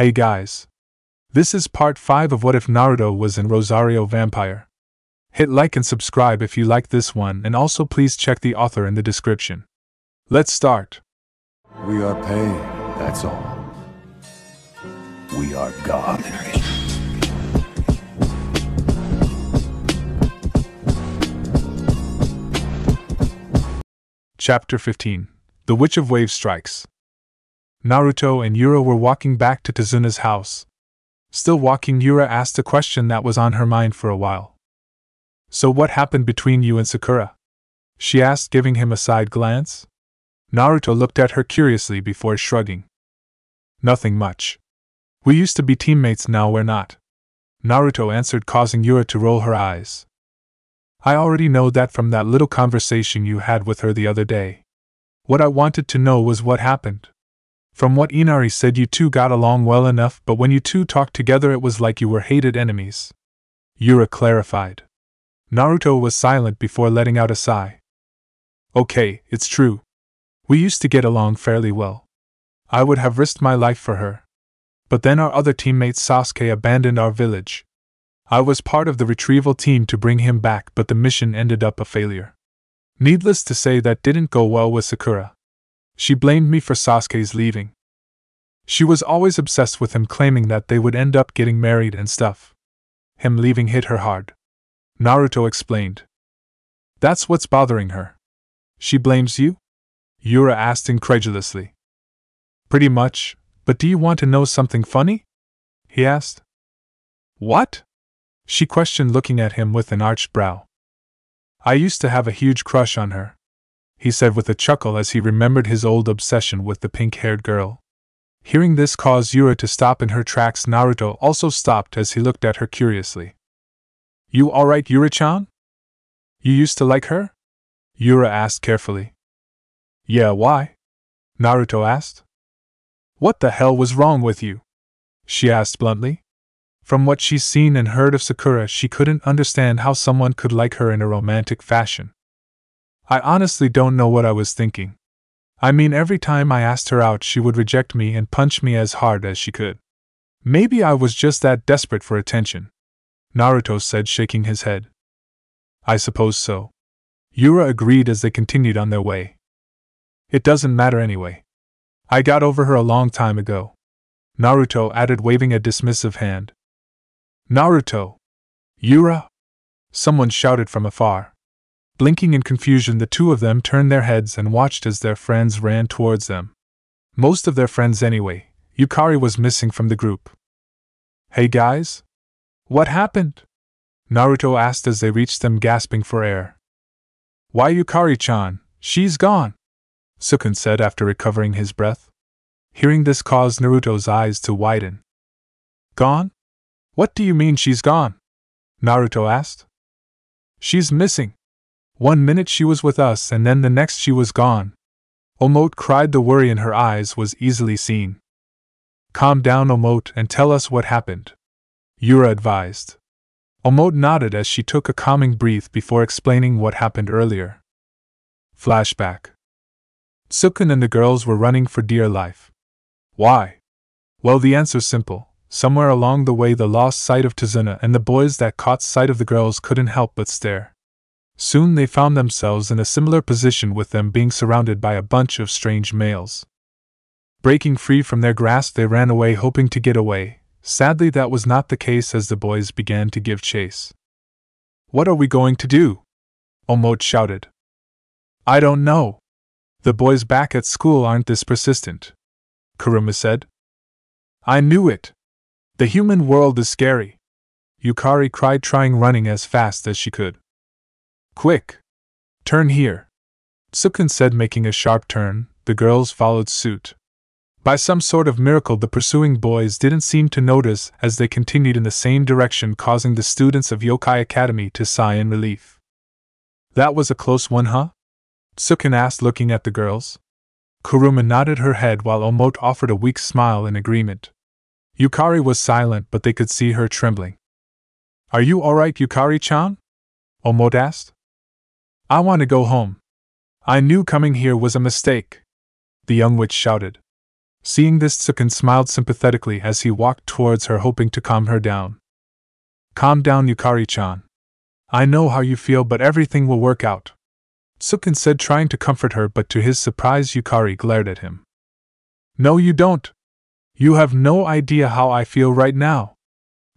Hey guys. This is part 5 of What If Naruto Was in Rosario Vampire. Hit like and subscribe if you like this one, and also please check the author in the description. Let's start. We are paid, that's all. We are God. Chapter 15. The Witch of Wave Strikes. Naruto and Yura were walking back to Tazuna's house. Still walking, Yura asked a question that was on her mind for a while. So what happened between you and Sakura? She asked, giving him a side glance. Naruto looked at her curiously before shrugging. Nothing much. We used to be teammates, now we're not. Naruto answered, causing Yura to roll her eyes. I already know that from that little conversation you had with her the other day. What I wanted to know was what happened. From what Inari said, you two got along well enough, but when you two talked together it was like you were hated enemies. Yura clarified. Naruto was silent before letting out a sigh. Okay, it's true. We used to get along fairly well. I would have risked my life for her. But then our other teammate Sasuke abandoned our village. I was part of the retrieval team to bring him back, but the mission ended up a failure. Needless to say, that didn't go well with Sakura. She blamed me for Sasuke's leaving. She was always obsessed with him, claiming that they would end up getting married and stuff. Him leaving hit her hard. Naruto explained. That's what's bothering her. She blames you? Yura asked incredulously. Pretty much, but do you want to know something funny? He asked. What? She questioned, looking at him with an arched brow. I used to have a huge crush on her, he said with a chuckle as he remembered his old obsession with the pink-haired girl. Hearing this caused Yura to stop in her tracks. Naruto also stopped as he looked at her curiously. You alright, Yura-chan? You used to like her? Yura asked carefully. Yeah, why? Naruto asked. What the hell was wrong with you? She asked bluntly. From what she's seen and heard of Sakura, she couldn't understand how someone could like her in a romantic fashion. I honestly don't know what I was thinking. I mean, every time I asked her out, she would reject me and punch me as hard as she could. Maybe I was just that desperate for attention, Naruto said, shaking his head. I suppose so. Yura agreed as they continued on their way. It doesn't matter anyway. I got over her a long time ago, Naruto added, waving a dismissive hand. Naruto! Yura! Someone shouted from afar. Blinking in confusion, the two of them turned their heads and watched as their friends ran towards them. Most of their friends anyway. Yukari was missing from the group. Hey guys? What happened? Naruto asked as they reached them, gasping for air. Why, Yukari-chan, she's gone, Sukun said after recovering his breath. Hearing this caused Naruto's eyes to widen. Gone? What do you mean she's gone? Naruto asked. She's missing. 1 minute she was with us and then the next she was gone. Omote cried. The worry in her eyes was easily seen. Calm down, Omote, and tell us what happened, Yura advised. Omote nodded as she took a calming breath before explaining what happened earlier. Flashback. Sukun and the girls were running for dear life. Why? Well, the answer's simple. Somewhere along the way, they lost sight of Tazuna, and the boys that caught sight of the girls couldn't help but stare. Soon they found themselves in a similar position, with them being surrounded by a bunch of strange males. Breaking free from their grasp, they ran away, hoping to get away. Sadly, that was not the case as the boys began to give chase. What are we going to do? Omote shouted. I don't know. The boys back at school aren't this persistent, Kuruma said. I knew it. The human world is scary, Yukari cried, trying running as fast as she could. Quick! Turn here, Sukun said, making a sharp turn. The girls followed suit. By some sort of miracle, the pursuing boys didn't seem to notice as they continued in the same direction, causing the students of Yokai Academy to sigh in relief. That was a close one, huh? Sukun asked, looking at the girls. Kuruma nodded her head while Omote offered a weak smile in agreement. Yukari was silent, but they could see her trembling. Are you alright, Yukari-chan? Omote asked. I want to go home. I knew coming here was a mistake, the young witch shouted. Seeing this, Tsukin smiled sympathetically as he walked towards her, hoping to calm her down. Calm down, Yukari-chan. I know how you feel, but everything will work out, Tsukin said, trying to comfort her, but to his surprise Yukari glared at him. No, you don't. You have no idea how I feel right now.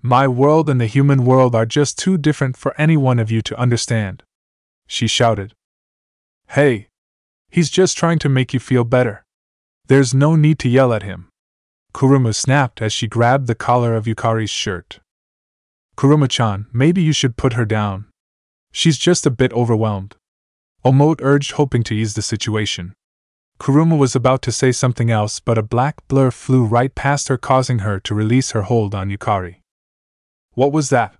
My world and the human world are just too different for any one of you to understand, she shouted. Hey! He's just trying to make you feel better. There's no need to yell at him, Kuruma snapped as she grabbed the collar of Yukari's shirt. Kuruma-chan, maybe you should put her down. She's just a bit overwhelmed, Omote urged, hoping to ease the situation. Kuruma was about to say something else, but a black blur flew right past her, causing her to release her hold on Yukari. What was that?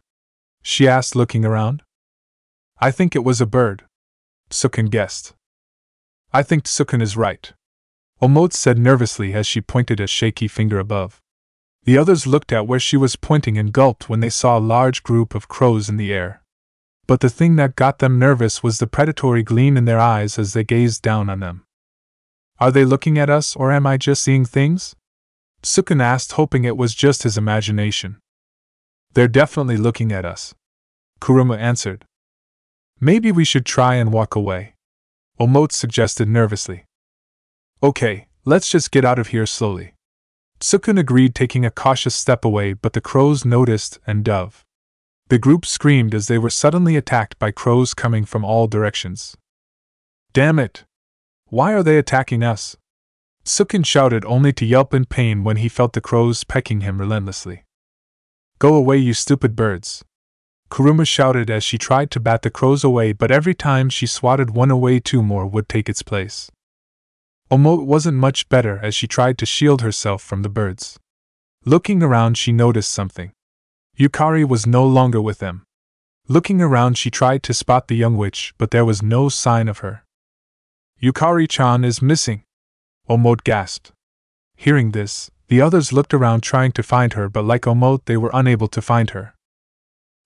She asked, looking around. I think it was a bird, Tsukin guessed. I think Tsukin is right, Omote said nervously as she pointed a shaky finger above. The others looked at where she was pointing and gulped when they saw a large group of crows in the air. But the thing that got them nervous was the predatory gleam in their eyes as they gazed down on them. Are they looking at us, or am I just seeing things? Tsukin asked, hoping it was just his imagination. They're definitely looking at us, Kuruma answered. Maybe we should try and walk away, Omote suggested nervously. Okay, let's just get out of here slowly. Tsukin agreed, taking a cautious step away, but the crows noticed and dove. The group screamed as they were suddenly attacked by crows coming from all directions. Damn it! Why are they attacking us? Tsukin shouted, only to yelp in pain when he felt the crows pecking him relentlessly. Go away, you stupid birds! Kuruma shouted as she tried to bat the crows away, but every time she swatted one away, two more would take its place. Omote wasn't much better as she tried to shield herself from the birds. Looking around, she noticed something. Yukari was no longer with them. Looking around, she tried to spot the young witch, but there was no sign of her. Yukari-chan is missing, Omote gasped. Hearing this, the others looked around trying to find her, but like Omote, they were unable to find her.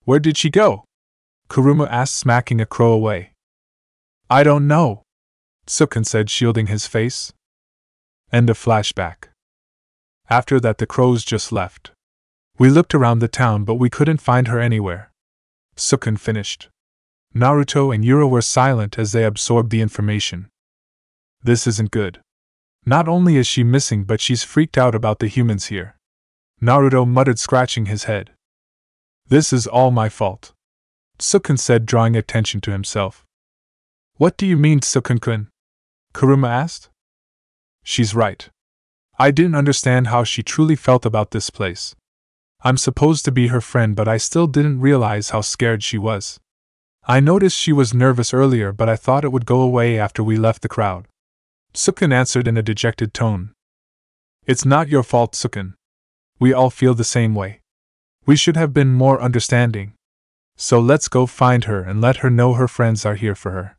Where did she go? Kuruma asked, smacking a crow away. I don't know, Tsukin said, shielding his face. End of flashback. After that, the crows just left. We looked around the town, but we couldn't find her anywhere, Tsukin finished. Naruto and Yura were silent as they absorbed the information. This isn't good. Not only is she missing, but she's freaked out about the humans here, Naruto muttered, scratching his head. This is all my fault, Tsukin said, drawing attention to himself. What do you mean, Tsukin-kun? Kuruma asked. She's right. I didn't understand how she truly felt about this place. I'm supposed to be her friend, but I still didn't realize how scared she was. I noticed she was nervous earlier, but I thought it would go away after we left the crowd, Tsukin answered in a dejected tone. It's not your fault, Tsukin. We all feel the same way. We should have been more understanding. So let's go find her and let her know her friends are here for her,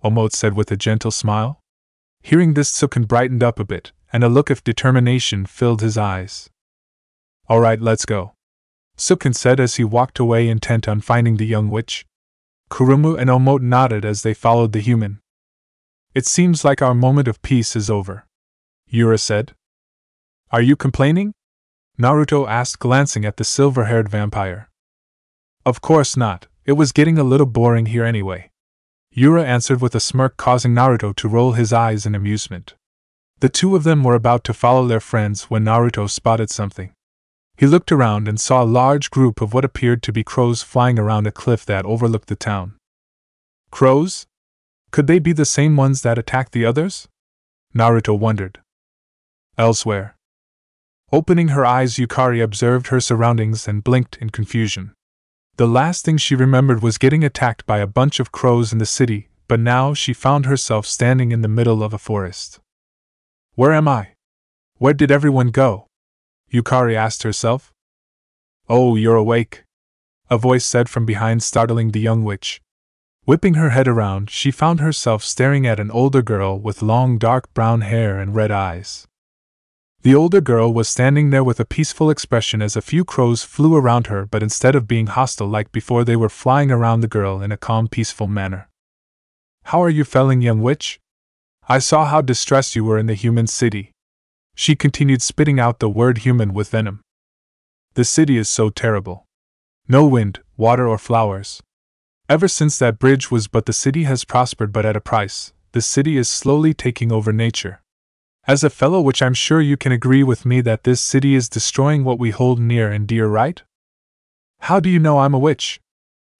Omote said with a gentle smile. Hearing this, Tsukin brightened up a bit, and a look of determination filled his eyes. Alright, let's go, Tsukin said as he walked away, intent on finding the young witch. Kuruma and Omote nodded as they followed the human. It seems like our moment of peace is over, Yura said. Are you complaining? Naruto asked, glancing at the silver-haired vampire. Of course not, it was getting a little boring here anyway, Yura answered with a smirk, causing Naruto to roll his eyes in amusement. The two of them were about to follow their friends when Naruto spotted something. He looked around and saw a large group of what appeared to be crows flying around a cliff that overlooked the town. Crows? Could they be the same ones that attacked the others? Naruto wondered. Elsewhere. Opening her eyes, Yukari observed her surroundings and blinked in confusion. The last thing she remembered was getting attacked by a bunch of crows in the city, but now she found herself standing in the middle of a forest. Where am I? Where did everyone go? Yukari asked herself. Oh, you're awake, a voice said from behind, startling the young witch. Whipping her head around, she found herself staring at an older girl with long dark brown hair and red eyes. The older girl was standing there with a peaceful expression as a few crows flew around her, but instead of being hostile like before, they were flying around the girl in a calm, peaceful manner. How are you feeling, young witch? I saw how distressed you were in the human city, She continued, spitting out the word human with venom. The city is so terrible. No wind, water, or flowers. Ever since that bridge was built, the city has prospered, but at a price. The city is slowly taking over nature. As a fellow, which I'm sure you can agree with me that this city is destroying what we hold near and dear, right? How do you know I'm a witch?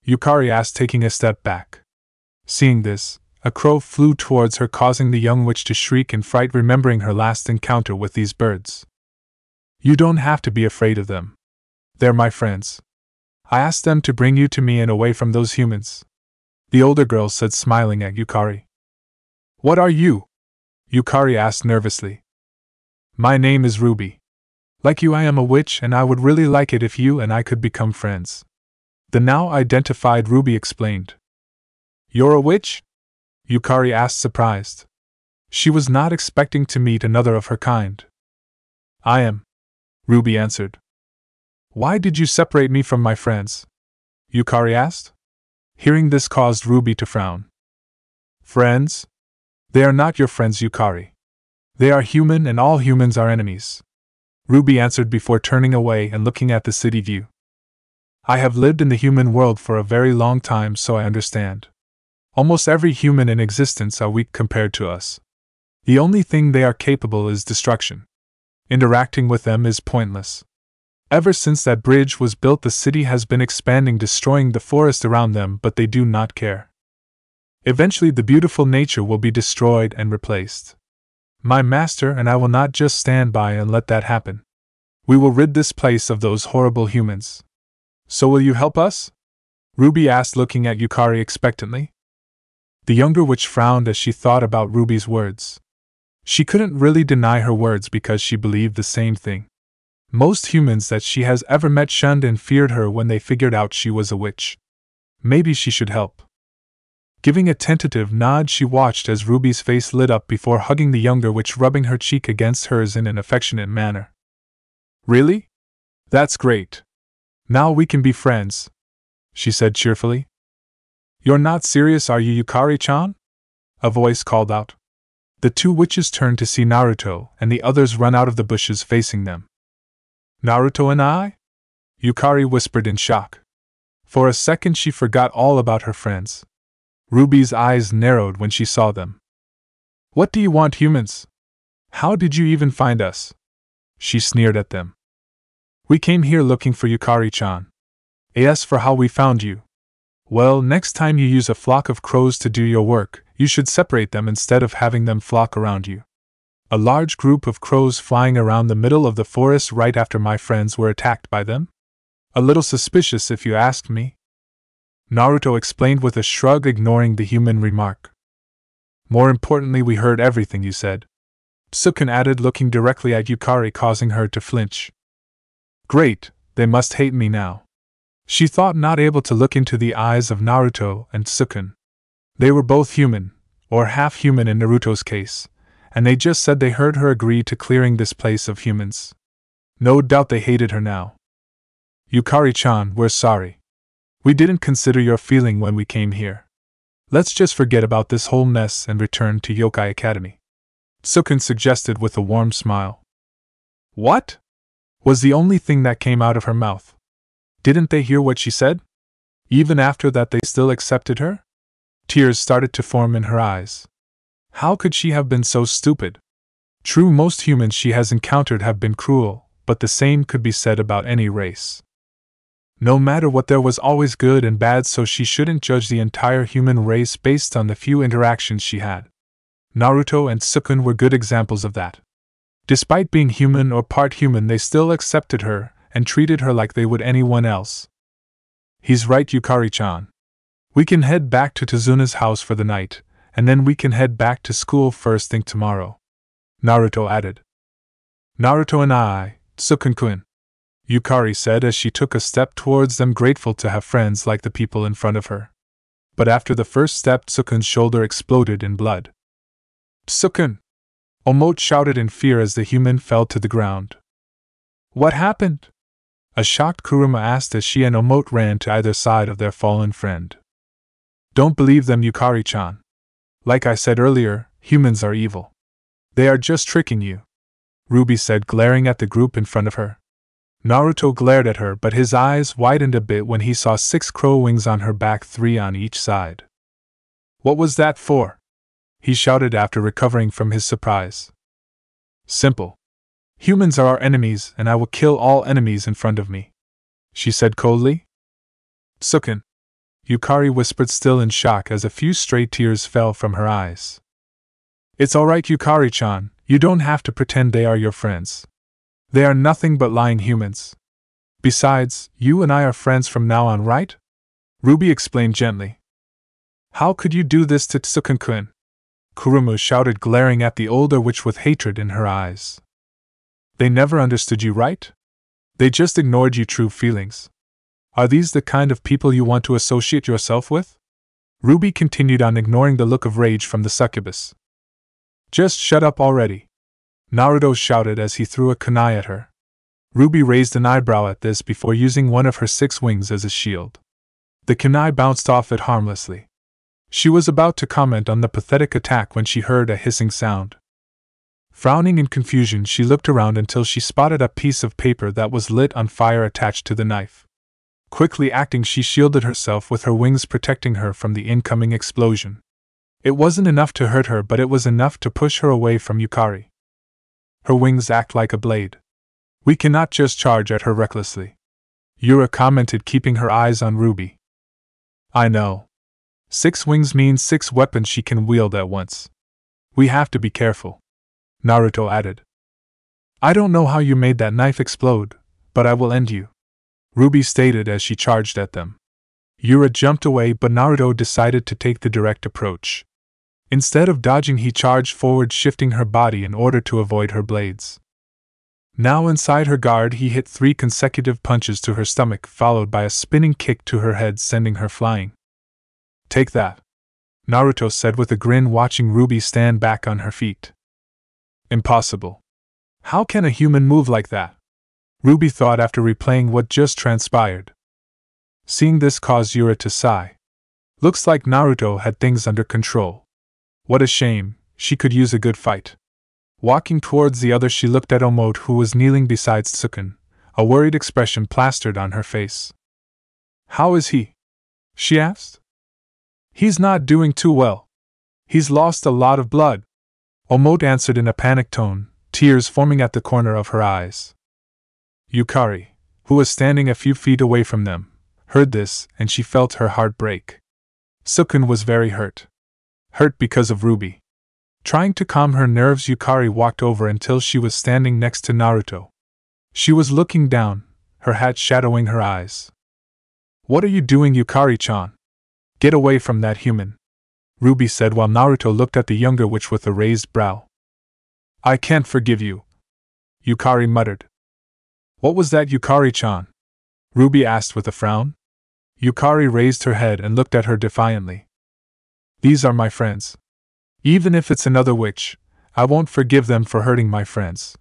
Yukari asked, taking a step back. Seeing this, a crow flew towards her, causing the young witch to shriek in fright, remembering her last encounter with these birds. You don't have to be afraid of them. They're my friends. I asked them to bring you to me and away from those humans. The older girl said, smiling at Yukari. What are you? Yukari asked nervously. My name is Ruby. Like you, I am a witch, and I would really like it if you and I could become friends. The now identified Ruby explained. You're a witch? Yukari asked, surprised. She was not expecting to meet another of her kind. I am, Ruby answered. Why did you separate me from my friends? Yukari asked. Hearing this caused Ruby to frown. Friends? They are not your friends, Yukari. They are human, and all humans are enemies. Ruby answered before turning away and looking at the city view. I have lived in the human world for a very long time, so I understand. Almost every human in existence are weak compared to us. The only thing they are capable is destruction. Interacting with them is pointless. Ever since that bridge was built, the city has been expanding, destroying the forest around them, but they do not care. Eventually, the beautiful nature will be destroyed and replaced. My master and I will not just stand by and let that happen. We will rid this place of those horrible humans. So will you help us? Ruby asked, looking at Yukari expectantly. The younger witch frowned as she thought about Ruby's words. She couldn't really deny her words because she believed the same thing. Most humans that she has ever met shunned and feared her when they figured out she was a witch. Maybe she should help. Giving a tentative nod, she watched as Ruby's face lit up before hugging the younger witch, rubbing her cheek against hers in an affectionate manner. Really? That's great. Now we can be friends, she said cheerfully. You're not serious, are you, Yukari-chan? A voice called out. The two witches turned to see Naruto and the others run out of the bushes facing them. Naruto and I? Yukari whispered in shock. For a second she forgot all about her friends. Ruby's eyes narrowed when she saw them. What do you want, humans? How did you even find us? She sneered at them. We came here looking for Yukari-chan. As for how we found you, well, next time you use a flock of crows to do your work, you should separate them instead of having them flock around you. A large group of crows flying around the middle of the forest right after my friends were attacked by them? A little suspicious, if you ask me. Naruto explained with a shrug, ignoring the human remark. More importantly, we heard everything you said. Sukun added, looking directly at Yukari, causing her to flinch. Great, they must hate me now. She thought, not able to look into the eyes of Naruto and Sukun. They were both human, or half-human in Naruto's case, and they just said they heard her agree to clearing this place of humans. No doubt they hated her now. Yukari-chan, we're sorry. We didn't consider your feeling when we came here. Let's just forget about this whole mess and return to Yokai Academy, Sukun suggested with a warm smile. What? Was the only thing that came out of her mouth. Didn't they hear what she said? Even after that they still accepted her? Tears started to form in her eyes. How could she have been so stupid? True, most humans she has encountered have been cruel, but the same could be said about any race. No matter what, there was always good and bad, so she shouldn't judge the entire human race based on the few interactions she had. Naruto and Sukun were good examples of that. Despite being human or part human, they still accepted her and treated her like they would anyone else. He's right, Yukari-chan. We can head back to Tazuna's house for the night, and then we can head back to school first thing tomorrow, Naruto added. Naruto and I, Sukun-kun, Yukari said as she took a step towards them, grateful to have friends like the people in front of her. But after the first step, Sukun's shoulder exploded in blood. Sukun! Omote shouted in fear as the human fell to the ground. What happened? A shocked Kuruma asked as she and Omote ran to either side of their fallen friend. Don't believe them, Yukari-chan. Like I said earlier, humans are evil. They are just tricking you. Ruby said, glaring at the group in front of her. Naruto glared at her, but his eyes widened a bit when he saw 6 crow wings on her back, 3 on each side. What was that for? He shouted after recovering from his surprise. Simple. Humans are our enemies, and I will kill all enemies in front of me, she said coldly. Sukun, Yukari whispered, still in shock, as a few stray tears fell from her eyes. It's alright, Yukari-chan, you don't have to pretend they are your friends. They are nothing but lying humans. Besides, you and I are friends from now on, right? Ruby explained gently. How could you do this to Tsukun-kun? Kurumu shouted, glaring at the older witch with hatred in her eyes. They never understood you, right? They just ignored your true feelings. Are these the kind of people you want to associate yourself with? Ruby continued on, ignoring the look of rage from the succubus. Just shut up already, Naruto shouted as he threw a kunai at her. Ruby raised an eyebrow at this before using one of her 6 wings as a shield. The kunai bounced off it harmlessly. She was about to comment on the pathetic attack when she heard a hissing sound. Frowning in confusion, she looked around until she spotted a piece of paper that was lit on fire attached to the knife. Quickly acting, she shielded herself with her wings, protecting her from the incoming explosion. It wasn't enough to hurt her, but it was enough to push her away from Yukari. Her wings act like a blade. We cannot just charge at her recklessly, Yura commented, keeping her eyes on Ruby. I know. 6 wings means 6 weapons she can wield at once. We have to be careful, Naruto added. I don't know how you made that knife explode, but I will end you, Ruby stated as she charged at them. Yura jumped away, but Naruto decided to take the direct approach. Instead of dodging, he charged forward, shifting her body in order to avoid her blades. Now inside her guard, he hit 3 consecutive punches to her stomach, followed by a spinning kick to her head, sending her flying. Take that, Naruto said with a grin, watching Ruby stand back on her feet. Impossible. How can a human move like that? Ruby thought after replaying what just transpired. Seeing this caused Yura to sigh. Looks like Naruto had things under control. What a shame, she could use a good fight. Walking towards the other, she looked at Omote, who was kneeling beside Tsukun, a worried expression plastered on her face. How is he? She asked. He's not doing too well. He's lost a lot of blood, Omote answered in a panicked tone, tears forming at the corner of her eyes. Yukari, who was standing a few feet away from them, heard this, and she felt her heart break. Tsukun was very hurt. Hurt because of Ruby. Trying to calm her nerves, Yukari walked over until she was standing next to Naruto. She was looking down, her hat shadowing her eyes. What are you doing, Yukari-chan? Get away from that human, Ruby said while Naruto looked at the younger witch with a raised brow. I can't forgive you, Yukari muttered. What was that, Yukari-chan? Ruby asked with a frown. Yukari raised her head and looked at her defiantly. These are my friends. Even if it's another witch, I won't forgive them for hurting my friends,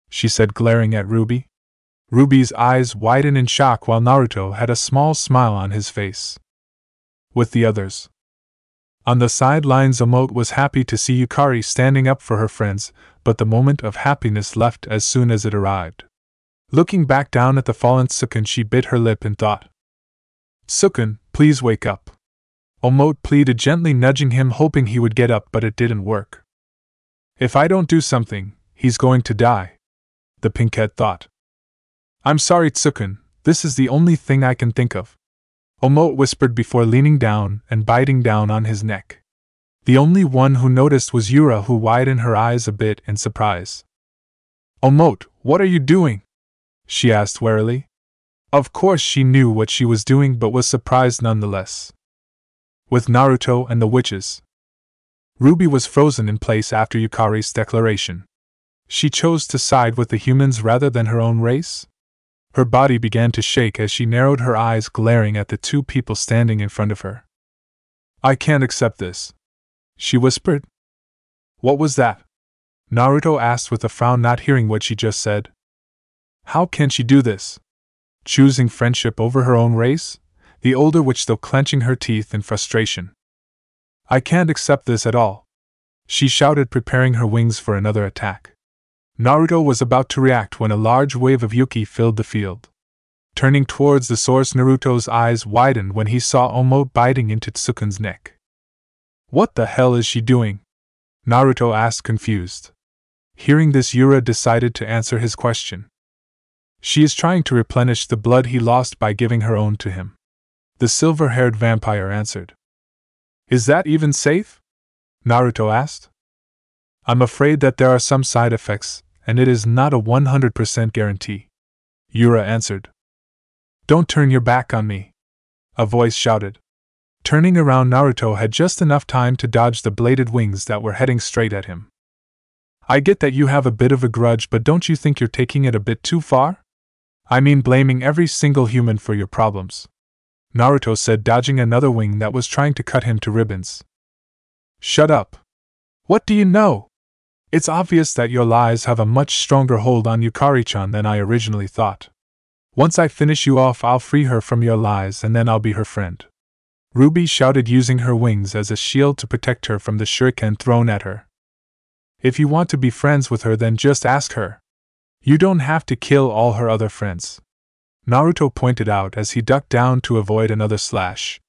she said, glaring at Ruby. Ruby's eyes widened in shock while Naruto had a small smile on his face. With the others. On the sidelines, Omote was happy to see Yukari standing up for her friends, but the moment of happiness left as soon as it arrived. Looking back down at the fallen Tsukun, she bit her lip and thought. Tsukun, please wake up. Omote pleaded, gently nudging him, hoping he would get up, but it didn't work. If I don't do something, he's going to die, the pinkhead thought. I'm sorry, Tsukun, this is the only thing I can think of, Omote whispered before leaning down and biting down on his neck. The only one who noticed was Yura, who widened her eyes a bit in surprise. Omote, what are you doing? She asked warily. Of course she knew what she was doing, but was surprised nonetheless. With Naruto and the witches. Ruby was frozen in place after Yukari's declaration. She chose to side with the humans rather than her own race? Her body began to shake as she narrowed her eyes, glaring at the 2 people standing in front of her. I can't accept this, she whispered. What was that? Naruto asked with a frown, not hearing what she just said. How can she do this? Choosing friendship over her own race? The older witch still clenching her teeth in frustration. I can't accept this at all, she shouted, preparing her wings for another attack. Naruto was about to react when a large wave of Yuki filled the field. Turning towards the source, Naruto's eyes widened when he saw Omo biting into Tsukun's neck. What the hell is she doing? Naruto asked, confused. Hearing this, Yura decided to answer his question. She is trying to replenish the blood he lost by giving her own to him. The silver-haired vampire answered. Is that even safe? Naruto asked. I'm afraid that there are some side effects, and it is not a 100% guarantee. Yura answered. Don't turn your back on me, a voice shouted. Turning around, Naruto had just enough time to dodge the bladed wings that were heading straight at him. I get that you have a bit of a grudge, but don't you think you're taking it a bit too far? I mean, blaming every single human for your problems, Naruto said, dodging another wing that was trying to cut him to ribbons. Shut up. What do you know? It's obvious that your lies have a much stronger hold on Yukari-chan than I originally thought. Once I finish you off, I'll free her from your lies and then I'll be her friend. Ruby shouted, using her wings as a shield to protect her from the shuriken thrown at her. If you want to be friends with her, then just ask her. You don't have to kill all her other friends, Naruto pointed out as he ducked down to avoid another slash.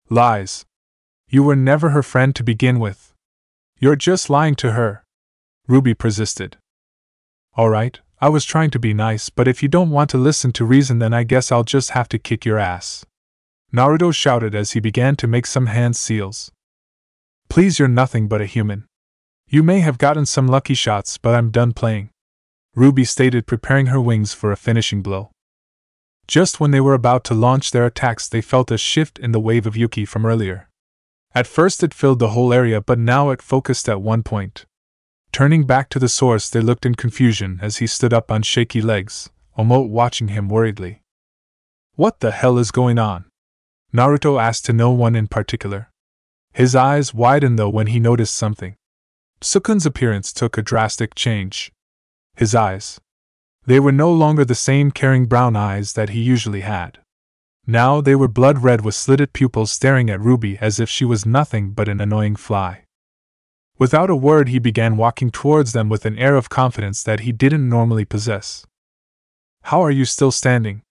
Lies. You were never her friend to begin with. You're just lying to her, Ruby persisted. Alright, I was trying to be nice, but if you don't want to listen to reason, then I guess I'll just have to kick your ass, Naruto shouted as he began to make some hand seals. Please, you're nothing but a human. You may have gotten some lucky shots, but I'm done playing, Ruby stated, preparing her wings for a finishing blow. Just when they were about to launch their attacks, they felt a shift in the wave of Yuki from earlier. At first it filled the whole area, but now it focused at one point. Turning back to the source, they looked in confusion as he stood up on shaky legs, Omo watching him worriedly. What the hell is going on? Naruto asked, to no one in particular. His eyes widened though when he noticed something. Tsukun's appearance took a drastic change. His eyes. They were no longer the same caring brown eyes that he usually had. Now they were blood red with slitted pupils, staring at Ruby as if she was nothing but an annoying fly. Without a word, he began walking towards them with an air of confidence that he didn't normally possess. How are you still standing?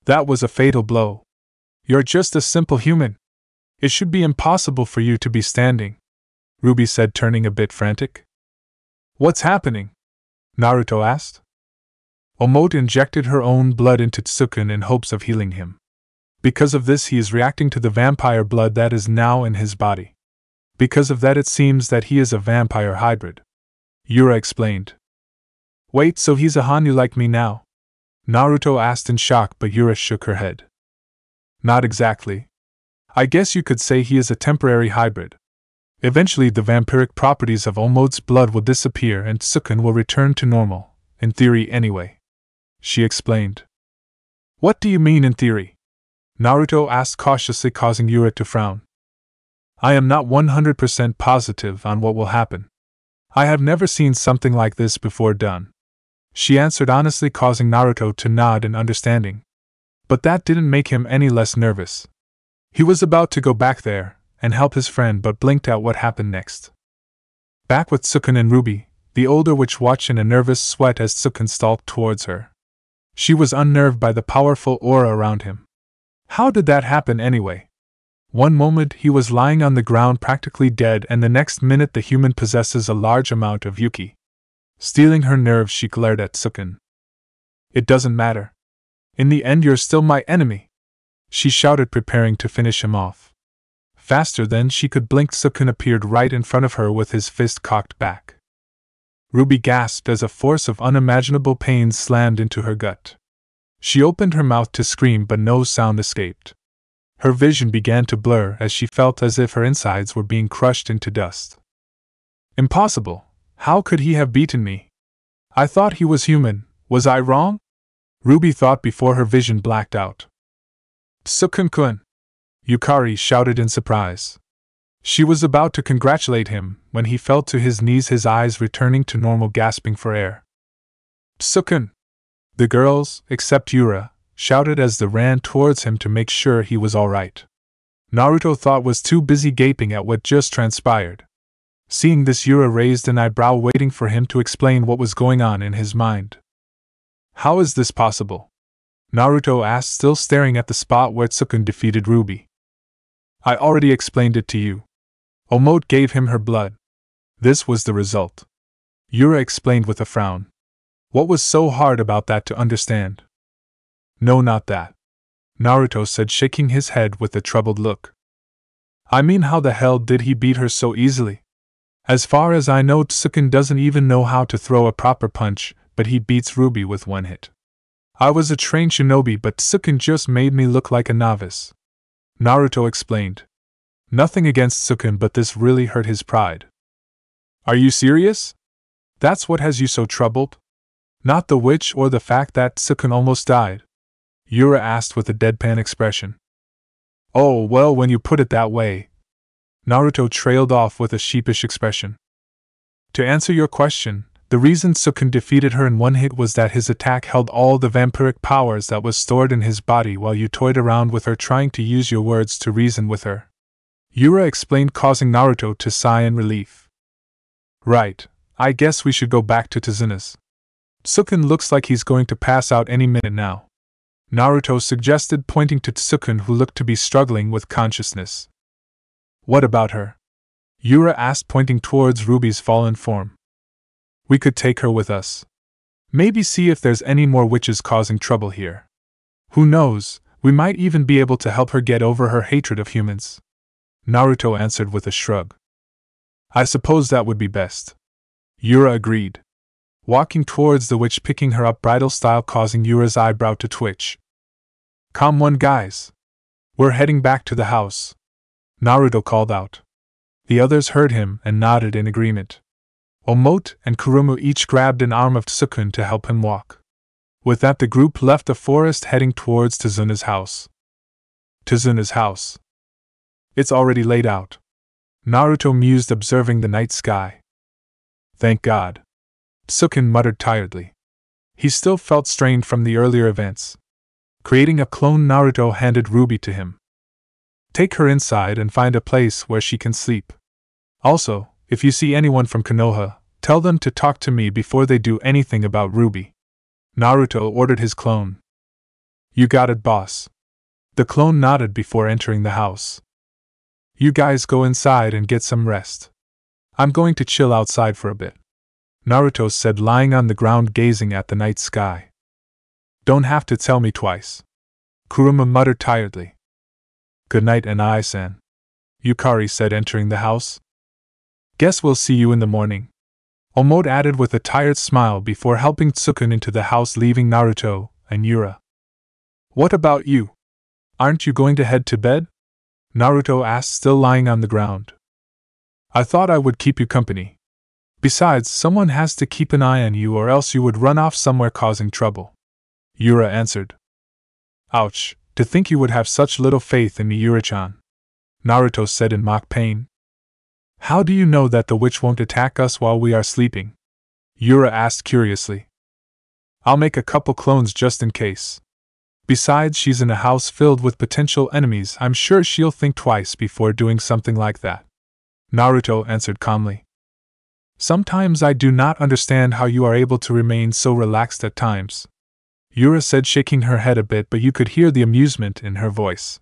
That was a fatal blow. You're just a simple human. It should be impossible for you to be standing, Ruby said, turning a bit frantic. What's happening? Naruto asked. Omote injected her own blood into Tsukun in hopes of healing him. Because of this, he is reacting to the vampire blood that is now in his body. Because of that, it seems that he is a vampire hybrid, Yura explained. Wait, so he's a Hanyu like me now? Naruto asked in shock, but Yura shook her head. Not exactly. I guess you could say he is a temporary hybrid. Eventually the vampiric properties of Omote's blood will disappear and Tsukun will return to normal, in theory anyway, she explained. What do you mean in theory? Naruto asked cautiously, causing Yura to frown. I am not 100% positive on what will happen. I have never seen something like this before done, she answered honestly, causing Naruto to nod in understanding. But that didn't make him any less nervous. He was about to go back there and help his friend, but blinked at what happened next. Back with Tsukun and Ruby, the older witch watched in a nervous sweat as Tsukun stalked towards her. She was unnerved by the powerful aura around him. How did that happen anyway? One moment he was lying on the ground practically dead, and the next minute the human possesses a large amount of Yuki. Stealing her nerves, she glared at Tsukun. It doesn't matter. In the end, you're still my enemy, she shouted, preparing to finish him off. Faster than she could blink, Tsukun appeared right in front of her with his fist cocked back. Ruby gasped as a force of unimaginable pain slammed into her gut. She opened her mouth to scream, but no sound escaped. Her vision began to blur as she felt as if her insides were being crushed into dust. Impossible! How could he have beaten me? I thought he was human. Was I wrong? Ruby thought before her vision blacked out. Tsukun-kun! Yukari shouted in surprise. She was about to congratulate him when he fell to his knees, his eyes returning to normal, gasping for air. Tsukun! The girls, except Yura, shouted as they ran towards him to make sure he was all right. Naruto thought was too busy gaping at what just transpired. Seeing this, Yura raised an eyebrow, waiting for him to explain what was going on in his mind. How is this possible? Naruto asked, still staring at the spot where Tsukun defeated Ruby. I already explained it to you. Omote gave him her blood. This was the result. Yura explained with a frown. What was so hard about that to understand? No, not that. Naruto said, shaking his head with a troubled look. I mean, how the hell did he beat her so easily? As far as I know, Tsukun doesn't even know how to throw a proper punch, but he beats Ruby with one hit. I was a trained shinobi, but Tsukun just made me look like a novice. Naruto explained. Nothing against Tsukun, but this really hurt his pride. Are you serious? That's what has you so troubled? Not the witch or the fact that Tsukun almost died? Yura asked with a deadpan expression. Oh, well, when you put it that way. Naruto trailed off with a sheepish expression. To answer your question, the reason Tsukun defeated her in one hit was that his attack held all the vampiric powers that was stored in his body while you toyed around with her, trying to use your words to reason with her. Yura explained, causing Naruto to sigh in relief. Right, I guess we should go back to Tazuna's. Tsukun looks like he's going to pass out any minute now. Naruto suggested, pointing to Tsukun, who looked to be struggling with consciousness. What about her? Yura asked, pointing towards Ruby's fallen form. We could take her with us. Maybe see if there's any more witches causing trouble here. Who knows, we might even be able to help her get over her hatred of humans. Naruto answered with a shrug. I suppose that would be best. Yura agreed, walking towards the witch, picking her up bridal style, causing Yura's eyebrow to twitch. Calm one, guys. We're heading back to the house, Naruto called out. The others heard him and nodded in agreement. Omote and Kurumu each grabbed an arm of Tsukun to help him walk. With that, the group left the forest, heading towards Tazuna's house. Tazuna's house. It's already laid out. Naruto mused, observing the night sky. Thank God. Tsukun muttered tiredly. He still felt strained from the earlier events. Creating a clone, Naruto handed Ruby to him. Take her inside and find a place where she can sleep. Also, if you see anyone from Konoha, tell them to talk to me before they do anything about Ruby. Naruto ordered his clone. You got it, boss. The clone nodded before entering the house. You guys go inside and get some rest. I'm going to chill outside for a bit, Naruto said, lying on the ground gazing at the night sky. Don't have to tell me twice, Kuruma muttered tiredly. Good night, Anai-san, Yukari said, entering the house. Guess we'll see you in the morning, Omote added with a tired smile before helping Tsukun into the house, leaving Naruto and Yura. What about you? Aren't you going to head to bed? Naruto asked, still lying on the ground. I thought I would keep you company. Besides, someone has to keep an eye on you, or else you would run off somewhere causing trouble, Yura answered. Ouch, to think you would have such little faith in me, Yura-chan, Naruto said in mock pain. How do you know that the witch won't attack us while we are sleeping? Yura asked curiously. I'll make a couple clones just in case. Besides, she's in a house filled with potential enemies. I'm sure she'll think twice before doing something like that, Naruto answered calmly. Sometimes I do not understand how you are able to remain so relaxed at times, Yura said, shaking her head a bit, but you could hear the amusement in her voice.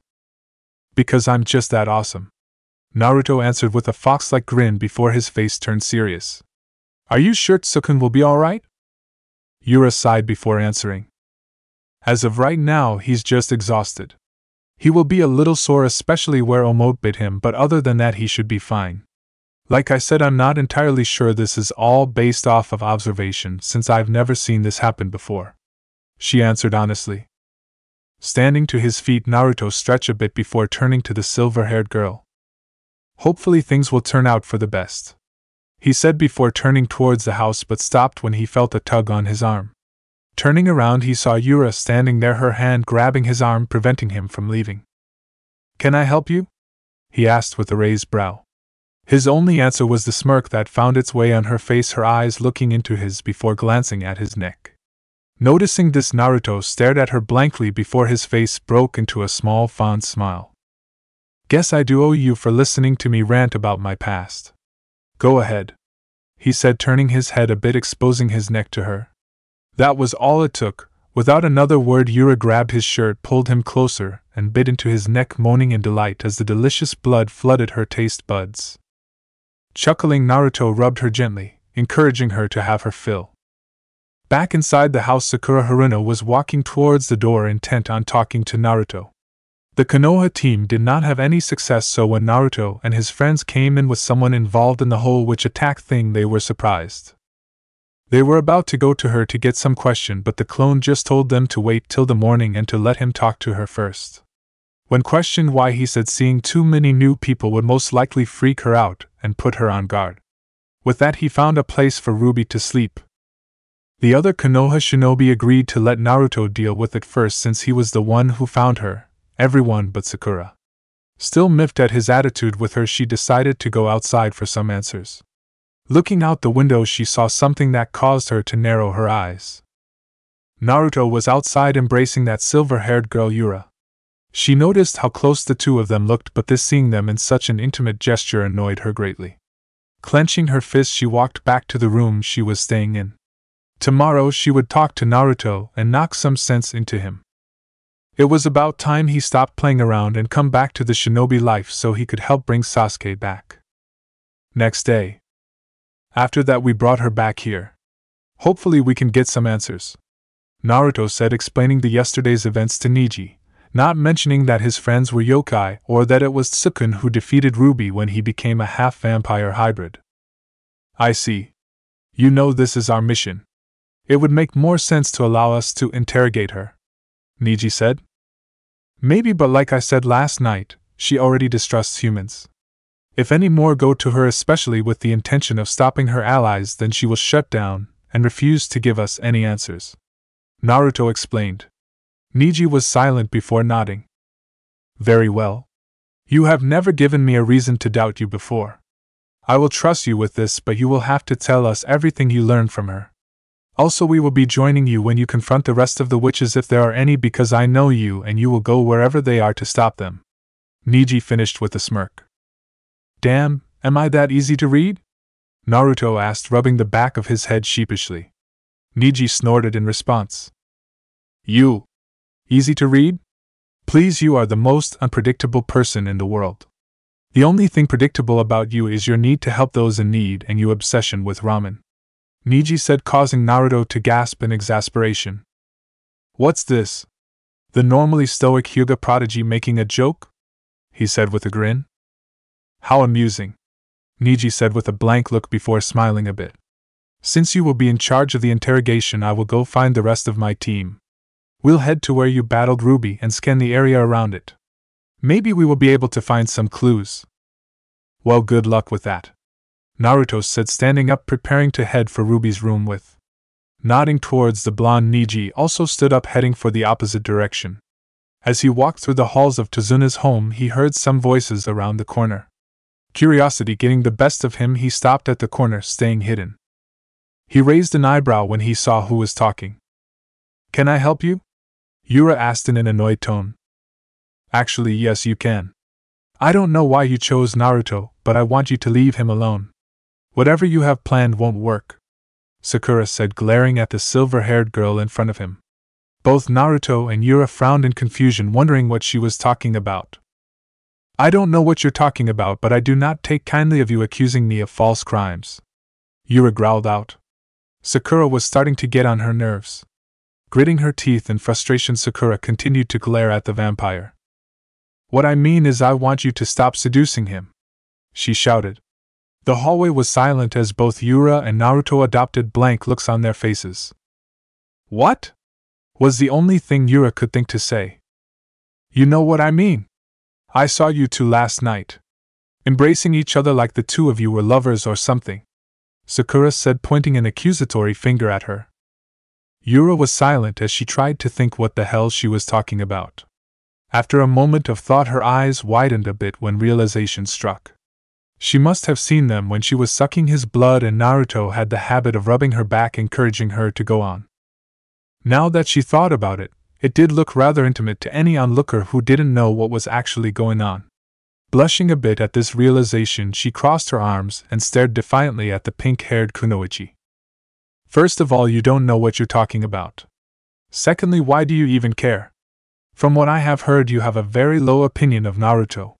Because I'm just that awesome, Naruto answered with a fox-like grin before his face turned serious. Are you sure Tsukun will be alright? Yura sighed before answering. As of right now, he's just exhausted. He will be a little sore, especially where Omote bit him, but other than that he should be fine. Like I said, I'm not entirely sure. This is all based off of observation, since I've never seen this happen before, she answered honestly. Standing to his feet, Naruto stretched a bit before turning to the silver-haired girl. Hopefully things will turn out for the best, he said before turning towards the house, but stopped when he felt a tug on his arm. Turning around, he saw Yura standing there, her hand grabbing his arm, preventing him from leaving. Can I help you? He asked with a raised brow. His only answer was the smirk that found its way on her face, her eyes looking into his before glancing at his neck. Noticing this, Naruto stared at her blankly before his face broke into a small, fond smile. Guess I do owe you for listening to me rant about my past. Go ahead, he said, turning his head a bit, exposing his neck to her. That was all it took. Without another word, Yura grabbed his shirt, pulled him closer, and bit into his neck, moaning in delight as the delicious blood flooded her taste buds. Chuckling, Naruto rubbed her gently, encouraging her to have her fill. Back inside the house, Sakura Haruno was walking towards the door, intent on talking to Naruto. The Konoha team did not have any success, so when Naruto and his friends came in with someone involved in the whole witch attack thing, they were surprised. They were about to go to her to get some question, but the clone just told them to wait till the morning and to let him talk to her first. When questioned why, he said seeing too many new people would most likely freak her out and put her on guard. With that, he found a place for Ruby to sleep. The other Konoha shinobi agreed to let Naruto deal with it first, since he was the one who found her, everyone but Sakura. Still miffed at his attitude with her, she decided to go outside for some answers. Looking out the window, she saw something that caused her to narrow her eyes. Naruto was outside embracing that silver-haired girl Yura. She noticed how close the two of them looked, but this seeing them in such an intimate gesture annoyed her greatly. Clenching her fist, she walked back to the room she was staying in. Tomorrow she would talk to Naruto and knock some sense into him. It was about time he stopped playing around and come back to the shinobi life so he could help bring Sasuke back. Next day. After that, we brought her back here. Hopefully we can get some answers, Naruto said, explaining the yesterday's events to Neji, not mentioning that his friends were yokai or that it was Tsukun who defeated Ruby when he became a half-vampire hybrid. I see. You know this is our mission. It would make more sense to allow us to interrogate her, Neji said. Maybe, but like I said last night, she already distrusts humans. If any more go to her, especially with the intention of stopping her allies, then she will shut down and refuse to give us any answers, Naruto explained. Neji was silent before nodding. Very well. You have never given me a reason to doubt you before. I will trust you with this, but you will have to tell us everything you learned from her. Also, we will be joining you when you confront the rest of the witches, if there are any, because I know you and you will go wherever they are to stop them, Neji finished with a smirk. Damn, am I that easy to read? Naruto asked, rubbing the back of his head sheepishly. Neji snorted in response. You. Easy to read? Please, you are the most unpredictable person in the world. The only thing predictable about you is your need to help those in need and your obsession with ramen, Neji said, causing Naruto to gasp in exasperation. What's this? The normally stoic Hyuga prodigy making a joke? He said with a grin. How amusing, Neji said with a blank look before smiling a bit. Since you will be in charge of the interrogation, I will go find the rest of my team. We'll head to where you battled Ruby and scan the area around it. Maybe we will be able to find some clues. Well, good luck with that, Naruto said, standing up, preparing to head for Ruby's room with. Nodding towards the blonde, Neji also stood up, heading for the opposite direction. As he walked through the halls of Tazuna's home, he heard some voices around the corner. Curiosity getting the best of him, he stopped at the corner, staying hidden. He raised an eyebrow when he saw who was talking. Can I help you? Yura asked in an annoyed tone. Actually, yes, you can. I don't know why you chose Naruto, but I want you to leave him alone. Whatever you have planned won't work, Sakura said, glaring at the silver-haired girl in front of him. Both Naruto and Yura frowned in confusion, wondering what she was talking about. I don't know what you're talking about, but I do not take kindly of you accusing me of false crimes, Yura growled out. Sakura was starting to get on her nerves. Gritting her teeth in frustration, Sakura continued to glare at the vampire. What I mean is, I want you to stop seducing him, she shouted. The hallway was silent as both Yura and Naruto adopted blank looks on their faces. What? Was the only thing Yura could think to say. You know what I mean. I saw you two last night, embracing each other like the two of you were lovers or something, Sakura said, pointing an accusatory finger at her. Yura was silent as she tried to think what the hell she was talking about. After a moment of thought, her eyes widened a bit when realization struck. She must have seen them when she was sucking his blood, and Naruto had the habit of rubbing her back, encouraging her to go on. Now that she thought about it, it did look rather intimate to any onlooker who didn't know what was actually going on. Blushing a bit at this realization, she crossed her arms and stared defiantly at the pink-haired kunoichi. First of all, you don't know what you're talking about. Secondly, why do you even care? From what I have heard, you have a very low opinion of Naruto,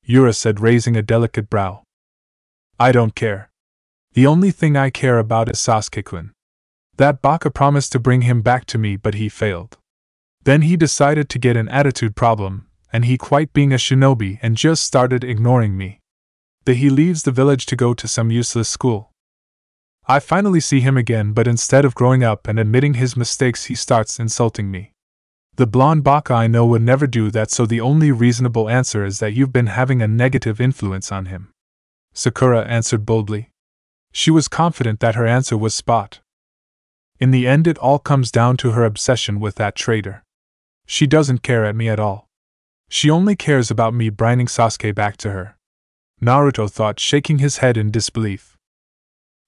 Yura said, raising a delicate brow. I don't care. The only thing I care about is Sasuke-kun. That Baka promised to bring him back to me, but he failed. Then he decided to get an attitude problem, and he quit being a shinobi and just started ignoring me. Then he leaves the village to go to some useless school. I finally see him again, but instead of growing up and admitting his mistakes, he starts insulting me. The blonde Baka I know would never do that, so the only reasonable answer is that you've been having a negative influence on him, Sakura answered boldly. She was confident that her answer was spot. In the end, it all comes down to her obsession with that traitor. She doesn't care at me at all. She only cares about me bringing Sasuke back to her, Naruto thought, shaking his head in disbelief.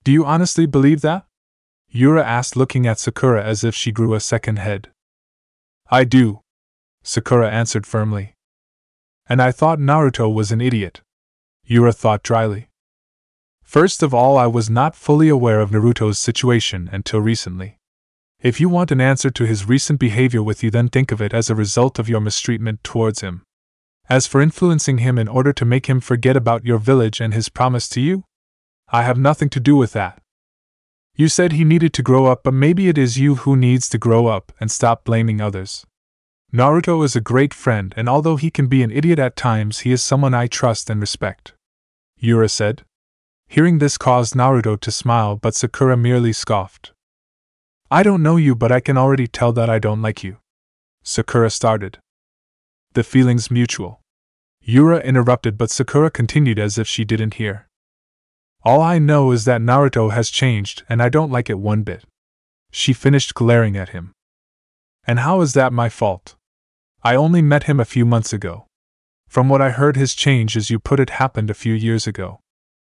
Do you honestly believe that? Yura asked, looking at Sakura as if she grew a second head. I do, Sakura answered firmly. And I thought Naruto was an idiot, Yura thought dryly. First of all, I was not fully aware of Naruto's situation until recently. If you want an answer to his recent behavior with you, then think of it as a result of your mistreatment towards him. As for influencing him in order to make him forget about your village and his promise to you, I have nothing to do with that. You said he needed to grow up, but maybe it is you who needs to grow up and stop blaming others. Naruto is a great friend, and although he can be an idiot at times, he is someone I trust and respect, Yura said. Hearing this caused Naruto to smile, but Sakura merely scoffed. I don't know you, but I can already tell that I don't like you, Sakura started. The feeling's mutual, Yura interrupted, but Sakura continued as if she didn't hear. All I know is that Naruto has changed, and I don't like it one bit, she finished, glaring at him. And how is that my fault? I only met him a few months ago. From what I heard, his change, as you put it, happened a few years ago,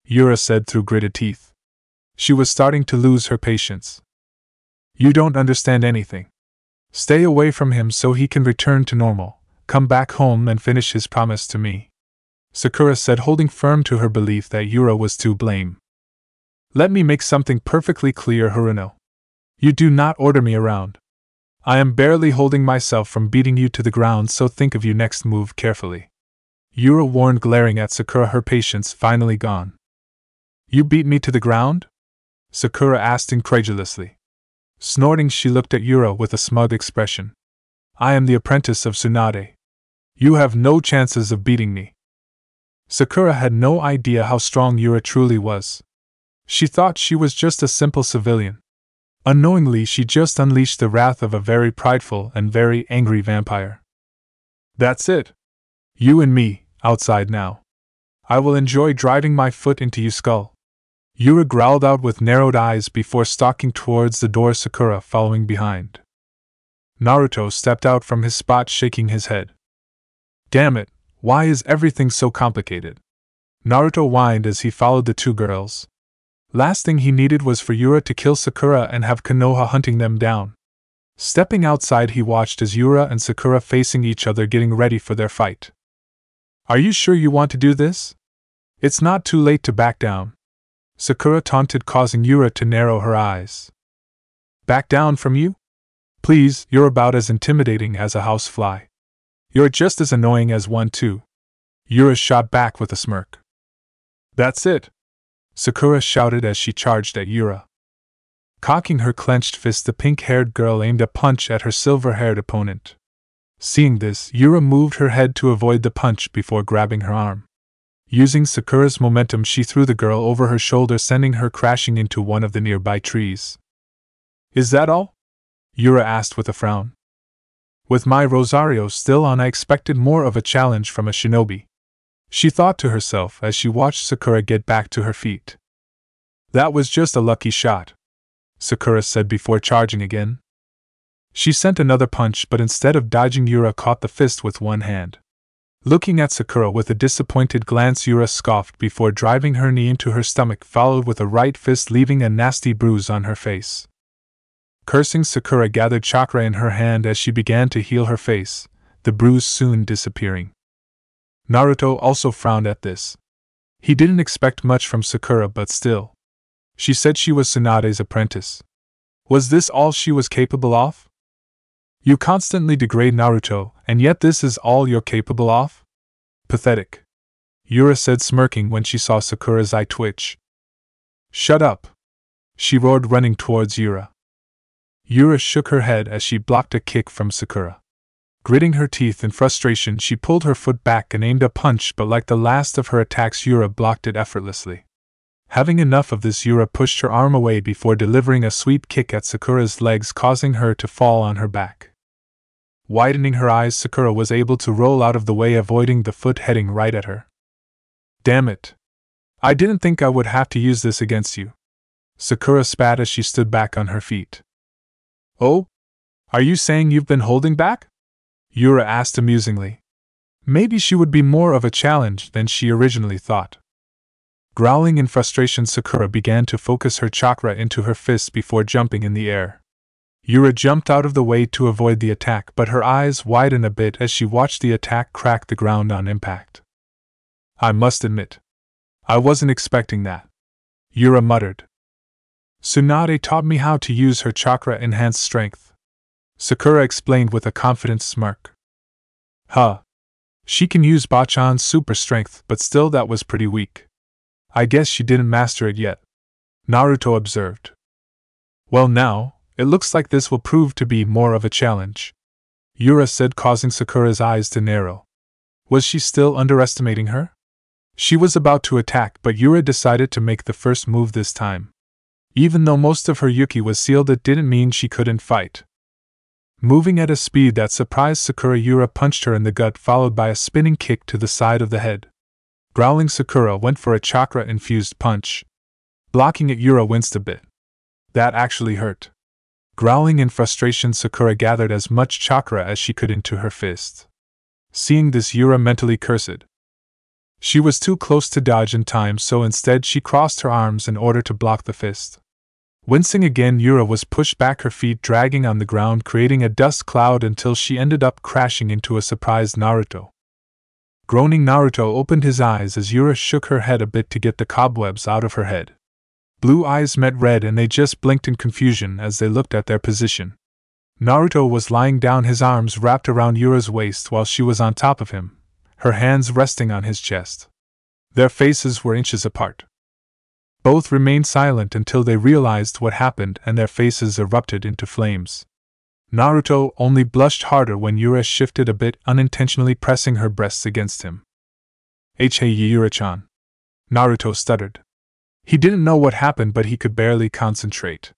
Yura said through gritted teeth. She was starting to lose her patience. You don't understand anything. Stay away from him so he can return to normal, come back home and finish his promise to me, Sakura said, holding firm to her belief that Yura was to blame. Let me make something perfectly clear, Haruno. You do not order me around. I am barely holding myself from beating you to the ground, so think of your next move carefully, Yura warned, glaring at Sakura, her patience finally gone. You beat me to the ground? Sakura asked incredulously. Snorting, she looked at Yura with a smug expression. I am the apprentice of Tsunade. You have no chances of beating me. Sakura had no idea how strong Yura truly was. She thought she was just a simple civilian. Unknowingly, she just unleashed the wrath of a very prideful and very angry vampire. That's it. You and me, outside now. I will enjoy driving my foot into your skull, Yura growled out with narrowed eyes before stalking towards the door, Sakura following behind. Naruto stepped out from his spot, shaking his head. Damn it, why is everything so complicated? Naruto whined as he followed the two girls. Last thing he needed was for Yura to kill Sakura and have Konoha hunting them down. Stepping outside, he watched as Yura and Sakura facing each other, getting ready for their fight. Are you sure you want to do this? It's not too late to back down, Sakura taunted, causing Yura to narrow her eyes. Back down from you? Please, you're about as intimidating as a housefly. You're just as annoying as one too, Yura shot back with a smirk. That's it, Sakura shouted as she charged at Yura. Cocking her clenched fist, the pink-haired girl aimed a punch at her silver-haired opponent. Seeing this, Yura moved her head to avoid the punch before grabbing her arm. Using Sakura's momentum, she threw the girl over her shoulder, sending her crashing into one of the nearby trees. Is that all? Yura asked with a frown. With my Rosario still on, I expected more of a challenge from a shinobi, she thought to herself as she watched Sakura get back to her feet. That was just a lucky shot, Sakura said before charging again. She sent another punch, but instead of dodging, Yura caught the fist with one hand. Looking at Sakura with a disappointed glance, Yura scoffed before driving her knee into her stomach, followed with a right fist, leaving a nasty bruise on her face. Cursing, Sakura gathered chakra in her hand as she began to heal her face, the bruise soon disappearing. Naruto also frowned at this. He didn't expect much from Sakura, but still. She said she was Tsunade's apprentice. Was this all she was capable of? You constantly degrade Naruto, and yet this is all you're capable of? Pathetic. Yura said, smirking when she saw Sakura's eye twitch. Shut up! She roared, running towards Yura. Yura shook her head as she blocked a kick from Sakura. Gritting her teeth in frustration, she pulled her foot back and aimed a punch, but like the last of her attacks, Yura blocked it effortlessly. Having enough of this, Yura pushed her arm away before delivering a sweep kick at Sakura's legs, causing her to fall on her back. Widening her eyes, Sakura was able to roll out of the way, avoiding the foot heading right at her. Damn it! I didn't think I would have to use this against you. Sakura spat as she stood back on her feet. Oh? Are you saying you've been holding back? Yura asked amusingly. Maybe she would be more of a challenge than she originally thought. Growling in frustration, Sakura began to focus her chakra into her fists before jumping in the air. Yura jumped out of the way to avoid the attack, but her eyes widened a bit as she watched the attack crack the ground on impact. I must admit, I wasn't expecting that, Yura muttered. Tsunade taught me how to use her chakra-enhanced strength, Sakura explained with a confident smirk. Huh. She can use Bachan's super strength, but still that was pretty weak. I guess she didn't master it yet, Naruto observed. Well now, it looks like this will prove to be more of a challenge, Yura said, causing Sakura's eyes to narrow. Was she still underestimating her? She was about to attack, but Yura decided to make the first move this time. Even though most of her Yuki was sealed, it didn't mean she couldn't fight. Moving at a speed that surprised Sakura, Yura punched her in the gut, followed by a spinning kick to the side of the head. Growling, Sakura went for a chakra-infused punch. Blocking it, Yura winced a bit. That actually hurt. Growling in frustration, Sakura gathered as much chakra as she could into her fist. Seeing this, Yura mentally cursed. She was too close to dodge in time, so instead she crossed her arms in order to block the fist. Wincing again, Yura was pushed back, her feet dragging on the ground, creating a dust cloud until she ended up crashing into a surprised Naruto. Groaning, Naruto opened his eyes as Yura shook her head a bit to get the cobwebs out of her head. Blue eyes met red and they just blinked in confusion as they looked at their position. Naruto was lying down, his arms wrapped around Yura's waist while she was on top of him, her hands resting on his chest. Their faces were inches apart. Both remained silent until they realized what happened and their faces erupted into flames. Naruto only blushed harder when Yura shifted a bit, unintentionally pressing her breasts against him. Hey Yura-chan. Naruto stuttered. He didn't know what happened, but he could barely concentrate.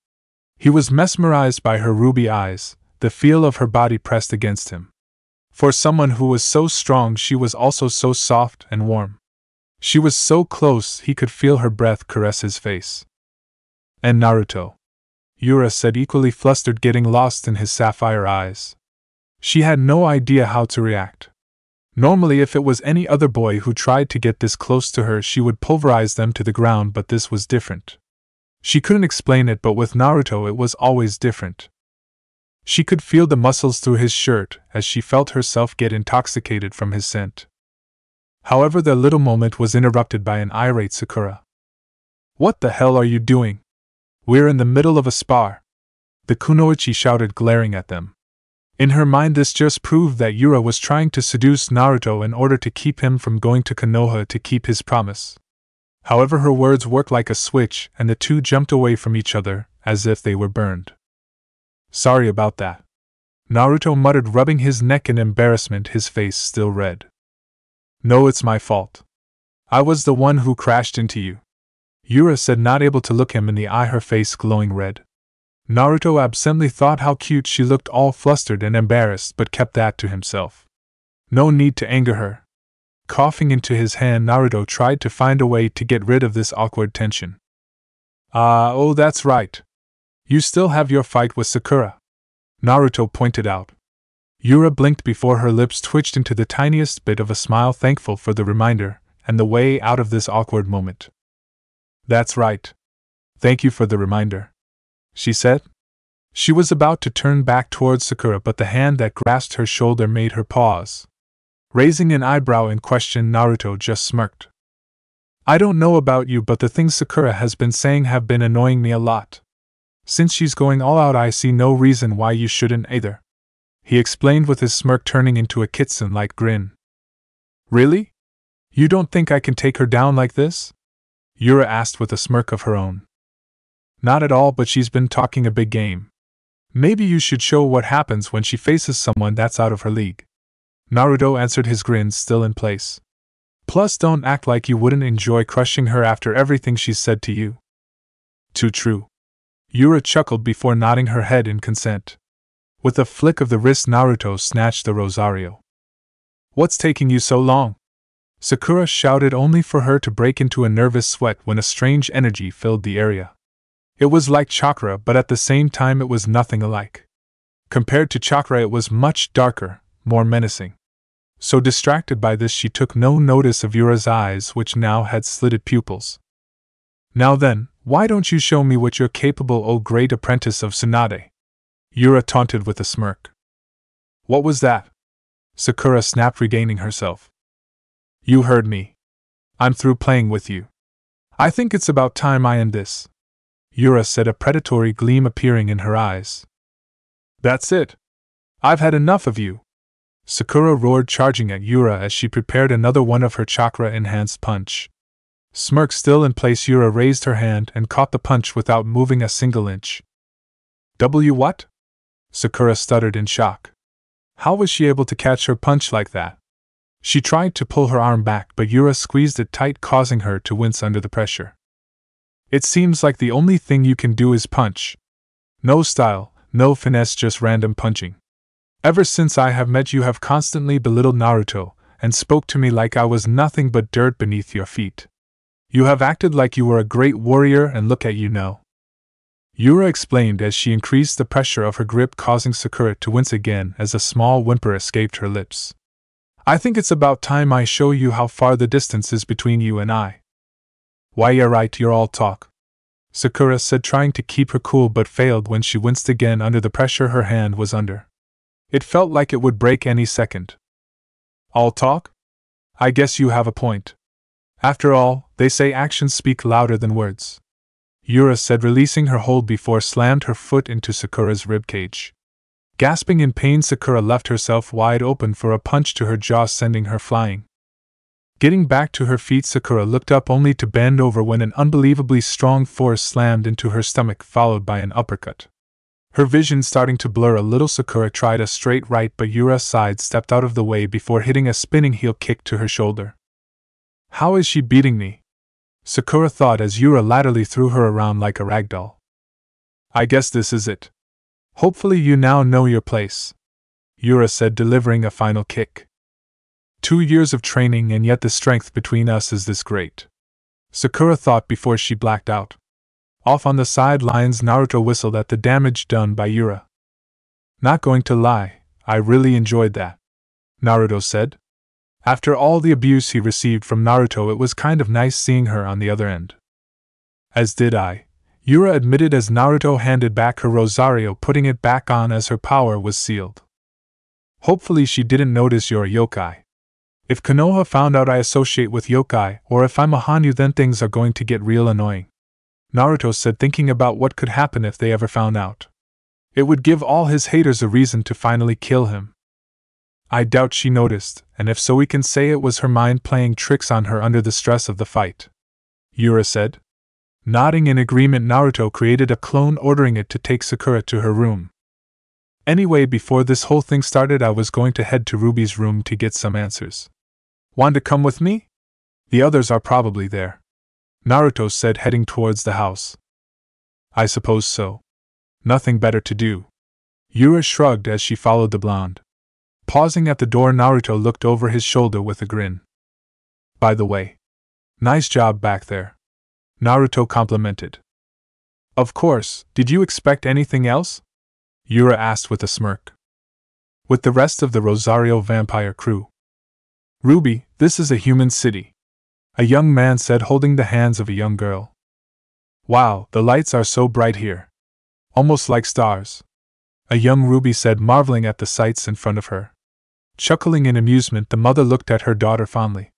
He was mesmerized by her ruby eyes, the feel of her body pressed against him. For someone who was so strong, she was also so soft and warm. She was so close he could feel her breath caress his face. And Naruto, Yura said, equally flustered, getting lost in his sapphire eyes. She had no idea how to react. Normally, if it was any other boy who tried to get this close to her, she would pulverize them to the ground, but this was different. She couldn't explain it, but with Naruto it was always different. She could feel the muscles through his shirt as she felt herself get intoxicated from his scent. However, their little moment was interrupted by an irate Sakura. What the hell are you doing? We're in the middle of a spar, the kunoichi shouted, glaring at them. In her mind, this just proved that Yura was trying to seduce Naruto in order to keep him from going to Konoha to keep his promise. However, her words worked like a switch and the two jumped away from each other as if they were burned. Sorry about that, Naruto muttered, rubbing his neck in embarrassment, his face still red. No, it's my fault. I was the one who crashed into you, Yura said, not able to look him in the eye, her face glowing red. Naruto absently thought how cute she looked, all flustered and embarrassed, but kept that to himself. No need to anger her. Coughing into his hand, Naruto tried to find a way to get rid of this awkward tension. Oh, that's right. You still have your fight with Sakura, Naruto pointed out. Yura blinked before her lips twitched into the tiniest bit of a smile, thankful for the reminder and the way out of this awkward moment. That's right. Thank you for the reminder, she said. She was about to turn back towards Sakura, but the hand that grasped her shoulder made her pause. Raising an eyebrow in question, Naruto just smirked. I don't know about you, but the things Sakura has been saying have been annoying me a lot. Since she's going all out, I see no reason why you shouldn't either, he explained with his smirk turning into a kitsune-like grin. Really? You don't think I can take her down like this? Yura asked with a smirk of her own. Not at all, but she's been talking a big game. Maybe you should show what happens when she faces someone that's out of her league. Naruto answered, his grin still in place. Plus, don't act like you wouldn't enjoy crushing her after everything she's said to you. Too true. Yura chuckled before nodding her head in consent. With a flick of the wrist, Naruto snatched the Rosario. What's taking you so long? Sakura shouted, only for her to break into a nervous sweat when a strange energy filled the area. It was like chakra, but at the same time it was nothing alike. Compared to chakra, it was much darker, more menacing. So distracted by this, she took no notice of Yura's eyes, which now had slitted pupils. Now then, why don't you show me what you're capable, O great apprentice of Tsunade? Yura taunted with a smirk. What was that? Sakura snapped, regaining herself. You heard me. I'm through playing with you. I think it's about time I end this, Yura said, a predatory gleam appearing in her eyes. That's it. I've had enough of you, Sakura roared, charging at Yura as she prepared another one of her chakra-enhanced punch. Smirk still in place, Yura raised her hand and caught the punch without moving a single inch. What? Sakura stuttered in shock. How was she able to catch her punch like that? She tried to pull her arm back, but Yura squeezed it tight, causing her to wince under the pressure. It seems like the only thing you can do is punch. No style, no finesse, just random punching. Ever since I have met you, have constantly belittled Naruto, and spoke to me like I was nothing but dirt beneath your feet. You have acted like you were a great warrior, and look at you now. Yura explained as she increased the pressure of her grip, causing Sakura to wince again as a small whimper escaped her lips. I think it's about time I show you how far the distance is between you and I. Why, yeah, right, you're all talk, Sakura said, trying to keep her cool, but failed when she winced again under the pressure her hand was under. It felt like it would break any second. All talk? I guess you have a point. After all, they say actions speak louder than words, Yura said, releasing her hold before slammed her foot into Sakura's ribcage. Gasping in pain, Sakura left herself wide open for a punch to her jaw, sending her flying. Getting back to her feet, Sakura looked up only to bend over when an unbelievably strong force slammed into her stomach, followed by an uppercut. Her vision starting to blur a little, Sakura tried a straight right, but Yura sidestepped out of the way before hitting a spinning heel kick to her shoulder. How is she beating me? Sakura thought as Yura laterally threw her around like a ragdoll. I guess this is it. Hopefully you now know your place, Yura said, delivering a final kick. 2 years of training, and yet the strength between us is this great, Sakura thought before she blacked out. Off on the sidelines, Naruto whistled at the damage done by Yura. Not going to lie, I really enjoyed that, Naruto said. After all the abuse he received from Naruto, it was kind of nice seeing her on the other end. As did I, Yura admitted as Naruto handed back her Rosario, putting it back on as her power was sealed. Hopefully she didn't notice you're a yokai. If Konoha found out I associate with yokai, or if I'm a Hanyu, then things are going to get real annoying, Naruto said, thinking about what could happen if they ever found out. It would give all his haters a reason to finally kill him. I doubt she noticed, and if so, we can say it was her mind playing tricks on her under the stress of the fight, Yura said. Nodding in agreement, Naruto created a clone, ordering it to take Sakura to her room. Anyway, before this whole thing started, I was going to head to Ruby's room to get some answers. Want to come with me? The others are probably there, Naruto said, heading towards the house. I suppose so. Nothing better to do. Yura shrugged as she followed the blonde. Pausing at the door, Naruto looked over his shoulder with a grin. By the way, nice job back there, Naruto complimented. Of course, did you expect anything else? Yura asked with a smirk. With the rest of the Rosario vampire crew. Ruby, this is a human city, a young man said, holding the hands of a young girl. Wow, the lights are so bright here. Almost like stars, a young Ruby said, marveling at the sights in front of her. Chuckling in amusement, the mother looked at her daughter fondly.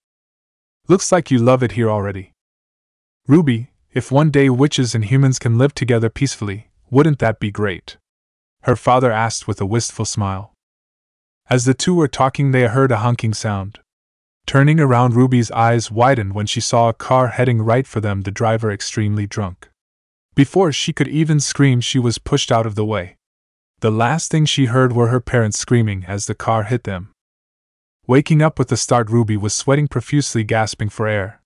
Looks like you love it here already. Ruby, if one day witches and humans can live together peacefully, wouldn't that be great? Her father asked with a wistful smile. As the two were talking, they heard a honking sound. Turning around, Ruby's eyes widened when she saw a car heading right for them, the driver extremely drunk. Before she could even scream, she was pushed out of the way. The last thing she heard were her parents screaming as the car hit them. Waking up with a start, Ruby was sweating profusely, gasping for air.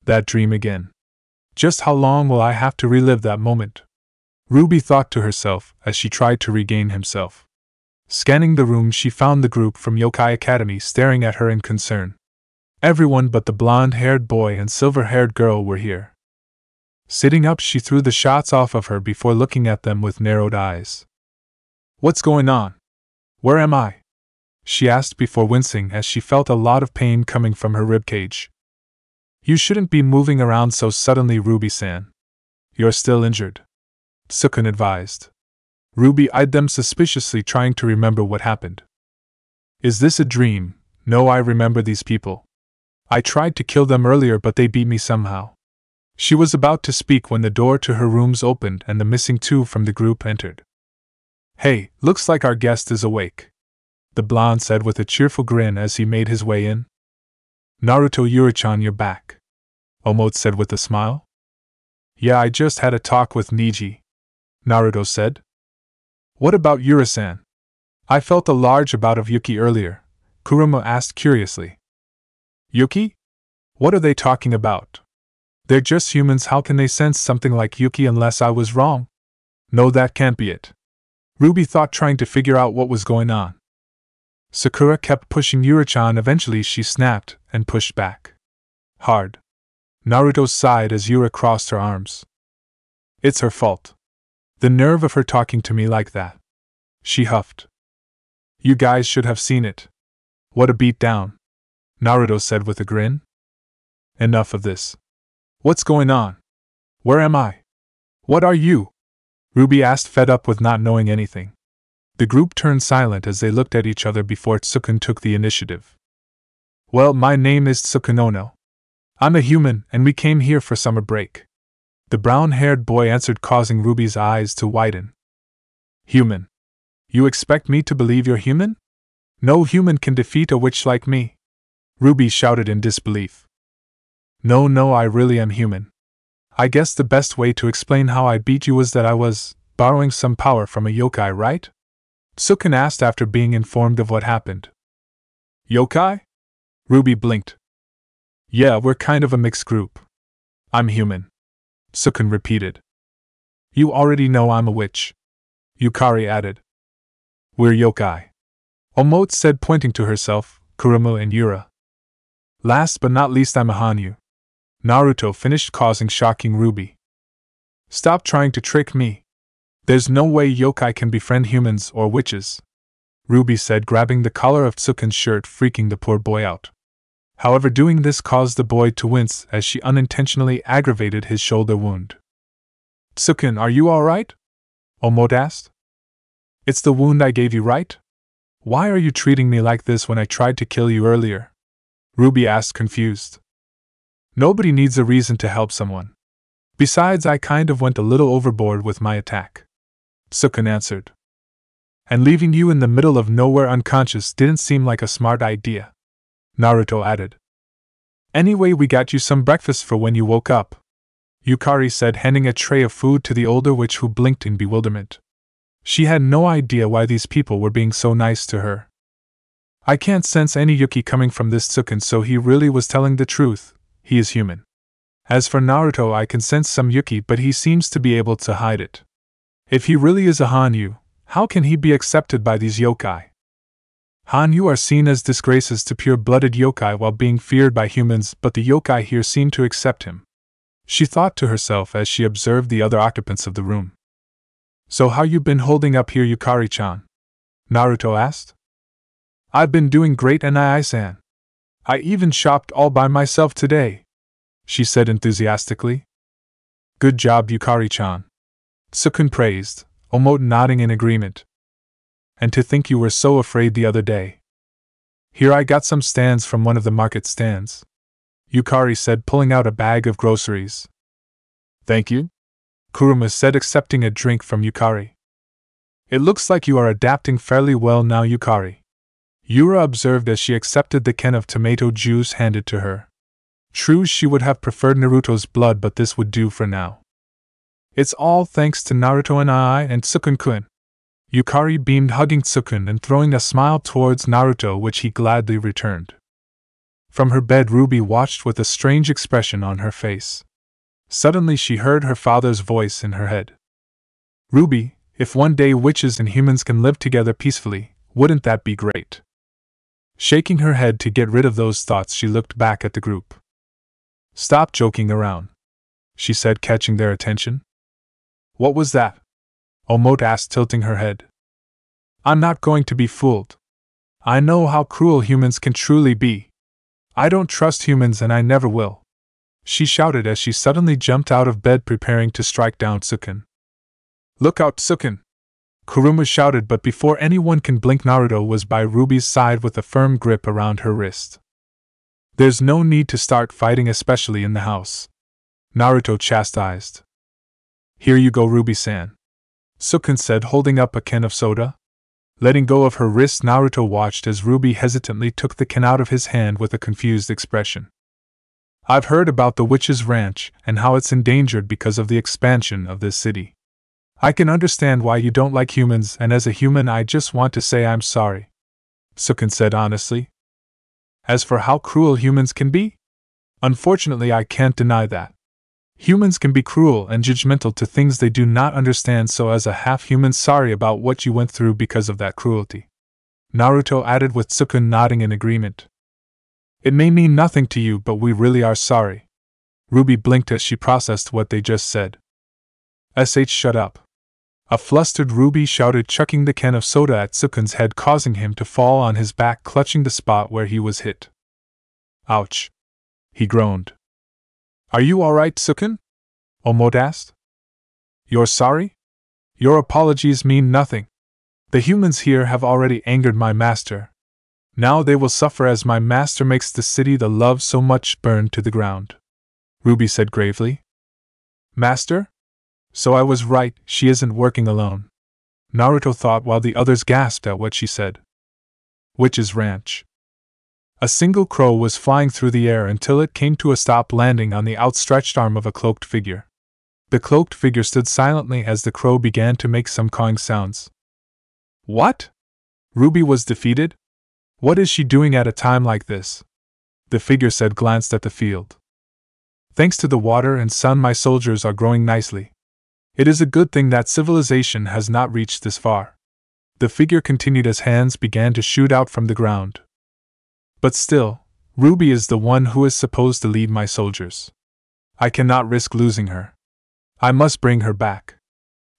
That dream again. Just how long will I have to relive that moment? Ruby thought to herself as she tried to regain himself. Scanning the room, she found the group from Yokai Academy staring at her in concern. Everyone but the blonde-haired boy and silver-haired girl were here. Sitting up, she threw the shots off of her before looking at them with narrowed eyes. What's going on? Where am I? She asked before wincing as she felt a lot of pain coming from her ribcage. You shouldn't be moving around so suddenly, Ruby-san. You're still injured, Sukun advised. Ruby eyed them suspiciously, trying to remember what happened. Is this a dream? No, I remember these people. I tried to kill them earlier, but they beat me somehow. She was about to speak when the door to her rooms opened and the missing two from the group entered. Hey, looks like our guest is awake, the blonde said with a cheerful grin as he made his way in. Naruto, Yuri-chan, you're back, Omote said with a smile. Yeah, I just had a talk with Niji, Naruto said. What about Yuri-san? I felt a large bout of Yuki earlier, Kurama asked curiously. Yuki? What are they talking about? They're just humans, how can they sense something like Yuki unless I was wrong? No, that can't be it, Ruby thought, trying to figure out what was going on. Sakura kept pushing Yuri-chan. Eventually she snapped and pushed back. Hard. Naruto sighed as Yuri crossed her arms. It's her fault. The nerve of her talking to me like that, she huffed. You guys should have seen it. What a beatdown, Naruto said with a grin. Enough of this. What's going on? Where am I? What are you? Ruby asked, fed up with not knowing anything. The group turned silent as they looked at each other before Tsukun took the initiative. Well, my name is Tsukunono. I'm a human, and we came here for summer break, the brown-haired boy answered, causing Ruby's eyes to widen. Human? You expect me to believe you're human? No human can defeat a witch like me, Ruby shouted in disbelief. No, I really am human. I guess the best way to explain how I beat you was that I was borrowing some power from a yokai, right? Tsukun asked after being informed of what happened. Yokai? Ruby blinked. Yeah, we're kind of a mixed group. I'm human, Tsukun repeated. You already know I'm a witch, Yukari added. We're yokai, Omote said, pointing to herself, Kurama and Yura. Last but not least, I'm a Hanyu, Naruto finished, causing shocking Ruby. Stop trying to trick me. There's no way yokai can befriend humans or witches, Ruby said, grabbing the collar of Tsukun's shirt, freaking the poor boy out. However, doing this caused the boy to wince as she unintentionally aggravated his shoulder wound. Tsukun, are you alright? Omote asked. It's the wound I gave you, right? Why are you treating me like this when I tried to kill you earlier? Ruby asked, confused. Nobody needs a reason to help someone. Besides, I kind of went a little overboard with my attack, Tsukun answered. And leaving you in the middle of nowhere unconscious didn't seem like a smart idea, Naruto added. Anyway, we got you some breakfast for when you woke up, Yukari said, handing a tray of food to the older witch, who blinked in bewilderment. She had no idea why these people were being so nice to her. I can't sense any Yuki coming from this Tsukun, so he really was telling the truth. He is human. As for Naruto, I can sense some Yuki, but he seems to be able to hide it. If he really is a Hanyu, how can he be accepted by these yokai? Hanyu are seen as disgraces to pure-blooded yokai while being feared by humans, but the yokai here seem to accept him, she thought to herself as she observed the other occupants of the room. So how you been holding up here, Yukari-chan? Naruto asked. I've been doing great, Nai-san. I even shopped all by myself today, she said enthusiastically. Good job, Yukari-chan, Tsukun praised, Omote nodding in agreement. And to think you were so afraid the other day, Here, I got some stands from one of the market stands, Yukari said, pulling out a bag of groceries. Thank you, Kuruma said, accepting a drink from Yukari. It looks like you are adapting fairly well now, Yukari, Yura observed as she accepted the can of tomato juice handed to her. True, she would have preferred Naruto's blood, but this would do for now. It's all thanks to Naruto and I and Tsukun-kun. Yukari beamed, hugging Tsukun and throwing a smile towards Naruto, which he gladly returned. From her bed, Ruby watched with a strange expression on her face. Suddenly she heard her father's voice in her head. Ruby, if one day witches and humans can live together peacefully, wouldn't that be great? Shaking her head to get rid of those thoughts, she looked back at the group. Stop joking around, she said, catching their attention. What was that? Omote asked, tilting her head. I'm not going to be fooled. I know how cruel humans can truly be. I don't trust humans and I never will, she shouted as she suddenly jumped out of bed, preparing to strike down Tsukun. Look out, Tsukun! Kuruma shouted, but before anyone can blink, Naruto was by Ruby's side with a firm grip around her wrist. There's no need to start fighting, especially in the house, Naruto chastised. Here you go, Ruby-san, Tsukun said, holding up a can of soda. Letting go of her wrist, Naruto watched as Ruby hesitantly took the can out of his hand with a confused expression. I've heard about the witch's ranch and how it's endangered because of the expansion of this city. I can understand why you don't like humans, and as a human I just want to say I'm sorry, Tsukun said honestly. As for how cruel humans can be, unfortunately I can't deny that. Humans can be cruel and judgmental to things they do not understand, so as a half-human, sorry about what you went through because of that cruelty, Naruto added, with Tsukun nodding in agreement. It may mean nothing to you, but we really are sorry. Ruby blinked as she processed what they just said. Shut up. A flustered Ruby shouted, chucking the can of soda at Tsukun's head, causing him to fall on his back, clutching the spot where he was hit. Ouch! He groaned. Are you alright, Tsukun? Omote asked. You're sorry? Your apologies mean nothing. The humans here have already angered my master. Now they will suffer as my master makes the city they love so much burn to the ground, Ruby said gravely. Master? So I was right, she isn't working alone, Naruto thought, while the others gasped at what she said. Witch's ranch. A single crow was flying through the air until it came to a stop, landing on the outstretched arm of a cloaked figure. The cloaked figure stood silently as the crow began to make some cawing sounds. What? Ruby was defeated? What is she doing at a time like this? The figure said, glanced at the field. Thanks to the water and sun, my soldiers are growing nicely. It is a good thing that civilization has not reached this far. The figure continued as hands began to shoot out from the ground. But still, Ruby is the one who is supposed to lead my soldiers. I cannot risk losing her. I must bring her back,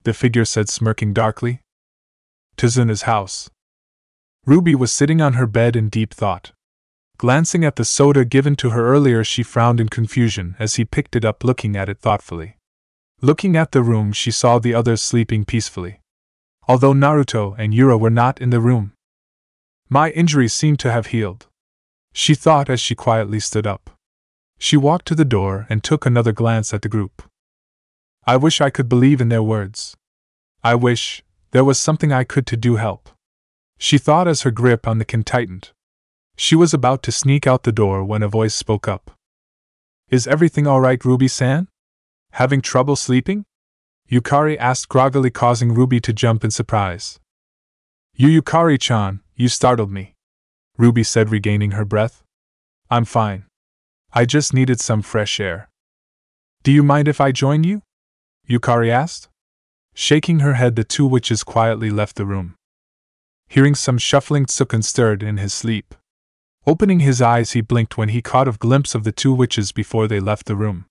the figure said, smirking darkly. Tizuna's house. Ruby was sitting on her bed in deep thought. Glancing at the soda given to her earlier, she frowned in confusion as he picked it up, looking at it thoughtfully. Looking at the room, she saw the others sleeping peacefully, although Naruto and Yura were not in the room. My injuries seem to have healed, she thought as she quietly stood up. She walked to the door and took another glance at the group. I wish I could believe in their words. I wish there was something I could do to help, she thought as her grip on the can tightened. She was about to sneak out the door when a voice spoke up. Is everything alright, Ruby-san? Having trouble sleeping? Yukari asked groggily, causing Ruby to jump in surprise. You Yukari-chan, you startled me, Ruby said, regaining her breath. I'm fine. I just needed some fresh air. Do you mind if I join you? Yukari asked. Shaking her head, the two witches quietly left the room. Hearing some shuffling, Tsukun stirred in his sleep. Opening his eyes, he blinked when he caught a glimpse of the two witches before they left the room.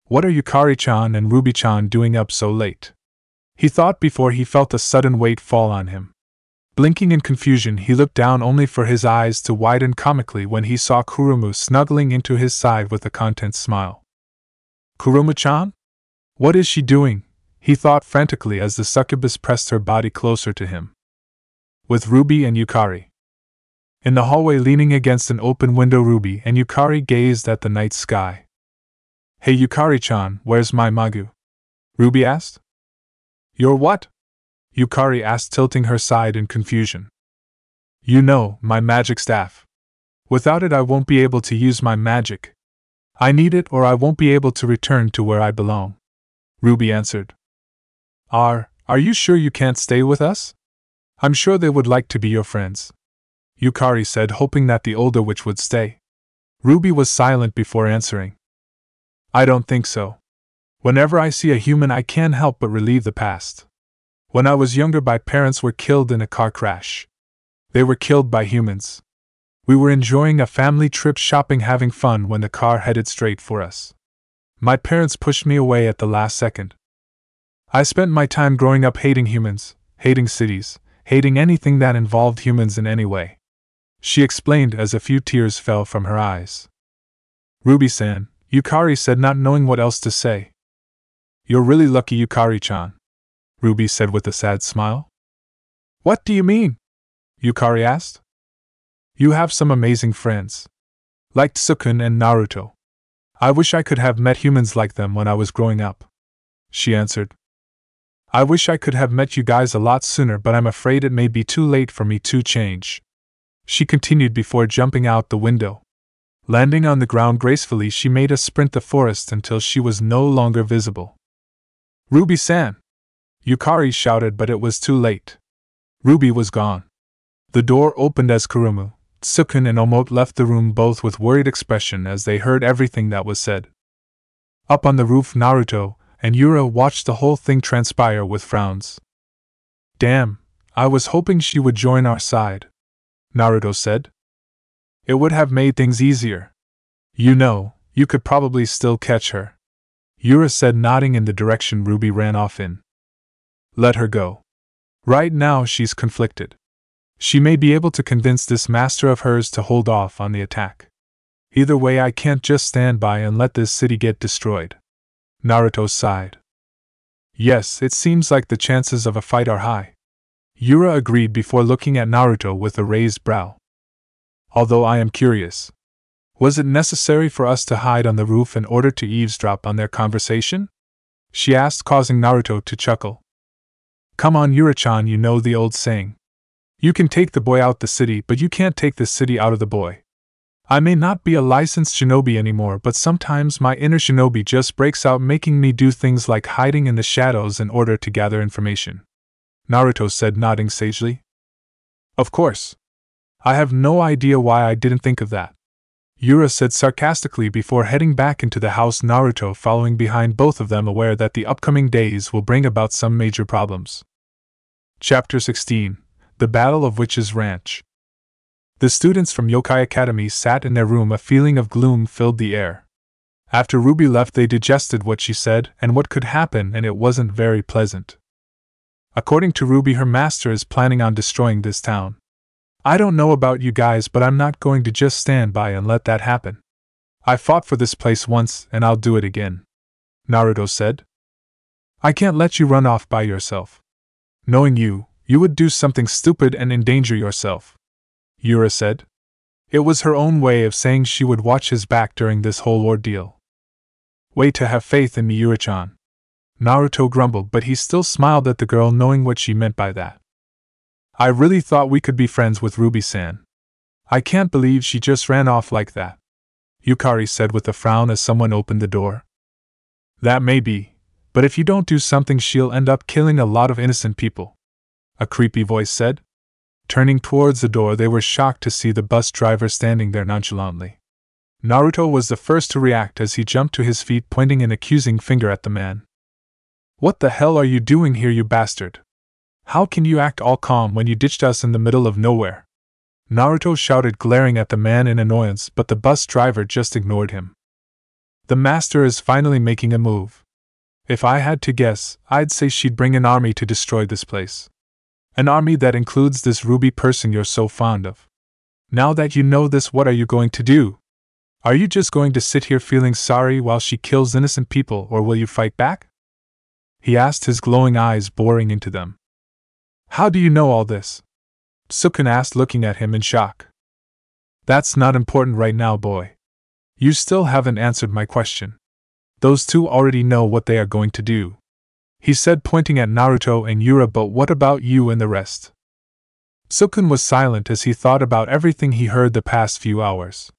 What are Yukari-chan and Ruby-chan doing up so late? He thought before he felt a sudden weight fall on him. Blinking in confusion, he looked down only for his eyes to widen comically when he saw Kurumu snuggling into his side with a content smile. Kurumu-chan? What is she doing? He thought frantically as the succubus pressed her body closer to him. With Ruby and Yukari. In the hallway, leaning against an open window, Ruby and Yukari gazed at the night sky. "Hey Yukari-chan, where's my Magu?" Ruby asked. "Your what?" Yukari asked, tilting her side in confusion. "You know, my magic staff. Without it I won't be able to use my magic. I need it or I won't be able to return to where I belong," Ruby answered. Are you sure you can't stay with us? I'm sure they would like to be your friends," Yukari said, hoping that the older witch would stay. Ruby was silent before answering. "I don't think so. Whenever I see a human I can't help but relive the past. When I was younger my parents were killed in a car crash. They were killed by humans. We were enjoying a family trip shopping, having fun, when the car headed straight for us. My parents pushed me away at the last second. I spent my time growing up hating humans, hating cities, hating anything that involved humans in any way," she explained as a few tears fell from her eyes. "Ruby-san," Yukari said, not knowing what else to say. "You're really lucky, Yukari-chan," Ruby said with a sad smile. "What do you mean?" Yukari asked. "You have some amazing friends. Like Tsukun and Naruto. I wish I could have met humans like them when I was growing up," she answered. "I wish I could have met you guys a lot sooner, but I'm afraid it may be too late for me to change," she continued before jumping out the window. Landing on the ground gracefully, she made a sprint the forest until she was no longer visible. "Ruby-san!" Yukari shouted, but it was too late. Ruby was gone. The door opened as Kurumu, Tsukun and Omote left the room, both with worried expression as they heard everything that was said. Up on the roof, Naruto and Yura watched the whole thing transpire with frowns. "Damn, I was hoping she would join our side," Naruto said. "It would have made things easier. You know, you could probably still catch her," Yura said, nodding in the direction Ruby ran off in. "Let her go. Right now she's conflicted. She may be able to convince this master of hers to hold off on the attack. Either way, I can't just stand by and let this city get destroyed," Naruto sighed. "Yes, it seems like the chances of a fight are high," Yura agreed before looking at Naruto with a raised brow. "Although I am curious. Was it necessary for us to hide on the roof in order to eavesdrop on their conversation?" she asked, causing Naruto to chuckle. "Come on, Yura-chan, you know the old saying. You can take the boy out the city, but you can't take the city out of the boy. I may not be a licensed shinobi anymore, but sometimes my inner shinobi just breaks out, making me do things like hiding in the shadows in order to gather information," Naruto said, nodding sagely. "Of course. I have no idea why I didn't think of that," Yura said sarcastically before heading back into the house, Naruto following behind both of them, aware that the upcoming days will bring about some major problems. Chapter 16: The Battle of Witch's Ranch. The students from Yokai Academy sat in their room. A feeling of gloom filled the air. After Ruby left, they digested what she said and what could happen, and it wasn't very pleasant. According to Ruby, her master is planning on destroying this town. "I don't know about you guys, but I'm not going to just stand by and let that happen. I fought for this place once, and I'll do it again," Naruto said. "I can't let you run off by yourself. Knowing you, you would do something stupid and endanger yourself," Yura said. It was her own way of saying she would watch his back during this whole ordeal. "Way to have faith in me, Yura-chan," Naruto grumbled, but he still smiled at the girl, knowing what she meant by that. "I really thought we could be friends with Ruby-san. I can't believe she just ran off like that," Yukari said with a frown as someone opened the door. "That may be, but if you don't do something she'll end up killing a lot of innocent people," a creepy voice said. Turning towards the door, they were shocked to see the bus driver standing there nonchalantly. Naruto was the first to react as he jumped to his feet, pointing an accusing finger at the man. "What the hell are you doing here, you bastard? How can you act all calm when you ditched us in the middle of nowhere?" Naruto shouted, glaring at the man in annoyance, but the bus driver just ignored him. "The master is finally making a move. If I had to guess, I'd say she'd bring an army to destroy this place. An army that includes this Ruby person you're so fond of. Now that you know this, what are you going to do? Are you just going to sit here feeling sorry while she kills innocent people, or will you fight back?" he asked, his glowing eyes boring into them. "How do you know all this?" Tsukun asked, looking at him in shock. That's not important right now, boy. You still haven't answered my question. Those two already know what they are going to do, he said, pointing at Naruto and Yura, but what about you and the rest? Sukun was silent as he thought about everything he heard the past few hours.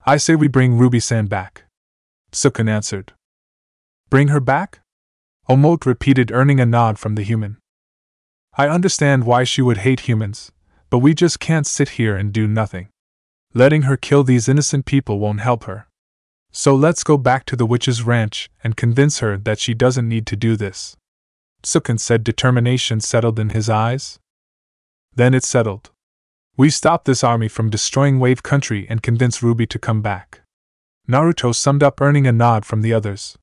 I say we bring Ruby-san back, Sukun answered. Bring her back? Omote repeated, earning a nod from the human. I understand why she would hate humans, but we just can't sit here and do nothing. Letting her kill these innocent people won't help her. So let's go back to the witch's ranch and convince her that she doesn't need to do this, Sukun said, determination settled in his eyes. Then it's settled. We stop this army from destroying Wave Country and convince Ruby to come back, Naruto summed up, earning a nod from the others.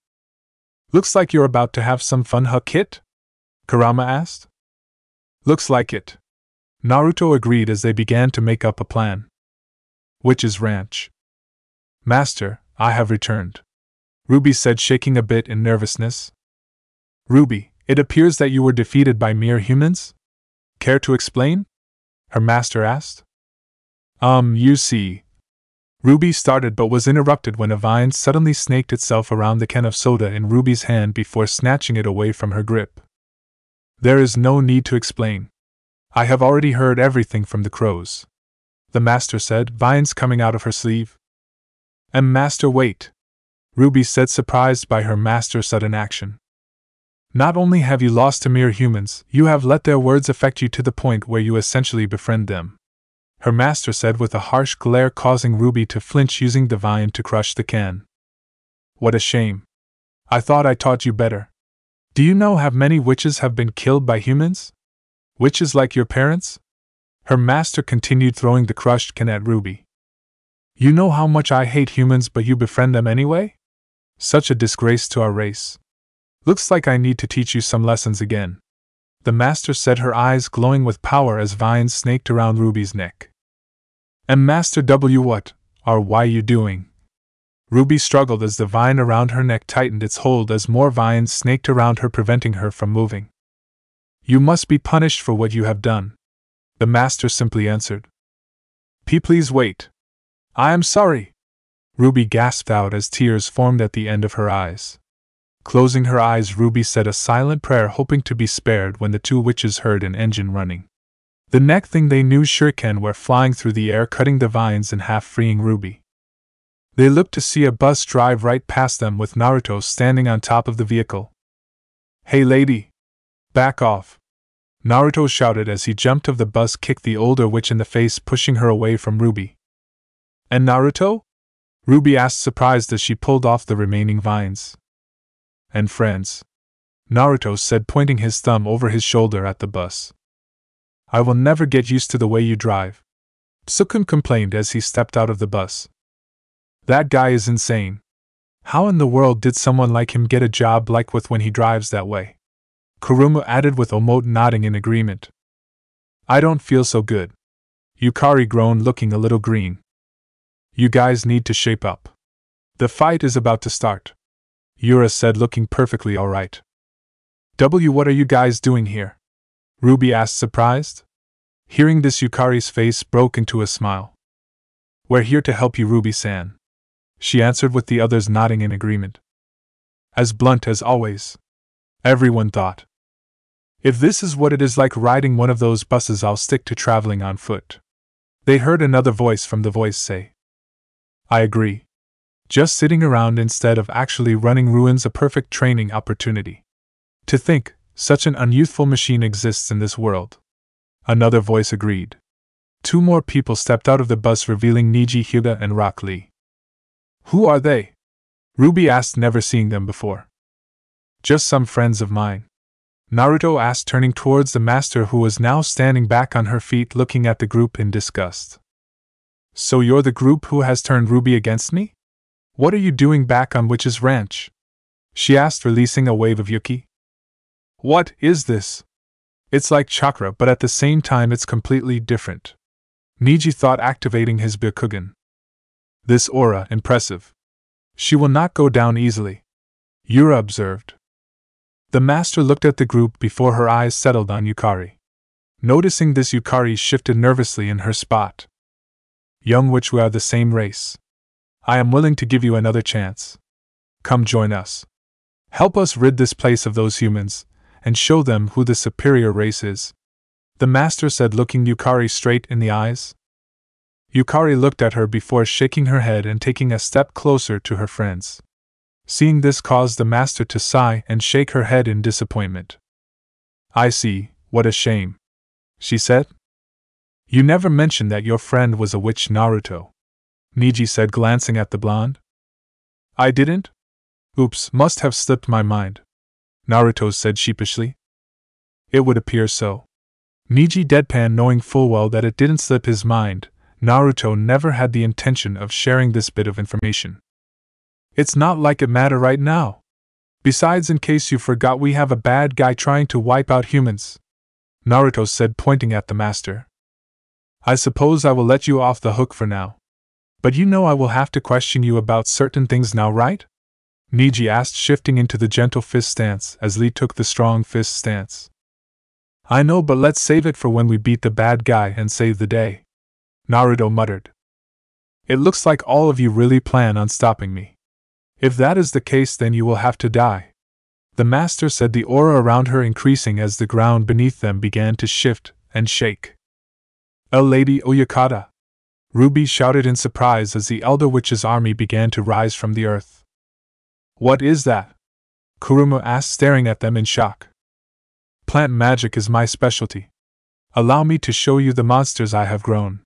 Looks like you're about to have some fun, huh, Kit? Kurama asked. Looks like it, Naruto agreed as they began to make up a plan. Witch's Ranch. Master, I have returned, Ruby said, shaking a bit in nervousness. Ruby, it appears that you were defeated by mere humans? Care to explain? Her master asked. You see. Ruby started but was interrupted when a vine suddenly snaked itself around the can of soda in Ruby's hand before snatching it away from her grip. There is no need to explain. I have already heard everything from the crows, the master said, vines coming out of her sleeve. Master, wait, Ruby said, surprised by her master's sudden action. Not only have you lost to mere humans, you have let their words affect you to the point where you essentially befriend them, her master said with a harsh glare, causing Ruby to flinch, using the vine to crush the can. What a shame. I thought I taught you better. Do you know how many witches have been killed by humans? Witches like your parents? Her master continued, throwing the crushed can at Ruby. You know how much I hate humans, but you befriend them anyway? Such a disgrace to our race. Looks like I need to teach you some lessons again, the master said, her eyes glowing with power as vines snaked around Ruby's neck. Master W, what are you doing? Ruby struggled as the vine around her neck tightened its hold as more vines snaked around her, preventing her from moving. You must be punished for what you have done, the master simply answered. Please wait. I am sorry, Ruby gasped out as tears formed at the end of her eyes. Closing her eyes, Ruby said a silent prayer, hoping to be spared when the two witches heard an engine running. The next thing they knew, shuriken were flying through the air, cutting the vines in half, freeing Ruby. They looked to see a bus drive right past them with Naruto standing on top of the vehicle. Hey lady! Back off! Naruto shouted as he jumped of the bus, kicked the older witch in the face, pushing her away from Ruby. And Naruto? Ruby asked, surprised as she pulled off the remaining vines. And friends, Naruto said, pointing his thumb over his shoulder at the bus. I will never get used to the way you drive, Sukun complained as he stepped out of the bus. That guy is insane. How in the world did someone like him get a job like with when he drives that way? Kuruma added, with Omote nodding in agreement. I don't feel so good, Yukari groaned, looking a little green. You guys need to shape up. The fight is about to start, Yura said, looking perfectly alright. What are you guys doing here? Ruby asked, surprised. Hearing this, Yukari's face broke into a smile. We're here to help you, Ruby-san, she answered, with the others nodding in agreement. As blunt as always, everyone thought. If this is what it is like riding one of those buses, I'll stick to traveling on foot. They heard another voice from the voice say. I agree. Just sitting around instead of actually running ruins a perfect training opportunity. To think, such an unyouthful machine exists in this world. Another voice agreed. Two more people stepped out of the bus, revealing Niji, Hyuga, and Rock Lee. Who are they? Ruby asked, never seeing them before. Just some friends of mine, Naruto asked, turning towards the master, who was now standing back on her feet, looking at the group in disgust. So you're the group who has turned Ruby against me? What are you doing back on Witch's Ranch? She asked, releasing a wave of Yuki. What is this? It's like chakra, but at the same time it's completely different, Niji thought, activating his Byakugan. This aura, impressive. She will not go down easily, Yura observed. The master looked at the group before her eyes settled on Yukari. Noticing this, Yukari shifted nervously in her spot. Young witch, we are the same race. I am willing to give you another chance. Come join us. Help us rid this place of those humans, and show them who the superior race is," the master said, looking Yukari straight in the eyes. Yukari looked at her before shaking her head and taking a step closer to her friends. Seeing this caused the master to sigh and shake her head in disappointment. "I see, what a shame," she said. "You never mentioned that your friend was a witch, Naruto," Niji said, glancing at the blonde. "I didn't? Oops, must have slipped my mind," Naruto said sheepishly. "It would appear so." Niji deadpan, knowing full well that it didn't slip his mind. Naruto never had the intention of sharing this bit of information. "It's not like it matter right now. Besides, in case you forgot, we have a bad guy trying to wipe out humans," Naruto said, pointing at the master. "I suppose I will let you off the hook for now. But you know I will have to question you about certain things now, right?" Niji asked, shifting into the gentle fist stance as Lee took the strong fist stance. "I know, but let's save it for when we beat the bad guy and save the day," Naruto muttered. "It looks like all of you really plan on stopping me. If that is the case, then you will have to die," the master said, the aura around her increasing as the ground beneath them began to shift and shake. "Lady Oyakata!" Ruby shouted in surprise as the Elder Witch's army began to rise from the earth. "What is that?" Kuruma asked, staring at them in shock. "Plant magic is my specialty. Allow me to show you the monsters I have grown,"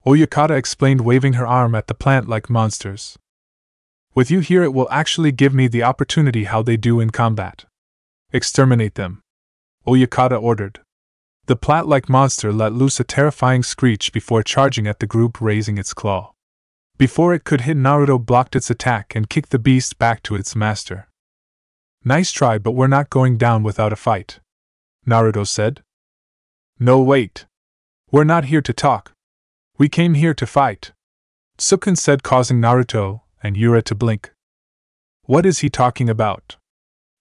Oyakata explained, waving her arm at the plant-like monsters. "With you here, it will actually give me the opportunity how they do in combat. Exterminate them," Oyakata ordered. The plant-like monster let loose a terrifying screech before charging at the group, raising its claw. Before it could hit, Naruto blocked its attack and kicked the beast back to its master. "Nice try, but we're not going down without a fight," Naruto said. "No, wait. We're not here to talk. We came here to fight," Sukun said, causing Naruto and Yura to blink. "What is he talking about?"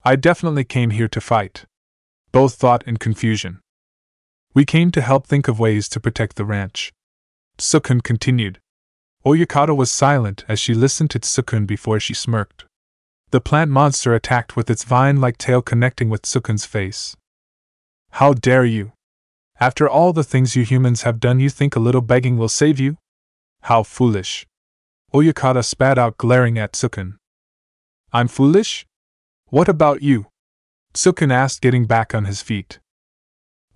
"I definitely came here to fight," both thought in confusion. "We came to help think of ways to protect the ranch," Sukun continued. Oyakata was silent as she listened to Sukun before she smirked. The plant monster attacked with its vine-like tail connecting with Sukun's face. "How dare you! After all the things you humans have done, you think a little begging will save you? How foolish!" Oyakata spat out, glaring at Sukun. "I'm foolish? What about you?" Sukun asked, getting back on his feet.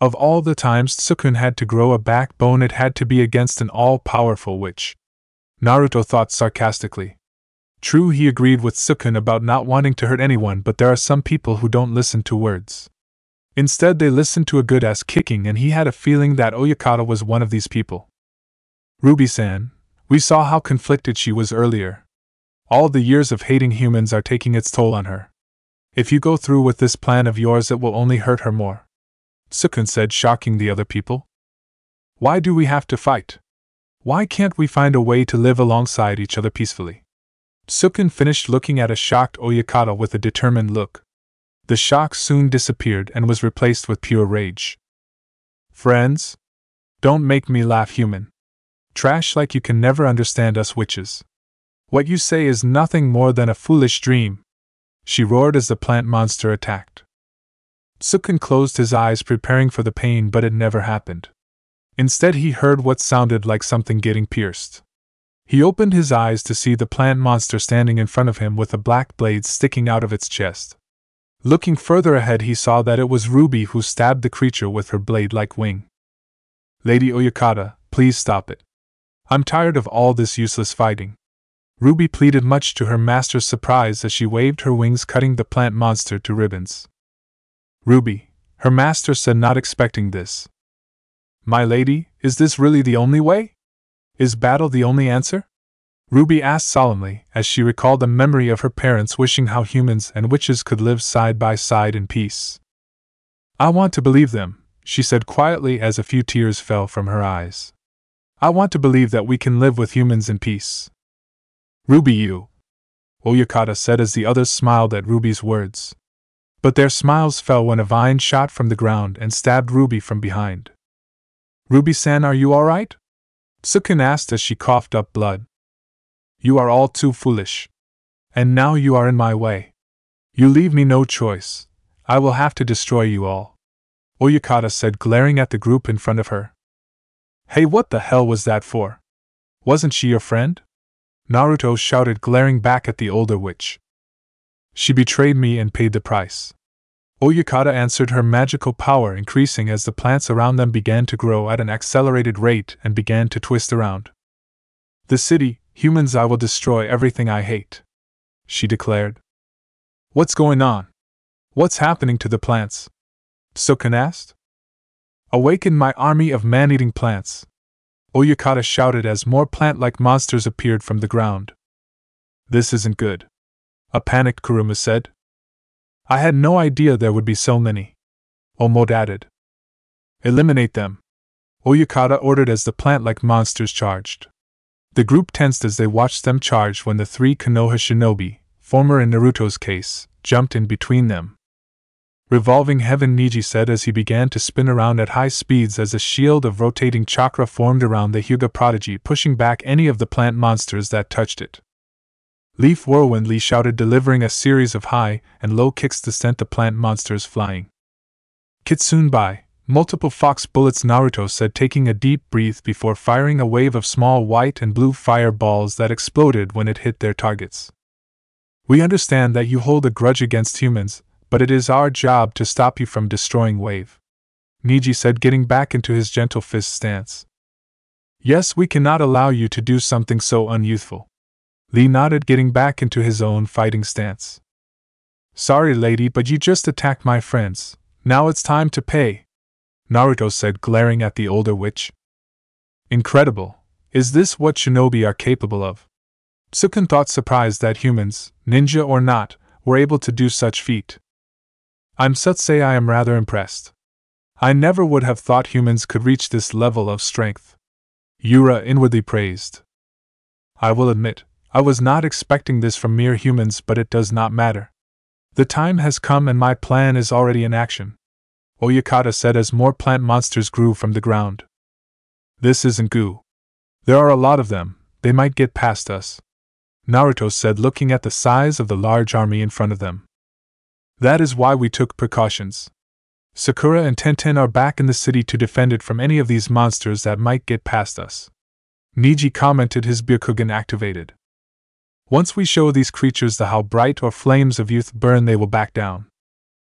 Of all the times Sukun had to grow a backbone, it had to be against an all-powerful witch, Naruto thought sarcastically. True, he agreed with Sukun about not wanting to hurt anyone, but there are some people who don't listen to words. Instead, they listen to a good-ass kicking, and he had a feeling that Oyakata was one of these people. "Ruby-san, we saw how conflicted she was earlier. All the years of hating humans are taking its toll on her. If you go through with this plan of yours, it will only hurt her more," Sukun said, shocking the other people. "Why do we have to fight? Why can't we find a way to live alongside each other peacefully?" Sukun finished, looking at a shocked Oyakata with a determined look. The shock soon disappeared and was replaced with pure rage. "Friends? Don't make me laugh, human. Trash like you can never understand us witches. What you say is nothing more than a foolish dream," she roared as the plant monster attacked. Sukun closed his eyes, preparing for the pain, but it never happened. Instead, he heard what sounded like something getting pierced. He opened his eyes to see the plant monster standing in front of him with a black blade sticking out of its chest. Looking further ahead, he saw that it was Ruby who stabbed the creature with her blade-like wing. "Lady Oyakata, please stop it. I'm tired of all this useless fighting," Ruby pleaded, much to her master's surprise as she waved her wings, cutting the plant monster to ribbons. "Ruby," her master said, not expecting this. "My lady, is this really the only way? Is battle the only answer?" Ruby asked solemnly, as she recalled the memory of her parents wishing how humans and witches could live side by side in peace. "I want to believe them," she said quietly as a few tears fell from her eyes. "I want to believe that we can live with humans in peace." "Ruby, you," Oyakata said as the others smiled at Ruby's words. But their smiles fell when a vine shot from the ground and stabbed Ruby from behind. "Ruby-san, are you all right?" Tsukun asked as she coughed up blood. You are all too foolish. And now you are in my way. You leave me no choice. I will have to destroy you all. Oyakata said, glaring at the group in front of her. Hey, what the hell was that for? Wasn't she your friend? Naruto shouted, glaring back at the older witch. She betrayed me and paid the price. Oyakata answered, her magical power increasing as the plants around them began to grow at an accelerated rate and began to twist around. The city, humans, I will destroy everything I hate, she declared. What's going on? What's happening to the plants? Tsukun asked. Awaken my army of man-eating plants, Oyakata shouted as more plant-like monsters appeared from the ground. This isn't good, a panicked Kuruma said. I had no idea there would be so many, Omode added. Eliminate them, Oyakata ordered as the plant-like monsters charged. The group tensed as they watched them charge when the 3 Konoha shinobi, former in Naruto's case, jumped in between them. Revolving Heaven, Neji said as he began to spin around at high speeds as a shield of rotating chakra formed around the Hyuga prodigy, pushing back any of the plant monsters that touched it. Leaf Whirlwind, Lee shouted, delivering a series of high and low kicks to send the plant monsters flying. Kitsune Bai, multiple fox bullets, Naruto said, taking a deep breath before firing a wave of small white and blue fireballs that exploded when it hit their targets. We understand that you hold a grudge against humans, but it is our job to stop you from destroying Wave, Neji said, getting back into his gentle fist stance. Yes, we cannot allow you to do something so unyouthful, Lee nodded, getting back into his own fighting stance. Sorry, lady, but you just attacked my friends. Now it's time to pay, Naruto said, glaring at the older witch. Incredible. Is this what shinobi are capable of? Tsukun thought, surprised that humans, ninja or not, were able to do such feat. I must say I am rather impressed. I never would have thought humans could reach this level of strength, Yura inwardly praised. I will admit, I was not expecting this from mere humans, but it does not matter. The time has come and my plan is already in action, Oyakata said as more plant monsters grew from the ground. This isn't goo. There are a lot of them, they might get past us, Naruto said, looking at the size of the large army in front of them. That is why we took precautions. Sakura and Tenten are back in the city to defend it from any of these monsters that might get past us, Neji commented, his Byakugan activated. Once we show these creatures the how bright or flames of youth burn, they will back down,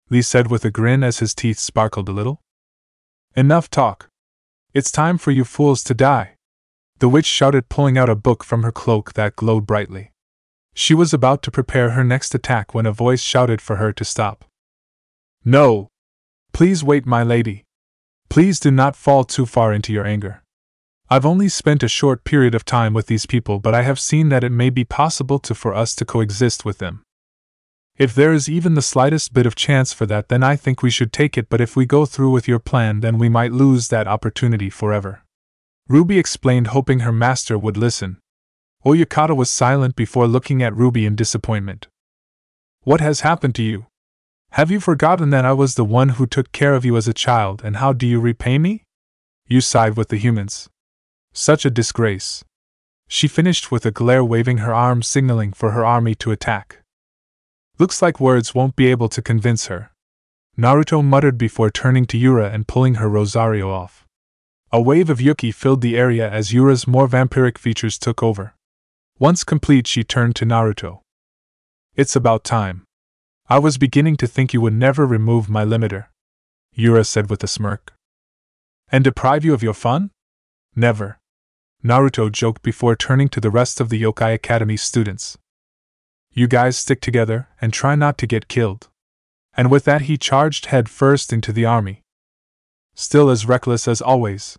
Lee said with a grin as his teeth sparkled a little. Enough talk. It's time for you fools to die, the witch shouted, pulling out a book from her cloak that glowed brightly. She was about to prepare her next attack when a voice shouted for her to stop. No! Please wait, my lady. Please do not fall too far into your anger. I've only spent a short period of time with these people, but I have seen that it may be possible for us to coexist with them. If there is even the slightest bit of chance for that, then I think we should take it, but if we go through with your plan, then we might lose that opportunity forever, Ruby explained, hoping her master would listen. Oyakata was silent before looking at Ruby in disappointment. What has happened to you? Have you forgotten that I was the one who took care of you as a child, and how do you repay me? You side with the humans. Such a disgrace. She finished with a glare, waving her arm signaling for her army to attack. Looks like words won't be able to convince her, Naruto muttered before turning to Yura and pulling her Rosario off. A wave of yuki filled the area as Yura's more vampiric features took over. Once complete, she turned to Naruto. It's about time. I was beginning to think you would never remove my limiter, Yura said with a smirk. And deprive you of your fun? Never, Naruto joked before turning to the rest of the Yokai Academy students. You guys stick together and try not to get killed. And with that he charged head first into the army. Still as reckless as always,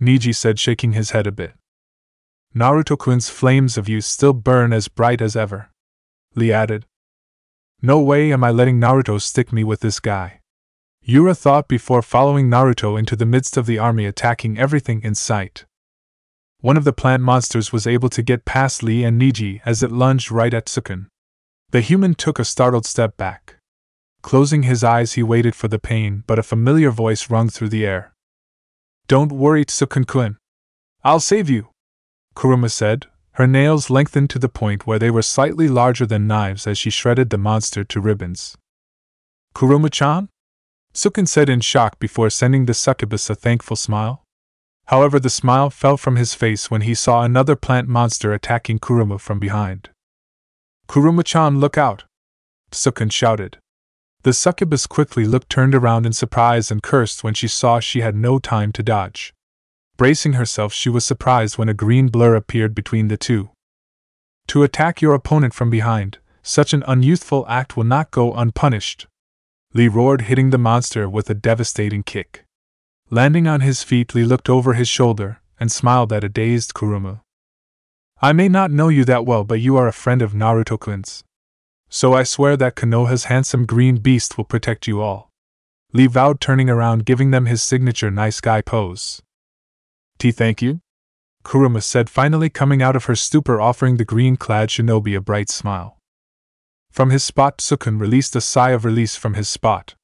Neji said, shaking his head a bit. Naruto-kun's flames of youth still burn as bright as ever, Lee added. No way am I letting Naruto stick me with this guy, Yura thought before following Naruto into the midst of the army, attacking everything in sight. One of the plant monsters was able to get past Lee and Neji as it lunged right at Tsukun. The human took a startled step back. Closing his eyes, he waited for the pain, but a familiar voice rung through the air. Don't worry, Tsukun-kun. I'll save you, Kuruma said, her nails lengthened to the point where they were slightly larger than knives as she shredded the monster to ribbons. Kuruma-chan? Sukun said in shock before sending the succubus a thankful smile. However, the smile fell from his face when he saw another plant monster attacking Kuruma from behind. Kuruma-chan, look out! Sukun shouted. The succubus quickly turned around in surprise and cursed when she saw she had no time to dodge. Bracing herself, she was surprised when a green blur appeared between the two. To attack your opponent from behind, such an unyouthful act will not go unpunished, Lee roared, hitting the monster with a devastating kick. Landing on his feet, Lee looked over his shoulder and smiled at a dazed Kuruma. I may not know you that well, but you are a friend of Naruto-kun's. So I swear that Konoha's handsome green beast will protect you all, Lee vowed, turning around, giving them his signature nice guy pose. Thank you? Kuruma said, finally coming out of her stupor, offering the green-clad shinobi a bright smile. From his spot, Sukun released a sigh of release from his spot.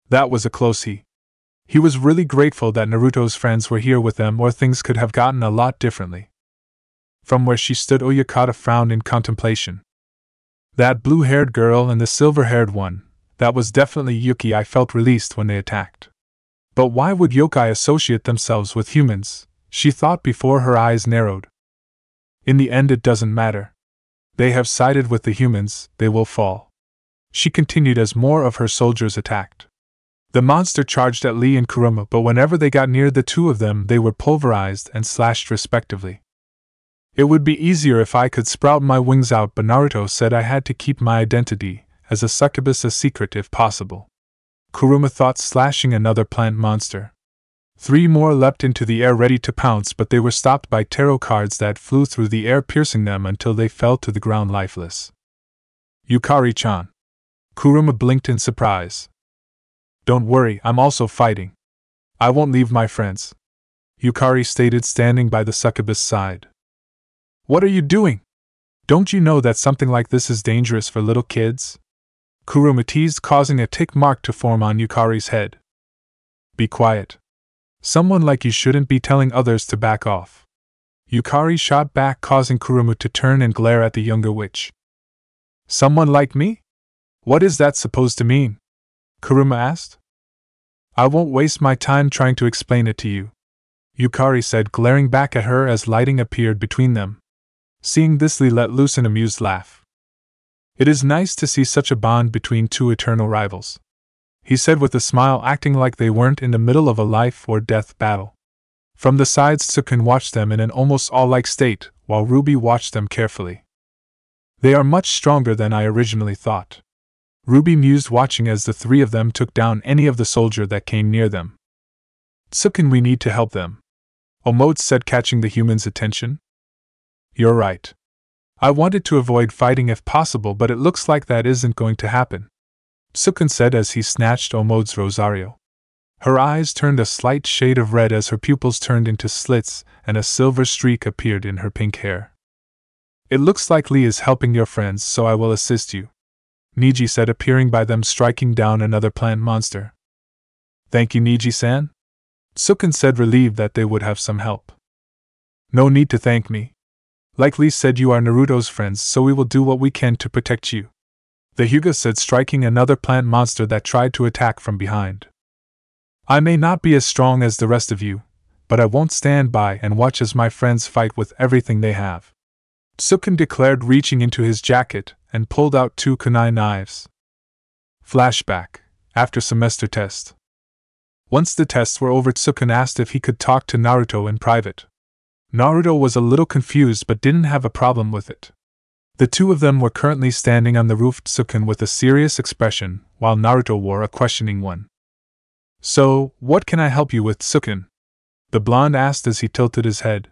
That was a close he. He was really grateful that Naruto's friends were here with them, or things could have gotten a lot differently. From where she stood, Oyakata frowned in contemplation. That blue-haired girl and the silver-haired one, that was definitely Yuki. I felt released when they attacked. But why would yokai associate themselves with humans? She thought before her eyes narrowed. In the end, it doesn't matter. They have sided with the humans, they will fall. She continued as more of her soldiers attacked. The monster charged at Lee and Kuruma, but whenever they got near the two of them, they were pulverized and slashed respectively. It would be easier if I could sprout my wings out, but Naruto said I had to keep my identity as a succubus a secret if possible, Kuruma thought, slashing another plant monster. 3 more leapt into the air ready to pounce, but they were stopped by tarot cards that flew through the air, piercing them until they fell to the ground lifeless. Yukari-chan. Kuruma blinked in surprise. Don't worry, I'm also fighting. I won't leave my friends, Yukari stated, standing by the succubus' side. What are you doing? Don't you know that something like this is dangerous for little kids? Kuruma teased, causing a tick mark to form on Yukari's head. Be quiet. Someone like you shouldn't be telling others to back off, Yukari shot back, causing Kuruma to turn and glare at the younger witch. Someone like me? What is that supposed to mean? Kuruma asked. I won't waste my time trying to explain it to you, Yukari said, glaring back at her as lighting appeared between them. Seeing this, Lee let loose an amused laugh. It is nice to see such a bond between two eternal rivals, he said with a smile, acting like they weren't in the middle of a life-or-death battle. From the sides, Sukun watched them in an almost awe-like state, while Ruby watched them carefully. They are much stronger than I originally thought, Ruby mused, watching as the 3 of them took down any of the soldier that came near them. Sukun, we need to help them, Omode said, catching the human's attention. You're right. I wanted to avoid fighting if possible, but it looks like that isn't going to happen, Sukun said as he snatched Omode's Rosario. Her eyes turned a slight shade of red as her pupils turned into slits and a silver streak appeared in her pink hair. It looks like Lee is helping your friends, so I will assist you, Niji said, appearing by them, striking down another plant monster. Thank you, Niji-san, Sukun said, relieved that they would have some help. No need to thank me. Like Lee said, you are Naruto's friends, so we will do what we can to protect you, the Hyuga said, striking another plant monster that tried to attack from behind. I may not be as strong as the rest of you, but I won't stand by and watch as my friends fight with everything they have, Sukun declared, reaching into his jacket and pulled out 2 kunai knives. Flashback, after semester test. Once the tests were over, Sukun asked if he could talk to Naruto in private. Naruto was a little confused but didn't have a problem with it. The 2 of them were currently standing on the roof, Sukun with a serious expression, while Naruto wore a questioning one. So, what can I help you with, Sukun? The blonde asked as he tilted his head.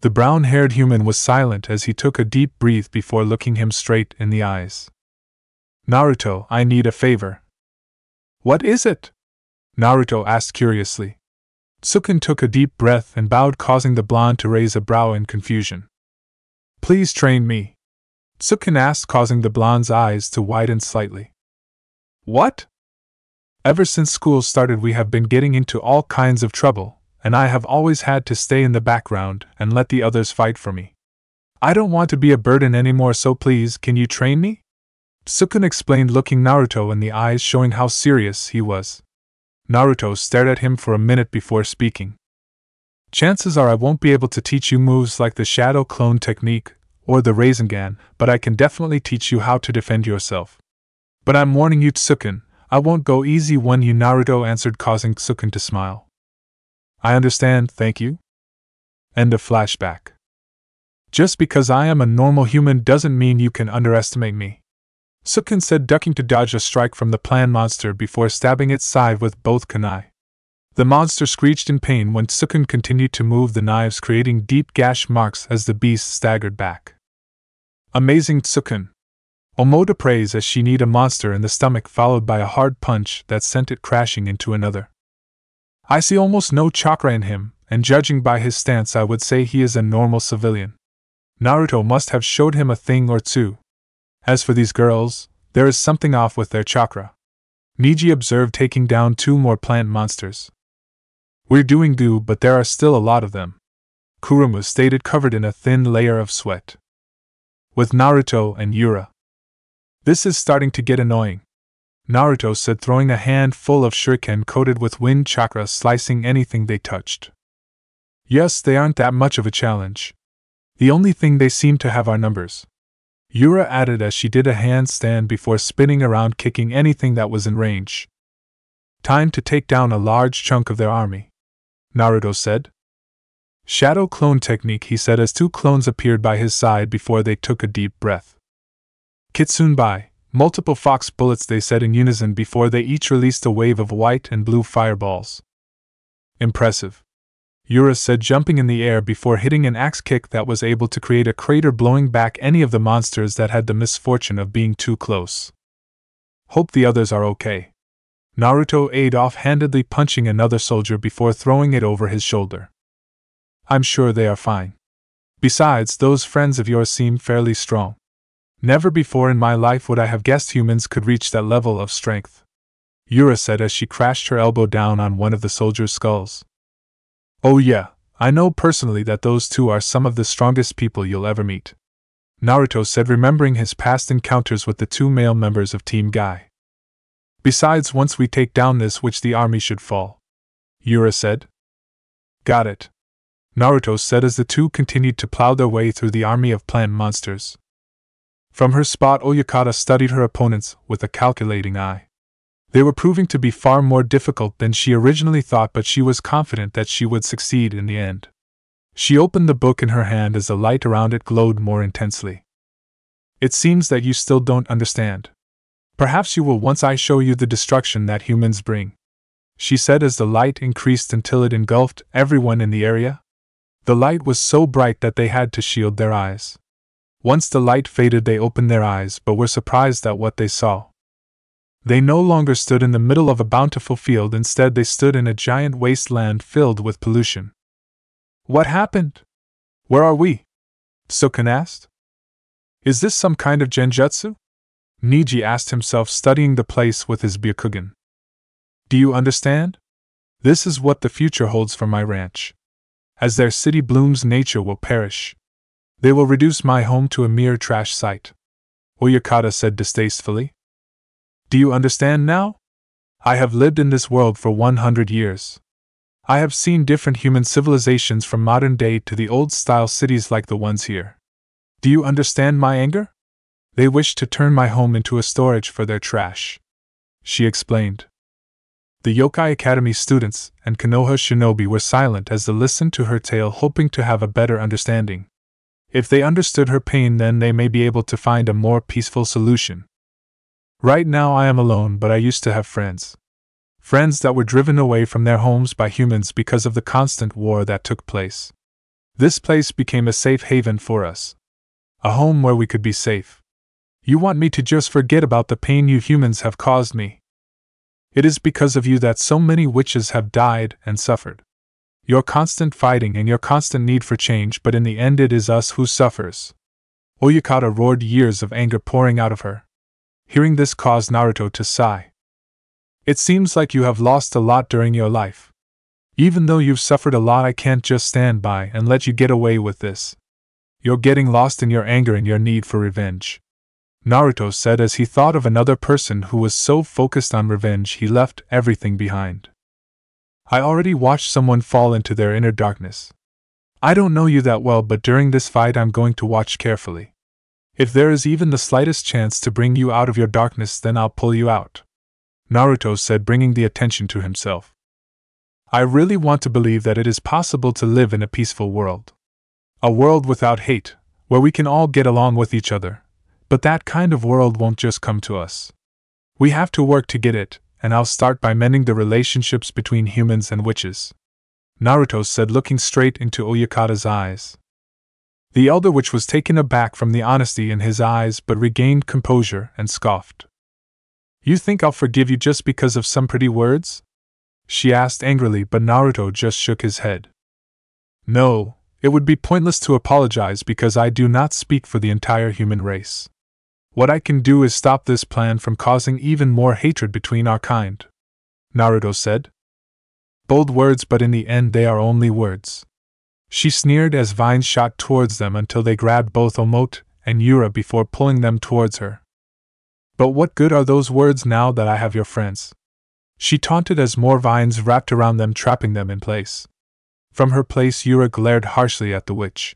The brown-haired human was silent as he took a deep breath before looking him straight in the eyes. Naruto, I need a favor. What is it? Naruto asked curiously. Sukun took a deep breath and bowed, causing the blonde to raise a brow in confusion. Please train me, Sukun asked, causing the blonde's eyes to widen slightly. What? Ever since school started, we have been getting into all kinds of trouble, and I have always had to stay in the background and let the others fight for me. I don't want to be a burden anymore, so please, can you train me? Sukun explained, looking Naruto in the eyes, showing how serious he was. Naruto stared at him for a minute before speaking. Chances are I won't be able to teach you moves like the Shadow Clone technique or the Rasengan, but I can definitely teach you how to defend yourself. But I'm warning you, Sukun, I won't go easy on you, Naruto answered, causing Sukun to smile. I understand, thank you. End of flashback. Just because I am a normal human doesn't mean you can underestimate me, Sukun said, ducking to dodge a strike from the plant monster before stabbing its side with both kunai. The monster screeched in pain when Sukun continued to move the knives, creating deep gash marks as the beast staggered back. Amazing, Sukun! Omoda praised as she kneed a monster in the stomach, followed by a hard punch that sent it crashing into another. I see almost no chakra in him, and judging by his stance I would say he is a normal civilian. Naruto must have showed him a thing or two. As for these girls, there is something off with their chakra, Niji observed, taking down 2 more plant monsters. We're doing good, but there are still a lot of them, Kurumu stated, covered in a thin layer of sweat. With Naruto and Yura. This is starting to get annoying, Naruto said, throwing a handful of shuriken coated with wind chakra, slicing anything they touched. Yes, they aren't that much of a challenge. The only thing they seem to have are numbers, Yura added as she did a handstand before spinning around, kicking anything that was in range. Time to take down a large chunk of their army, Naruto said. Shadow clone technique, he said as 2 clones appeared by his side before they took a deep breath. Kitsunbai, multiple fox bullets, they said in unison before they each released a wave of white and blue fireballs. Impressive, Yura said, jumping in the air before hitting an axe kick that was able to create a crater, blowing back any of the monsters that had the misfortune of being too close. Hope the others are okay, Naruto aided, off-handedly punching another soldier before throwing it over his shoulder. I'm sure they are fine. Besides, those friends of yours seem fairly strong. Never before in my life would I have guessed humans could reach that level of strength, Yura said as she crashed her elbow down on one of the soldiers' skulls. Oh yeah, I know personally that those 2 are some of the strongest people you'll ever meet, Naruto said, remembering his past encounters with the 2 male members of Team Guy. Besides, once we take down this witch, the army should fall, Yura said. Got it, Naruto said as the 2 continued to plow their way through the army of plant monsters. From her spot, Oyakata studied her opponents with a calculating eye. They were proving to be far more difficult than she originally thought, but she was confident that she would succeed in the end. She opened the book in her hand as the light around it glowed more intensely. It seems that you still don't understand. Perhaps you will once I show you the destruction that humans bring, she said as the light increased until it engulfed everyone in the area. The light was so bright that they had to shield their eyes. Once the light faded, they opened their eyes but were surprised at what they saw. They no longer stood in the middle of a bountiful field, instead they stood in a giant wasteland filled with pollution. What happened? Where are we? Sukun asked. Is this some kind of genjutsu? Niji asked himself, studying the place with his Byakugan. Do you understand? This is what the future holds for my ranch. As their city blooms, nature will perish. They will reduce my home to a mere trash site, Oyakata said distastefully. Do you understand now? I have lived in this world for 100 years. I have seen different human civilizations from modern day to the old-style cities like the ones here. Do you understand my anger? They wish to turn my home into a storage for their trash, she explained. The Yokai Academy students and Konoha shinobi were silent as they listened to her tale, hoping to have a better understanding. If they understood her pain, then they may be able to find a more peaceful solution. Right now I am alone, but I used to have friends. Friends that were driven away from their homes by humans because of the constant war that took place. This place became a safe haven for us. A home where we could be safe. You want me to just forget about the pain you humans have caused me? It is because of you that so many witches have died and suffered. Your constant fighting and your constant need for change, but in the end it is us who suffers. Oyakata roared, years of anger pouring out of her. Hearing this caused Naruto to sigh. It seems like you have lost a lot during your life. Even though you've suffered a lot, I can't just stand by and let you get away with this. You're getting lost in your anger and your need for revenge," Naruto said as he thought of another person who was so focused on revenge he left everything behind. "I already watched someone fall into their inner darkness. I don't know you that well, but during this fight I'm going to watch carefully. If there is even the slightest chance to bring you out of your darkness, then I'll pull you out," Naruto said, bringing the attention to himself. "I really want to believe that it is possible to live in a peaceful world. A world without hate, where we can all get along with each other, but that kind of world won't just come to us. We have to work to get it, and I'll start by mending the relationships between humans and witches," Naruto said, looking straight into Oyakata's eyes. The elder witch was taken aback from the honesty in his eyes but regained composure and scoffed. "You think I'll forgive you just because of some pretty words?" she asked angrily, but Naruto just shook his head. "No, it would be pointless to apologize because I do not speak for the entire human race. What I can do is stop this plan from causing even more hatred between our kind," Naruto said. "Bold words, but in the end they are only words," she sneered as vines shot towards them until they grabbed both Omote and Yura before pulling them towards her. "But what good are those words now that I have your friends?" she taunted as more vines wrapped around them, trapping them in place. From her place, Yura glared harshly at the witch.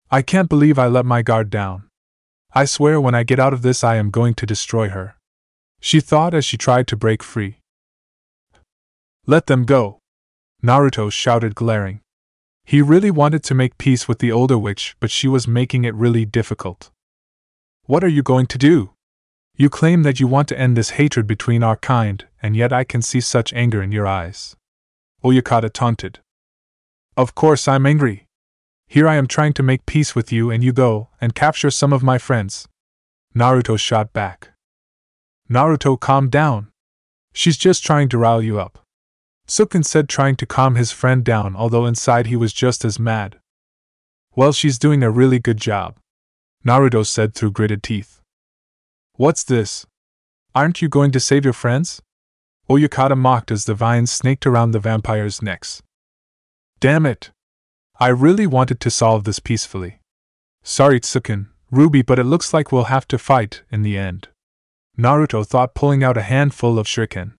"I can't believe I let my guard down. I swear when I get out of this I am going to destroy her," she thought as she tried to break free. "Let them go!" Naruto shouted, glaring. He really wanted to make peace with the older witch, but she was making it really difficult. "What are you going to do? You claim that you want to end this hatred between our kind, and yet I can see such anger in your eyes," Oyakata taunted. "Of course I'm angry. Here I am trying to make peace with you and you go and capture some of my friends," Naruto shot back. "Naruto, calm down. She's just trying to rile you up," Sukun said, trying to calm his friend down, although inside he was just as mad. "Well, she's doing a really good job," Naruto said through gritted teeth. "What's this? Aren't you going to save your friends?" Oyakata mocked as the vines snaked around the vampires' necks. "Damn it! I really wanted to solve this peacefully. Sorry, Tsukin, Ruby, but it looks like we'll have to fight in the end," Naruto thought, pulling out a handful of shuriken.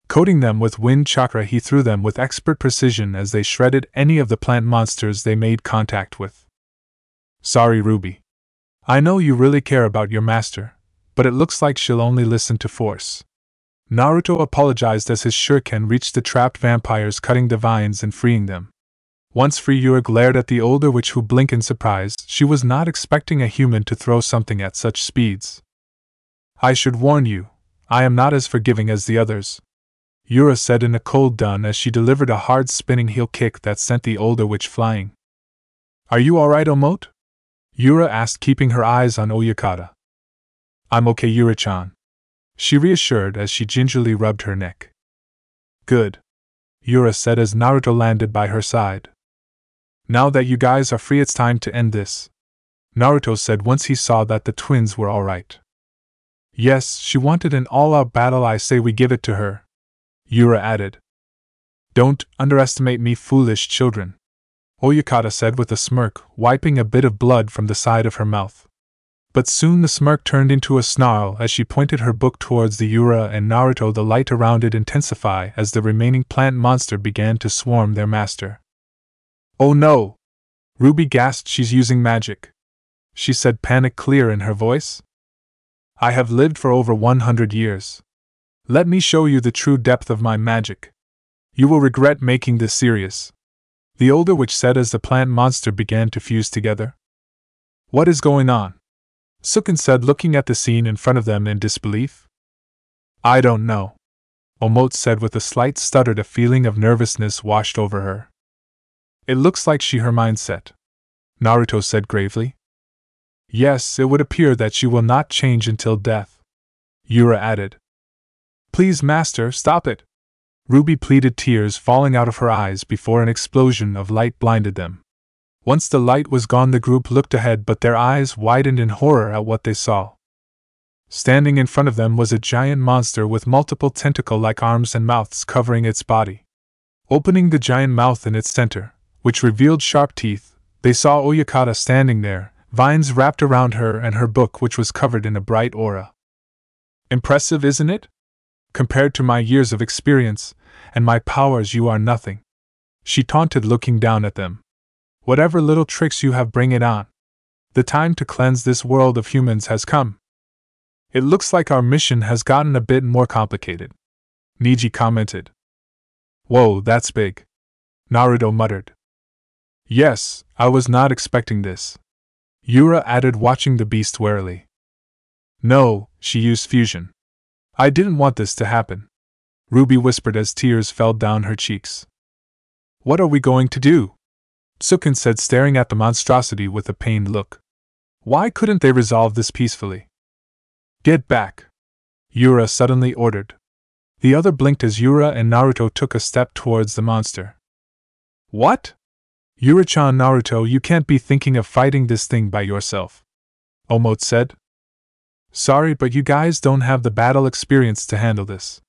Coating them with wind chakra, he threw them with expert precision as they shredded any of the plant monsters they made contact with. "Sorry, Ruby. I know you really care about your master, but it looks like she'll only listen to force." Naruto apologized as his shuriken reached the trapped vampires, cutting the vines and freeing them. Once free, Yura glared at the older witch, who blinked in surprise. She was not expecting a human to throw something at such speeds. "I should warn you, I am not as forgiving as the others," Yura said in a cold dun as she delivered a hard spinning heel kick that sent the older witch flying. "Are you alright, Omote?" Yura asked, keeping her eyes on Oyakata. "I'm okay, Yura-chan," she reassured as she gingerly rubbed her neck. "Good," Yura said as Naruto landed by her side. "Now that you guys are free, it's time to end this," Naruto said once he saw that the twins were alright. "Yes, she wanted an all-out battle. I say we give it to her," Yura added. "Don't underestimate me, foolish children," Oyakata said with a smirk, wiping a bit of blood from the side of her mouth. But soon the smirk turned into a snarl as she pointed her book towards the Yura and Naruto. The light around it intensified as the remaining plant monster began to swarm their master. "Oh no!" Ruby gasped. "She's using magic," she said, panic clear in her voice. "I have lived for over 100 years. Let me show you the true depth of my magic. You will regret making this serious," the older witch said as the plant monster began to fuse together. "What is going on?" Sukun said, looking at the scene in front of them in disbelief. "I don't know," Omote said with a slight stutter. A feeling of nervousness washed over her. "It looks like her mind set," Naruto said gravely. "Yes, it would appear that she will not change until death," Yura added. "Please, master, stop it," Ruby pleaded, tears falling out of her eyes before an explosion of light blinded them. Once the light was gone, the group looked ahead, but their eyes widened in horror at what they saw. Standing in front of them was a giant monster with multiple tentacle-like arms and mouths covering its body. Opening the giant mouth in its center, which revealed sharp teeth, they saw Oyakata standing there, vines wrapped around her and her book which was covered in a bright aura. Impressive, isn't it? Compared to my years of experience and my powers, you are nothing, she taunted, looking down at them. Whatever little tricks you have, bring it on. The time to cleanse this world of humans has come. It looks like our mission has gotten a bit more complicated, Niji commented. Whoa, that's big, Naruto muttered. Yes, I was not expecting this, Yura added, watching the beast warily. No, she used fusion. I didn't want this to happen, Ruby whispered as tears fell down her cheeks. What are we going to do? Sukun said, staring at the monstrosity with a pained look. Why couldn't they resolve this peacefully? Get back, Yura suddenly ordered. The other blinked as Yura and Naruto took a step towards the monster. What? Yura-chan, Naruto, you can't be thinking of fighting this thing by yourself, Omote said. Sorry, but you guys don't have the battle experience to handle this.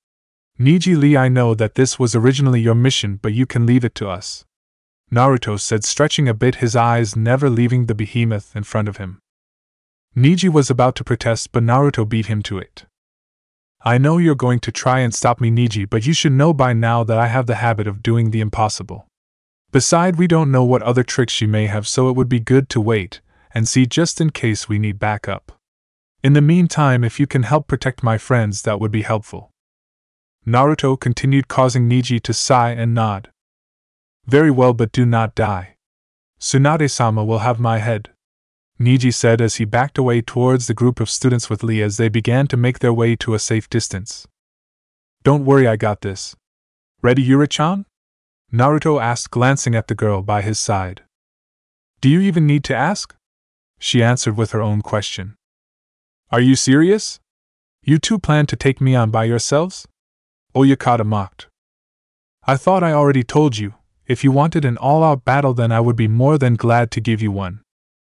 Niji-lee, I know that this was originally your mission, but you can leave it to us, Naruto said, stretching a bit, his eyes never leaving the behemoth in front of him. Niji was about to protest, but Naruto beat him to it. I know you're going to try and stop me, Niji, but you should know by now that I have the habit of doing the impossible. Besides, we don't know what other tricks she may have, so it would be good to wait and see, just in case we need backup. In the meantime, if you can help protect my friends, that would be helpful. Naruto continued, causing Niji to sigh and nod. Very well, but do not die. Tsunade-sama will have my head, Niji said as he backed away towards the group of students with Lee as they began to make their way to a safe distance. Don't worry, I got this. Ready, Yura-chan? Naruto asked, glancing at the girl by his side. Do you even need to ask? She answered with her own question. Are you serious? You two plan to take me on by yourselves? Oyakata mocked. I thought I already told you, if you wanted an all-out battle then I would be more than glad to give you one,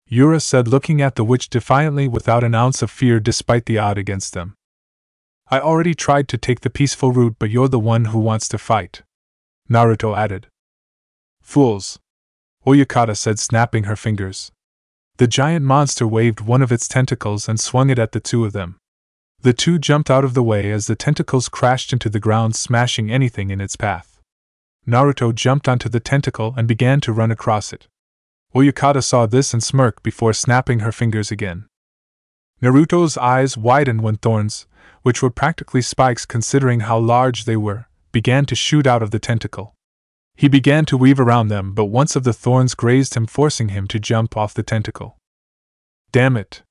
Yura said, looking at the witch defiantly without an ounce of fear despite the odd against them. I already tried to take the peaceful route, but you're the one who wants to fight, Naruto added. Fools, Oyakata said, snapping her fingers. The giant monster waved one of its tentacles and swung it at the two of them. The two jumped out of the way as the tentacles crashed into the ground, smashing anything in its path. Naruto jumped onto the tentacle and began to run across it. Oyakata saw this and smirked before snapping her fingers again. Naruto's eyes widened when thorns, which were practically spikes considering how large they were, began to shoot out of the tentacle. He began to weave around them, but once of the thorns grazed him, forcing him to jump off the tentacle. Damn it!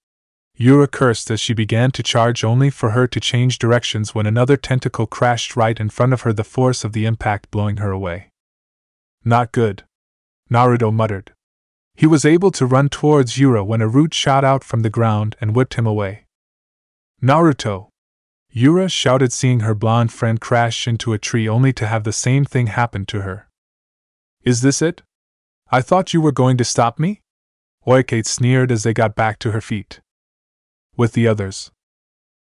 Yura cursed as she began to charge, only for her to change directions when another tentacle crashed right in front of her, the force of the impact blowing her away. Not good, Naruto muttered. He was able to run towards Yura when a root shot out from the ground and whipped him away. Naruto! Yura shouted, seeing her blonde friend crash into a tree only to have the same thing happen to her. Is this it? I thought you were going to stop me? Oyakate sneered as they got back to her feet. With the others.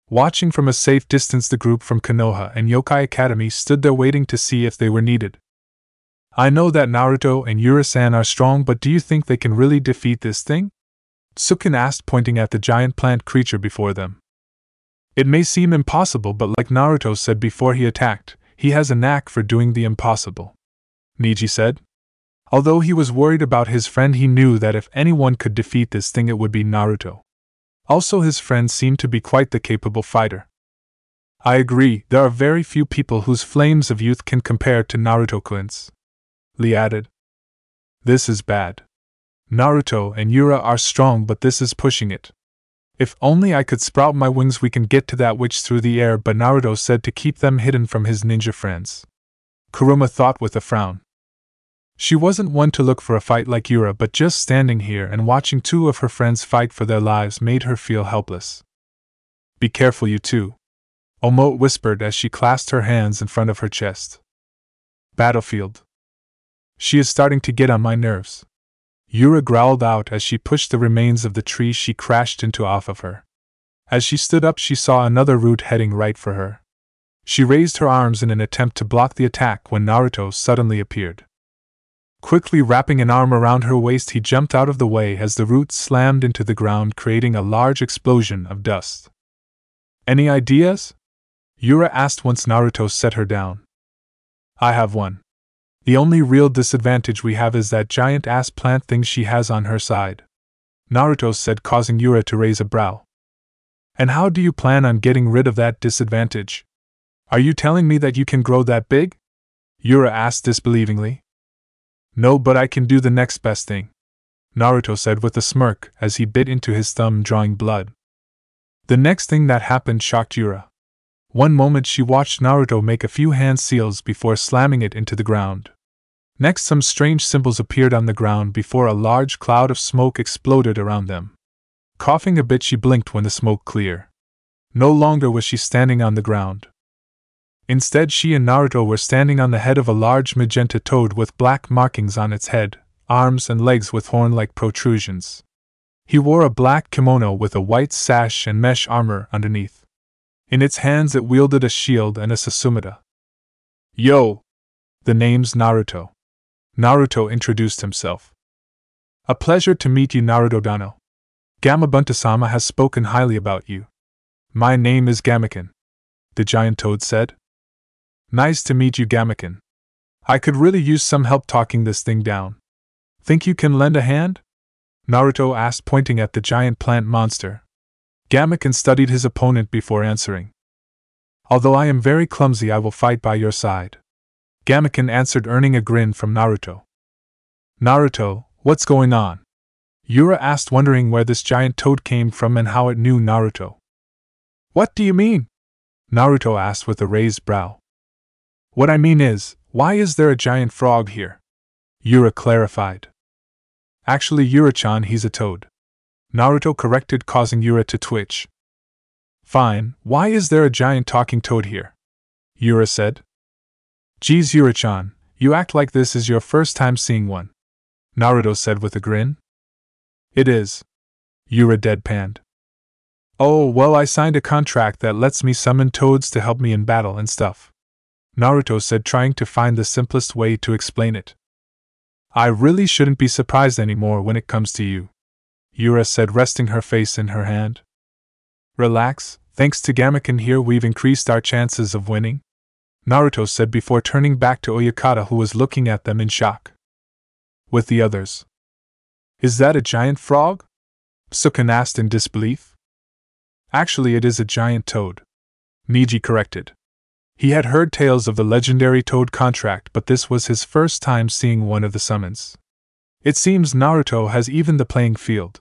Watching from a safe distance, the group from Konoha and Yokai Academy stood there waiting to see if they were needed. I know that Naruto and Yura-san are strong, but do you think they can really defeat this thing? Sukun asked, pointing at the giant plant creature before them. It may seem impossible, but like Naruto said before he attacked, he has a knack for doing the impossible, Niji said. Although he was worried about his friend, he knew that if anyone could defeat this thing it would be Naruto. Also, his friend seemed to be quite the capable fighter. I agree, there are very few people whose flames of youth can compare to Naruto-kun's, Lee added. This is bad. Naruto and Yura are strong, but this is pushing it. If only I could sprout my wings, we can get to that witch through the air, but Naruto said to keep them hidden from his ninja friends. Kuruma thought with a frown. She wasn't one to look for a fight like Yura, but just standing here and watching two of her friends fight for their lives made her feel helpless. Be careful, you two, Omote whispered as she clasped her hands in front of her chest. Battlefield. She is starting to get on my nerves, Yura growled out as she pushed the remains of the tree she crashed into off of her. As she stood up, she saw another root heading right for her. She raised her arms in an attempt to block the attack when Naruto suddenly appeared. Quickly wrapping an arm around her waist, he jumped out of the way as the root slammed into the ground, creating a large explosion of dust. Any ideas? Yura asked once Naruto set her down. I have one. The only real disadvantage we have is that giant-ass plant thing she has on her side, Naruto said, causing Yura to raise a brow. And how do you plan on getting rid of that disadvantage? Are you telling me that you can grow that big? Yura asked disbelievingly. No, but I can do the next best thing, Naruto said with a smirk as he bit into his thumb, drawing blood. The next thing that happened shocked Yura. One moment she watched Naruto make a few hand seals before slamming it into the ground. Next, some strange symbols appeared on the ground before a large cloud of smoke exploded around them. Coughing a bit, she blinked when the smoke cleared. No longer was she standing on the ground. Instead, she and Naruto were standing on the head of a large magenta toad with black markings on its head, arms and legs with horn-like protrusions. He wore a black kimono with a white sash and mesh armor underneath. In its hands it wielded a shield and a Susumiya. Yo! The name's Naruto. Naruto introduced himself. A pleasure to meet you, Naruto-dano. Gamabunta-sama has spoken highly about you. My name is Gamaken, the giant toad said. Nice to meet you, Gamaken. I could really use some help talking this thing down. Think you can lend a hand? Naruto asked, pointing at the giant plant monster. Gamaken studied his opponent before answering. Although I am very clumsy, I will fight by your side, Gamaken answered, earning a grin from Naruto. Naruto, what's going on? Yura asked, wondering where this giant toad came from and how it knew Naruto. What do you mean? Naruto asked with a raised brow. What I mean is, why is there a giant frog here? Yura clarified. Actually, Yura-chan, he's a toad, Naruto corrected, causing Yura to twitch. Fine, why is there a giant talking toad here? Yura said. Geez, Yura-chan, you act like this is your first time seeing one, Naruto said with a grin. It is, Yura deadpanned. Oh, well, I signed a contract that lets me summon toads to help me in battle and stuff, Naruto said, trying to find the simplest way to explain it. I really shouldn't be surprised anymore when it comes to you, Yura said, resting her face in her hand. Relax, thanks to Gamaken here we've increased our chances of winning, Naruto said before turning back to Oyakata, who was looking at them in shock. With the others. Is that a giant frog? Sukun asked in disbelief. Actually, it is a giant toad, Neji corrected. He had heard tales of the legendary toad contract, but this was his first time seeing one of the summons. It seems Naruto has evened the playing field.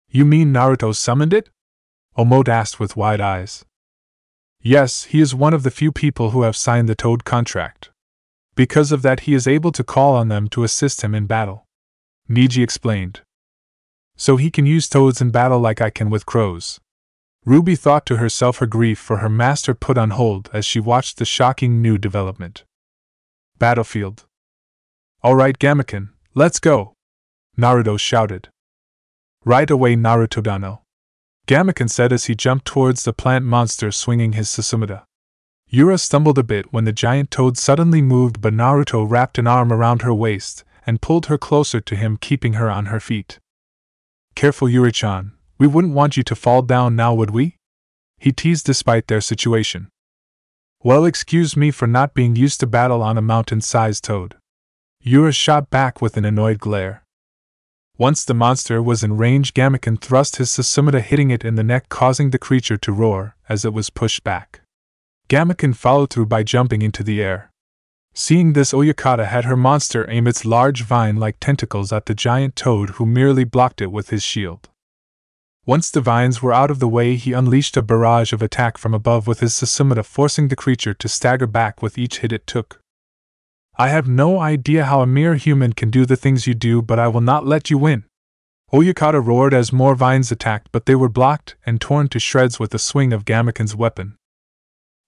You mean Naruto summoned it? Omote asked with wide eyes. Yes, he is one of the few people who have signed the toad contract. Because of that, he is able to call on them to assist him in battle, Neji explained. So he can use toads in battle like I can with crows. Ruby thought to herself, her grief for her master put on hold as she watched the shocking new development. Battlefield. Alright, Gamaken, let's go, Naruto shouted. Right away, Naruto-dano, Gamaken said as he jumped towards the plant monster swinging his Susumiya. Yura stumbled a bit when the giant toad suddenly moved, but Naruto wrapped an arm around her waist and pulled her closer to him, keeping her on her feet. Careful, Yuri-chan, we wouldn't want you to fall down now, would we? He teased despite their situation. Well, excuse me for not being used to battle on a mountain-sized toad, Yura shot back with an annoyed glare. Once the monster was in range, Gamaken thrust his Susumiya, hitting it in the neck, causing the creature to roar as it was pushed back. Gamaken followed through by jumping into the air. Seeing this, Oyakata had her monster aim its large vine-like tentacles at the giant toad, who merely blocked it with his shield. Once the vines were out of the way, he unleashed a barrage of attack from above with his Susumiya, forcing the creature to stagger back with each hit it took. I have no idea how a mere human can do the things you do, but I will not let you win, Oyakata roared as more vines attacked, but they were blocked and torn to shreds with the swing of Gamaken's weapon.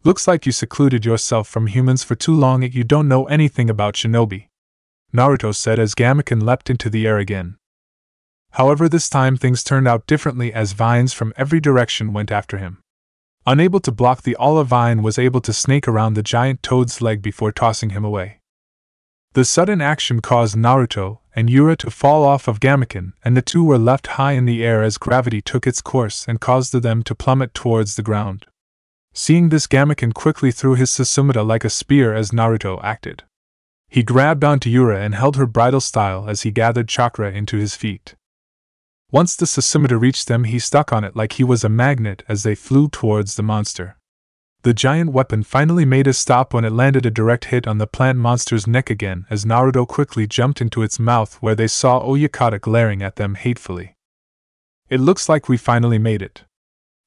Looks like you secluded yourself from humans for too long, and you don't know anything about shinobi, Naruto said as Gamaken leapt into the air again. However, this time things turned out differently as vines from every direction went after him. Unable to block, the olive vine was able to snake around the giant toad's leg before tossing him away. The sudden action caused Naruto and Yura to fall off of Gamaken, and the two were left high in the air as gravity took its course and caused them to plummet towards the ground. Seeing this, Gamaken quickly threw his Susumita like a spear as Naruto acted. He grabbed onto Yura and held her bridle style as he gathered chakra into his feet. Once the Susumita reached them, he stuck on it like he was a magnet as they flew towards the monster. The giant weapon finally made a stop when it landed a direct hit on the plant monster's neck again as Naruto quickly jumped into its mouth, where they saw Oyakata glaring at them hatefully. "It looks like we finally made it,"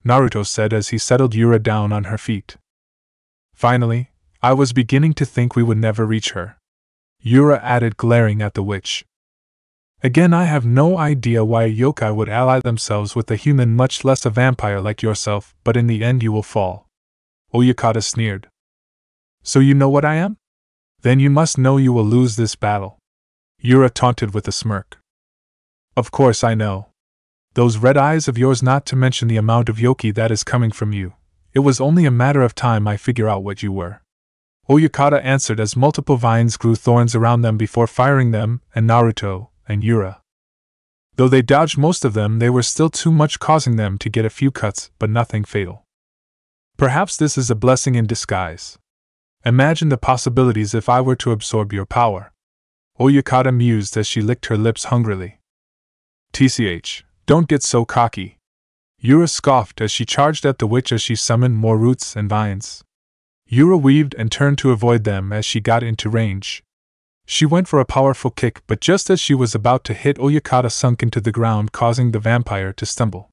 Naruto said as he settled Yura down on her feet. "Finally, I was beginning to think we would never reach her," Yura added, glaring at the witch. "Again, I have no idea why a yokai would ally themselves with a human, much less a vampire like yourself, but in the end you will fall," Oyakata sneered. "So you know what I am? Then you must know you will lose this battle," Yura taunted with a smirk. "Of course I know. Those red eyes of yours, not to mention the amount of yoki that is coming from you. It was only a matter of time I figure out what you were," Oyakata answered as multiple vines grew thorns around them before firing them and Naruto and Yura. Though they dodged most of them, they were still too much, causing them to get a few cuts, but nothing fatal. "Perhaps this is a blessing in disguise. Imagine the possibilities if I were to absorb your power," Oyakata mused as she licked her lips hungrily. "TCH, don't get so cocky," Yura scoffed as she charged at the witch as she summoned more roots and vines. Yura weaved and turned to avoid them as she got into range. She went for a powerful kick, but just as she was about to hit, Oyakata sunk into the ground, causing the vampire to stumble.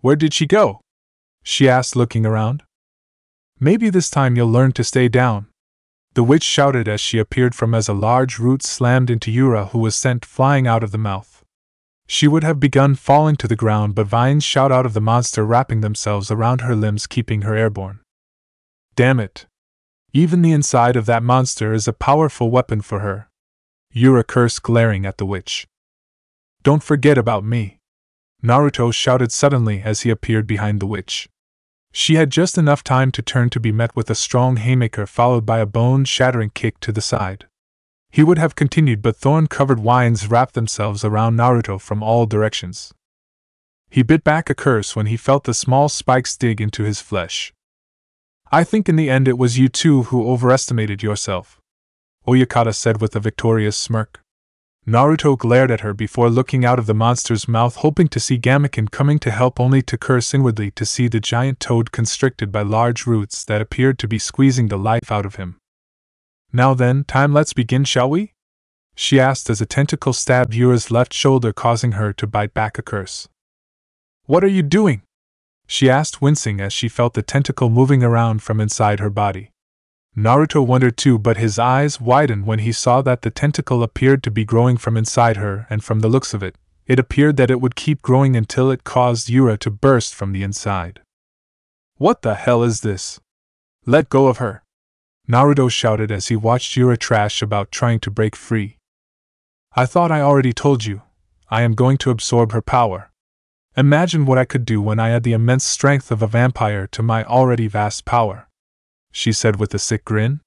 "Where did she go?" she asked, looking around. "Maybe this time you'll learn to stay down," the witch shouted as she appeared from as a large root slammed into Yura, who was sent flying out of the mouth. She would have begun falling to the ground, but vines shot out of the monster, wrapping themselves around her limbs, keeping her airborne. "Damn it! Even the inside of that monster is a powerful weapon for her," Yura cursed, glaring at the witch. "Don't forget about me," Naruto shouted suddenly as he appeared behind the witch. She had just enough time to turn to be met with a strong haymaker followed by a bone-shattering kick to the side. He would have continued, but thorn-covered vines wrapped themselves around Naruto from all directions. He bit back a curse when he felt the small spikes dig into his flesh. "I think in the end it was you two who overestimated yourself," Oyakata said with a victorious smirk. Naruto glared at her before looking out of the monster's mouth, hoping to see Gamaken coming to help, only to curse inwardly to see the giant toad constricted by large roots that appeared to be squeezing the life out of him. "Now then, let's begin, shall we?" she asked as a tentacle stabbed Yura's left shoulder, causing her to bite back a curse. "What are you doing?" she asked, wincing as she felt the tentacle moving around from inside her body. Naruto wondered too, but his eyes widened when he saw that the tentacle appeared to be growing from inside her, and from the looks of it, it appeared that it would keep growing until it caused Yura to burst from the inside. "What the hell is this? Let go of her!" Naruto shouted as he watched Yura trash about trying to break free. "I thought I already told you. I am going to absorb her power. Imagine what I could do when I add the immense strength of a vampire to my already vast power," she said with a sick grin.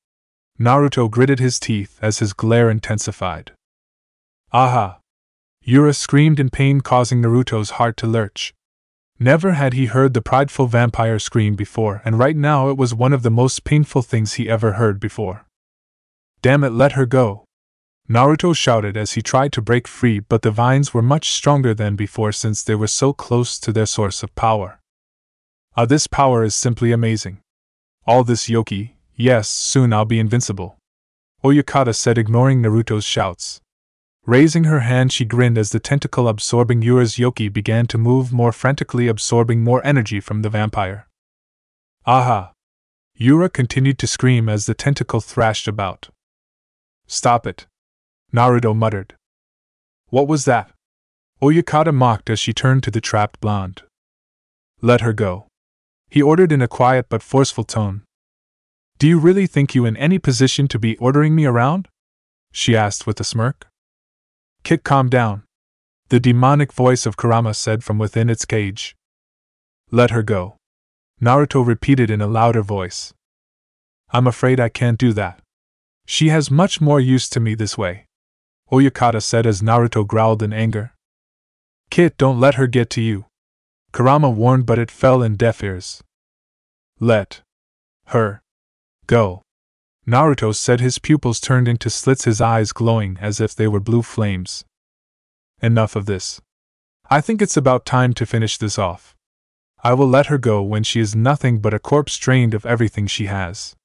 Naruto gritted his teeth as his glare intensified. "Aha!" Yura screamed in pain, causing Naruto's heart to lurch. Never had he heard the prideful vampire scream before, and right now it was one of the most painful things he ever heard before. "Damn it, let her go!" Naruto shouted as he tried to break free, but the vines were much stronger than before since they were so close to their source of power. This power is simply amazing. All this yoki, yes, soon I'll be invincible," Oyakata said, ignoring Naruto's shouts. Raising her hand, she grinned as the tentacle absorbing Yura's yoki began to move more frantically, absorbing more energy from the vampire. "Aha!" Yura continued to scream as the tentacle thrashed about. "Stop it!" Naruto muttered. "What was that?" Oyakata mocked as she turned to the trapped blonde. "Let her go," he ordered in a quiet but forceful tone. "Do you really think you in any position to be ordering me around?" she asked with a smirk. "Kit, calm down," the demonic voice of Kurama said from within its cage. "Let her go." Naruto repeated in a louder voice. I'm afraid I can't do that. She has much more use to me this way, Oyakata said as Naruto growled in anger. Kid, don't let her get to you, Kurama warned, but it fell in deaf ears. Let her go, Naruto said, his pupils turned into slits, his eyes glowing as if they were blue flames. Enough of this. I think it's about time to finish this off. I will let her go when she is nothing but a corpse drained of everything she has.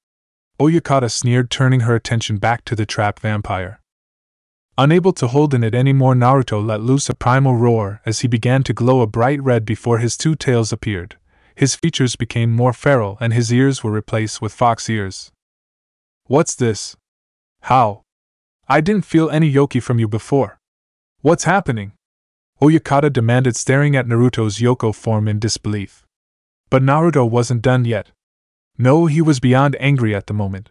Oyakata sneered, turning her attention back to the trapped vampire. Unable to hold in it anymore, Naruto let loose a primal roar as he began to glow a bright red before his two tails appeared. His features became more feral and his ears were replaced with fox ears. What's this? How? I didn't feel any yoki from you before. What's happening? Oyakata demanded, staring at Naruto's Yoko form in disbelief. But Naruto wasn't done yet. No, he was beyond angry at the moment.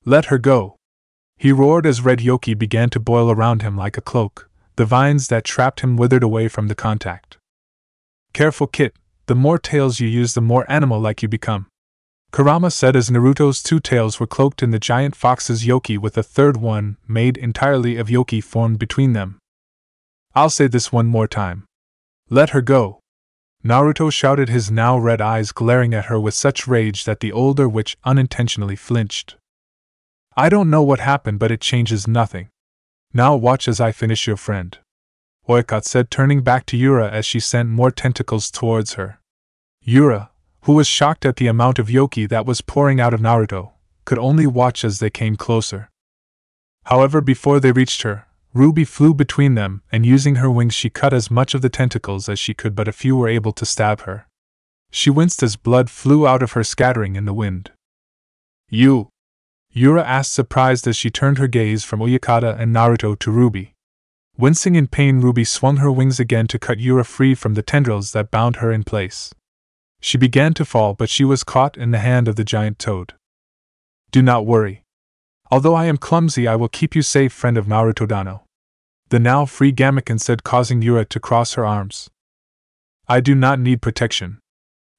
Let her go, he roared as red yoki began to boil around him like a cloak. The vines that trapped him withered away from the contact. Careful, Kit, the more tails you use the more animal-like you become, Kurama said as Naruto's two tails were cloaked in the giant fox's yoki with a third one, made entirely of yoki, formed between them. I'll say this one more time. Let her go, Naruto shouted, his now red eyes glaring at her with such rage that the older witch unintentionally flinched. I don't know what happened, but it changes nothing. Now watch as I finish your friend, Oyakata said, turning back to Yura as she sent more tentacles towards her. Yura, who was shocked at the amount of yoki that was pouring out of Naruto, could only watch as they came closer. However, before they reached her, Ruby flew between them, and using her wings she cut as much of the tentacles as she could, but a few were able to stab her. She winced as blood flew out of her, scattering in the wind. You? Yura asked, surprised as she turned her gaze from Oyakata and Naruto to Ruby. Wincing in pain, Ruby swung her wings again to cut Yura free from the tendrils that bound her in place. She began to fall, but she was caught in the hand of the giant toad. Do not worry. Although I am clumsy, I will keep you safe, friend of Naruto-dano, the now free Gamaken said, causing Yura to cross her arms. I do not need protection.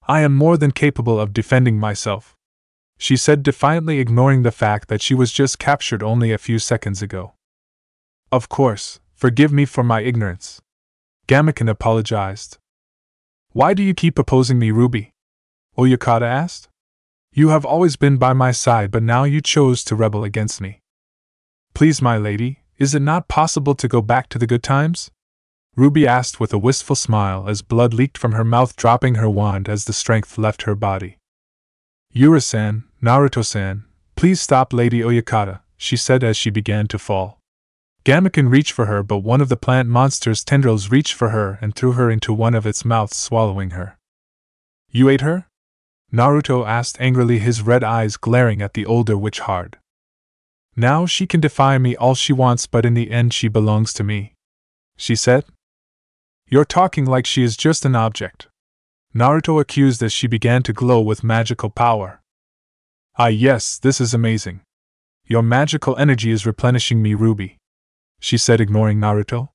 I am more than capable of defending myself, she said defiantly, ignoring the fact that she was just captured only a few seconds ago. Of course, forgive me for my ignorance, Gamaken apologized. Why do you keep opposing me, Ruby? Oyakata asked. You have always been by my side, but now you chose to rebel against me. Please, my lady, is it not possible to go back to the good times? Ruby asked with a wistful smile as blood leaked from her mouth, dropping her wand as the strength left her body. Yura-san, Naruto-san, please stop, Lady Oyakata, she said as she began to fall. Gamaken reached for her, but one of the plant monster's tendrils reached for her and threw her into one of its mouths, swallowing her. You ate her? Naruto asked angrily, his red eyes glaring at the older witch hard. Now she can defy me all she wants, but in the end she belongs to me, she said. You're talking like she is just an object, Naruto accused as she began to glow with magical power. Ah yes, this is amazing. Your magical energy is replenishing me, Ruby, she said, ignoring Naruto.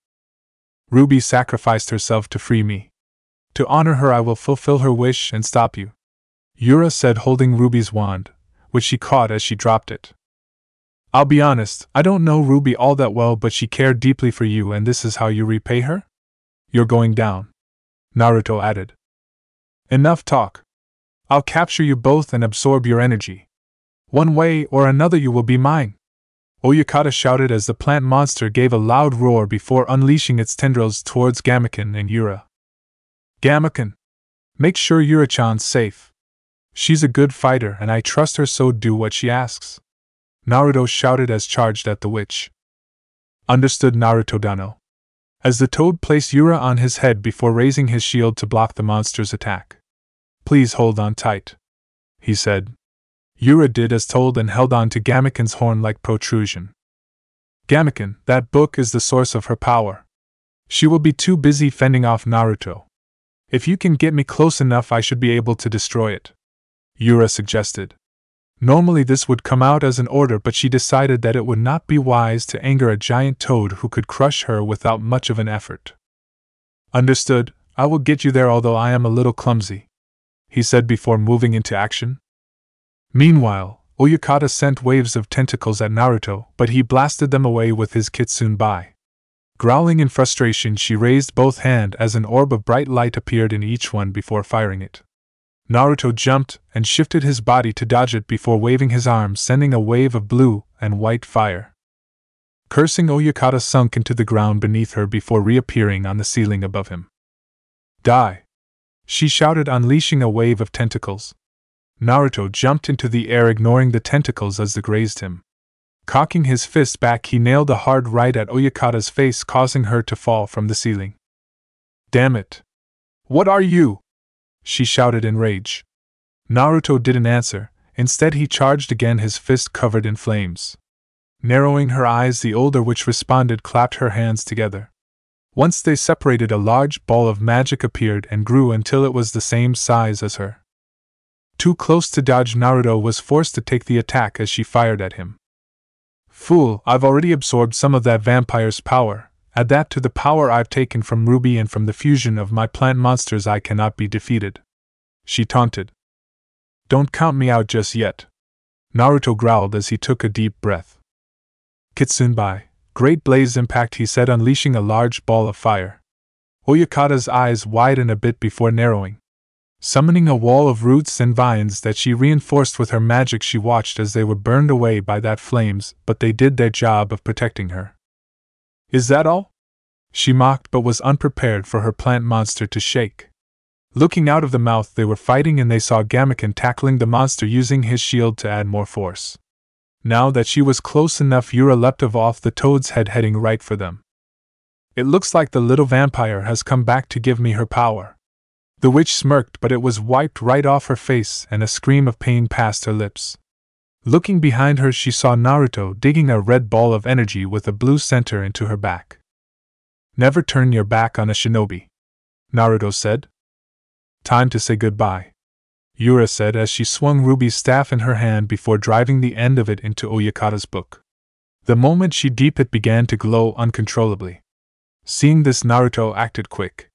Ruby sacrificed herself to free me. To honor her, I will fulfill her wish and stop you, Yura said, holding Ruby's wand, which she caught as she dropped it. I'll be honest, I don't know Ruby all that well, but she cared deeply for you, and this is how you repay her? You're going down, Naruto added. Enough talk. I'll capture you both and absorb your energy. One way or another you will be mine, Oyakata shouted as the plant monster gave a loud roar before unleashing its tendrils towards Gamaken and Yura. Gamaken! Make sure Yura-chan's safe. She's a good fighter and I trust her, so do what she asks, Naruto shouted as charged at the witch. Understood, Naruto-dano. As the toad placed Yura on his head before raising his shield to block the monster's attack. Please hold on tight, he said. Yura did as told and held on to Gamaken's horn-like protrusion. Gamaken, that book is the source of her power. She will be too busy fending off Naruto. If you can get me close enough, I should be able to destroy it, Yura suggested. Normally this would come out as an order, but she decided that it would not be wise to anger a giant toad who could crush her without much of an effort. Understood, I will get you there, although I am a little clumsy, he said before moving into action. Meanwhile, Oyakata sent waves of tentacles at Naruto, but he blasted them away with his Kitsune Bai. Growling in frustration, she raised both hands as an orb of bright light appeared in each one before firing it. Naruto jumped and shifted his body to dodge it before waving his arms, sending a wave of blue and white fire. Cursing, Oyakata sunk into the ground beneath her before reappearing on the ceiling above him. Die! She shouted, unleashing a wave of tentacles. Naruto jumped into the air, ignoring the tentacles as they grazed him. Cocking his fist back, he nailed a hard right at Oyakata's face, causing her to fall from the ceiling. Damn it! What are you? She shouted in rage. Naruto didn't answer. Instead, he charged again, his fist covered in flames. Narrowing her eyes, the older witch responded, clapped her hands together. Once they separated, a large ball of magic appeared and grew until it was the same size as her. Too close to dodge, Naruto was forced to take the attack as she fired at him. Fool, I've already absorbed some of that vampire's power. Add that to the power I've taken from Ruby and from the fusion of my plant monsters, I cannot be defeated. She taunted. Don't count me out just yet. Naruto growled as he took a deep breath. Kitsune Bai, great blaze impact, he said, unleashing a large ball of fire. Oyakata's eyes widened a bit before narrowing. Summoning a wall of roots and vines that she reinforced with her magic, she watched as they were burned away by that flames, but they did their job of protecting her. Is that all? She mocked, but was unprepared for her plant monster to shake. Looking out of the mouth, they were fighting, and they saw Gamaken tackling the monster using his shield to add more force. Now that she was close enough, Yura leapt off the toad's head, heading right for them. It looks like the little vampire has come back to give me her power. The witch smirked, but it was wiped right off her face, and a scream of pain passed her lips. Looking behind her, she saw Naruto digging a red ball of energy with a blue center into her back. Never turn your back on a shinobi, Naruto said. Time to say goodbye, Yura said as she swung Ruby's staff in her hand before driving the end of it into Oyakata's book. The moment she deep, it began to glow uncontrollably. Seeing this, Naruto acted quick.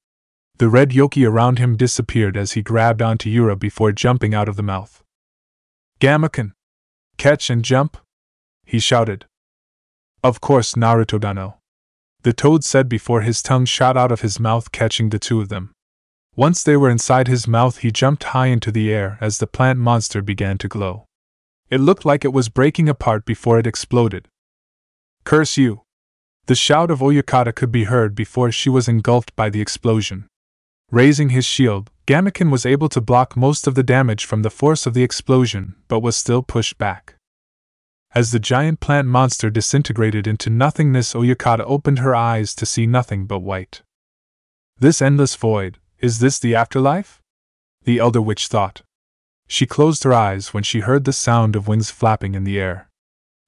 The red yoki around him disappeared as he grabbed onto Yura before jumping out of the mouth. Gamaken! Catch and jump! He shouted. Of course, Naruto-dano, the toad said before his tongue shot out of his mouth, catching the two of them. Once they were inside his mouth, he jumped high into the air as the plant monster began to glow. It looked like it was breaking apart before it exploded. Curse you! The shout of Oyakata could be heard before she was engulfed by the explosion. Raising his shield, Gamaken was able to block most of the damage from the force of the explosion, but was still pushed back. As the giant plant monster disintegrated into nothingness, Oyakata opened her eyes to see nothing but white. This endless void, is this the afterlife? The elder witch thought. She closed her eyes when she heard the sound of wings flapping in the air.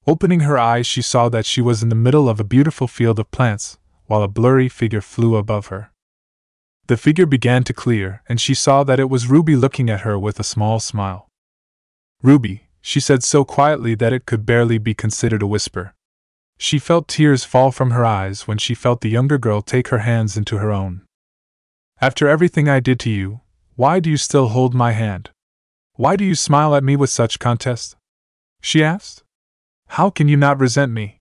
Opening her eyes, she saw that she was in the middle of a beautiful field of plants, while a blurry figure flew above her. The figure began to clear, and she saw that it was Ruby looking at her with a small smile. Ruby, she said so quietly that it could barely be considered a whisper. She felt tears fall from her eyes when she felt the younger girl take her hands into her own. After everything I did to you, why do you still hold my hand? Why do you smile at me with such contest? She asked. How can you not resent me?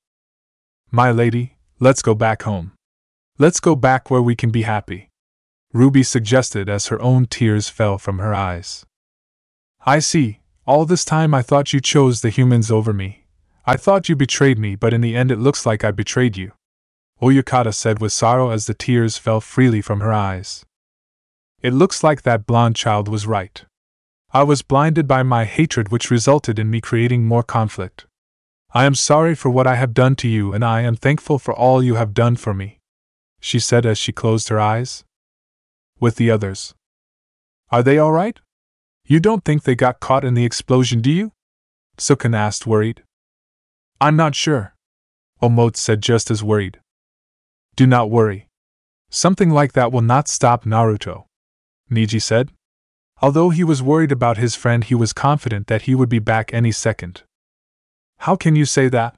My lady, let's go back home. Let's go back where we can be happy, Ruby suggested as her own tears fell from her eyes. I see, all this time I thought you chose the humans over me. I thought you betrayed me, but in the end it looks like I betrayed you, Oyakata said with sorrow as the tears fell freely from her eyes. It looks like that blonde child was right. I was blinded by my hatred, which resulted in me creating more conflict. I am sorry for what I have done to you, and I am thankful for all you have done for me, she said as she closed her eyes. With the others. Are they all right? You don't think they got caught in the explosion, do you? Sukun asked, worried. I'm not sure, Omote said, just as worried. Do not worry. Something like that will not stop Naruto, Niji said. Although he was worried about his friend, he was confident that he would be back any second. How can you say that?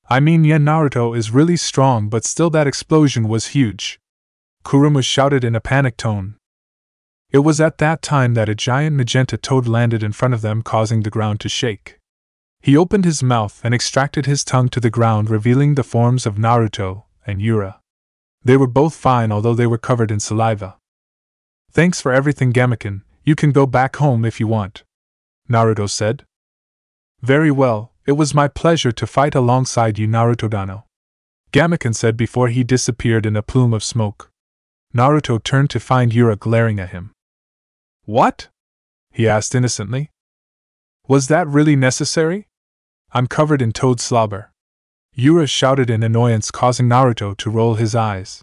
I mean, yeah, Naruto is really strong, but still that explosion was huge, Kuruma shouted in a panicked tone. It was at that time that a giant magenta toad landed in front of them, causing the ground to shake. He opened his mouth and extracted his tongue to the ground, revealing the forms of Naruto and Yura. They were both fine, although they were covered in saliva. "Thanks for everything, Gamaken. You can go back home if you want," Naruto said. "Very well, it was my pleasure to fight alongside you, Naruto-dano," Gamaken said before he disappeared in a plume of smoke. Naruto turned to find Yura glaring at him. "What?" he asked innocently. "Was that really necessary? I'm covered in toad slobber," Yura shouted in annoyance, causing Naruto to roll his eyes.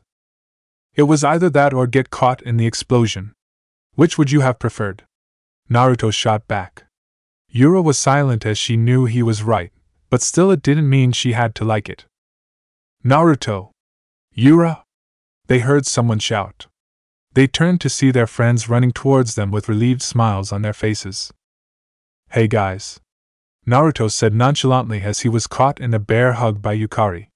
"It was either that or get caught in the explosion. Which would you have preferred?" Naruto shot back. Yura was silent as she knew he was right, but still it didn't mean she had to like it. "Naruto! Yura!" they heard someone shout. They turned to see their friends running towards them with relieved smiles on their faces. "Hey guys," Naruto said nonchalantly as he was caught in a bear hug by Yukari.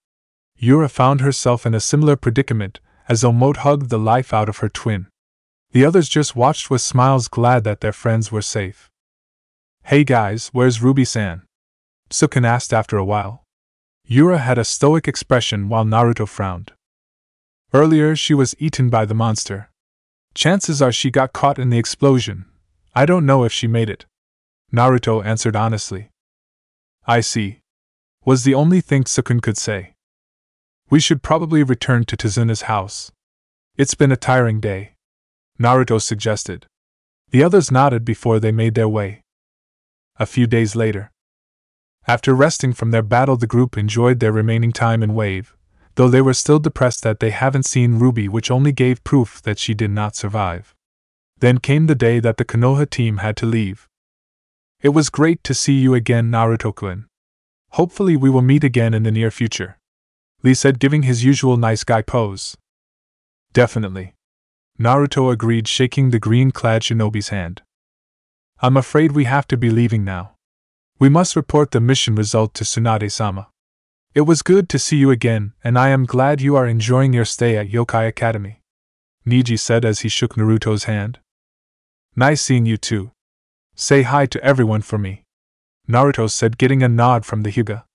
Yura found herself in a similar predicament, as Omote hugged the life out of her twin. The others just watched with smiles, glad that their friends were safe. "Hey guys, where's Ruby-san?" Sukun asked after a while. Yura had a stoic expression while Naruto frowned. "Earlier she was eaten by the monster. Chances are she got caught in the explosion. I don't know if she made it," Naruto answered honestly. "I see," was the only thing Sukun could say. "We should probably return to Tazuna's house. It's been a tiring day," Naruto suggested. The others nodded before they made their way. A few days later, after resting from their battle, the group enjoyed their remaining time in Wave, though they were still depressed that they haven't seen Ruby, which only gave proof that she did not survive. Then came the day that the Konoha team had to leave. "It was great to see you again, Naruto-kun. Hopefully we will meet again in the near future," Lee said, giving his usual nice guy pose. "Definitely," Naruto agreed, shaking the green-clad shinobi's hand. "I'm afraid we have to be leaving now. We must report the mission result to Tsunade-sama. It was good to see you again, and I am glad you are enjoying your stay at Yokai Academy," Niji said as he shook Naruto's hand. "Nice seeing you too. Say hi to everyone for me," Naruto said, getting a nod from the Hyuga.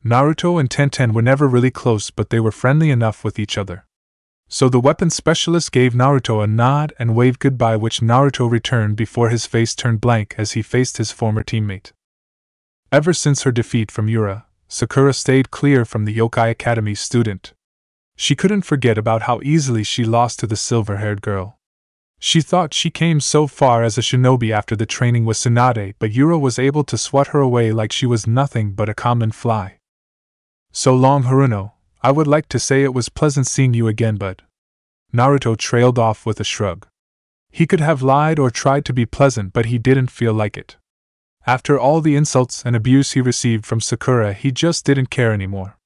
Naruto and Tenten were never really close, but they were friendly enough with each other. So the weapons specialist gave Naruto a nod and waved goodbye, which Naruto returned before his face turned blank as he faced his former teammate. Ever since her defeat from Yura, Sakura stayed clear from the Yokai Academy student. She couldn't forget about how easily she lost to the silver-haired girl. She thought she came so far as a shinobi after the training with Tsunade, but Yura was able to swat her away like she was nothing but a common fly. "So long, Haruno. I would like to say it was pleasant seeing you again, but..." Naruto trailed off with a shrug. He could have lied or tried to be pleasant, but he didn't feel like it. After all the insults and abuse he received from Sakura, he just didn't care anymore.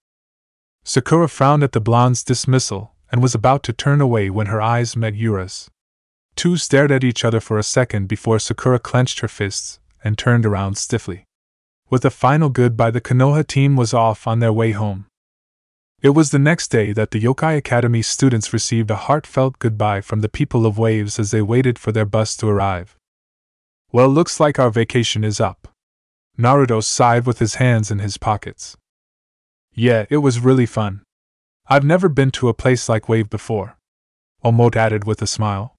Sakura frowned at the blonde's dismissal and was about to turn away when her eyes met Yura's. Two stared at each other for a second before Sakura clenched her fists and turned around stiffly. With a final goodbye, the Konoha team was off on their way home. It was the next day that the Yokai Academy students received a heartfelt goodbye from the people of Waves as they waited for their bus to arrive. "Well, looks like our vacation is up," Naruto sighed with his hands in his pockets. "Yeah, it was really fun. I've never been to a place like Wave before," Omote added with a smile.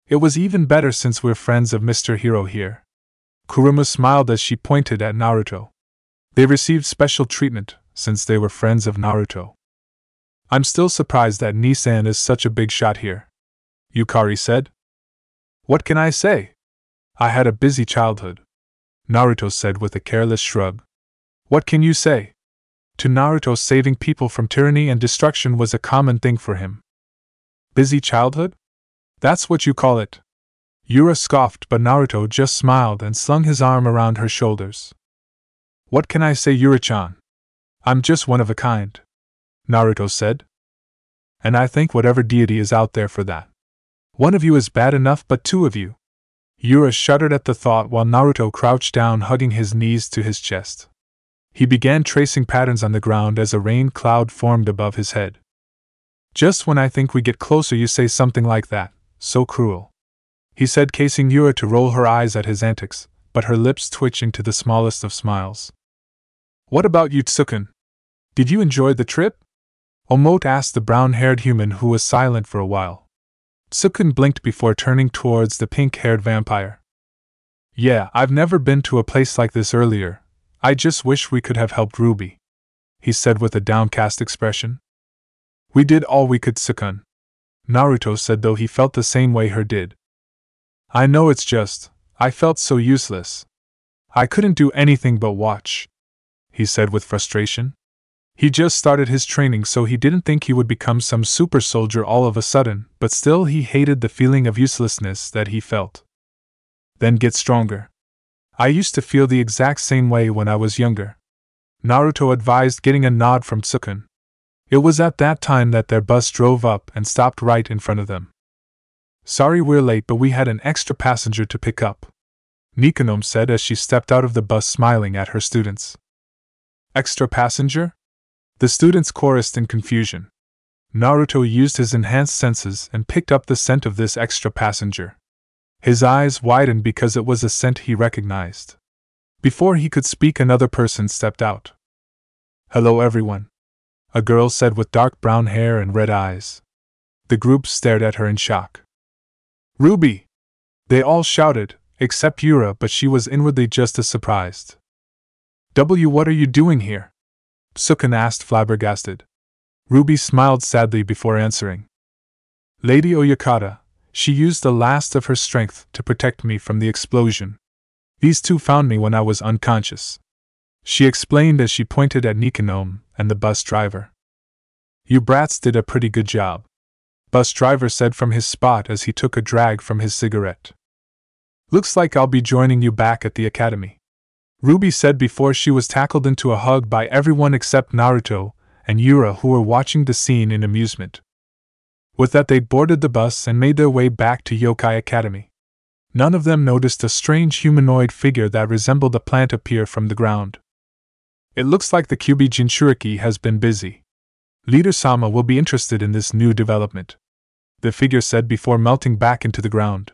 "It was even better since we're friends of Mr. Hero here." Kuruma smiled as she pointed at Naruto. They received special treatment since they were friends of Naruto. "I'm still surprised that Nissan is such a big shot here," Yukari said. "What can I say? I had a busy childhood," Naruto said with a careless shrug. "What can you say?" To Naruto, saving people from tyranny and destruction was a common thing for him. "Busy childhood? That's what you call it?" Yura scoffed, but Naruto just smiled and slung his arm around her shoulders. "What can I say, Yura-chan? I'm just one of a kind," Naruto said. "And I thank whatever deity is out there for that. One of you is bad enough, but two of you..." Yura shuddered at the thought while Naruto crouched down, hugging his knees to his chest. He began tracing patterns on the ground as a rain cloud formed above his head. "Just when I think we get closer, you say something like that. So cruel." he said, casing Yura to roll her eyes at his antics, but her lips twitching to the smallest of smiles. What about you, Tsukun? Did you enjoy the trip? Omote asked the brown-haired human who was silent for a while. Tsukun blinked before turning towards the pink-haired vampire. Yeah, I've never been to a place like this earlier. I just wish we could have helped Ruby, he said with a downcast expression. We did all we could, Tsukun, Naruto said, though he felt the same way her did. I know, it's just, I felt so useless. I couldn't do anything but watch, he said with frustration. He just started his training, so he didn't think he would become some super soldier all of a sudden, but still he hated the feeling of uselessness that he felt. Then get stronger. I used to feel the exact same way when I was younger, Naruto advised, getting a nod from Tsukun. It was at that time that their bus drove up and stopped right in front of them. Sorry we're late, but we had an extra passenger to pick up, Nikonome said as she stepped out of the bus, smiling at her students. Extra passenger? The students chorused in confusion. Naruto used his enhanced senses and picked up the scent of this extra passenger. His eyes widened because it was a scent he recognized. Before he could speak, another person stepped out. Hello everyone, a girl said with dark brown hair and red eyes. The group stared at her in shock. Ruby! They all shouted, except Yura, but she was inwardly just as surprised. What are you doing here? Tsukun asked, flabbergasted. Ruby smiled sadly before answering. Lady Oyakata, she used the last of her strength to protect me from the explosion. These two found me when I was unconscious, she explained as she pointed at Nikonome and the bus driver. You brats did a pretty good job, bus driver said from his spot as he took a drag from his cigarette. Looks like I'll be joining you back at the academy, Ruby said before she was tackled into a hug by everyone except Naruto and Yura, who were watching the scene in amusement. With that, they boarded the bus and made their way back to Yokai Academy. None of them noticed a strange humanoid figure that resembled a plant appear from the ground. It looks like the Kyuubi Jinchuriki has been busy. Leader Sama will be interested in this new development, the figure said before melting back into the ground.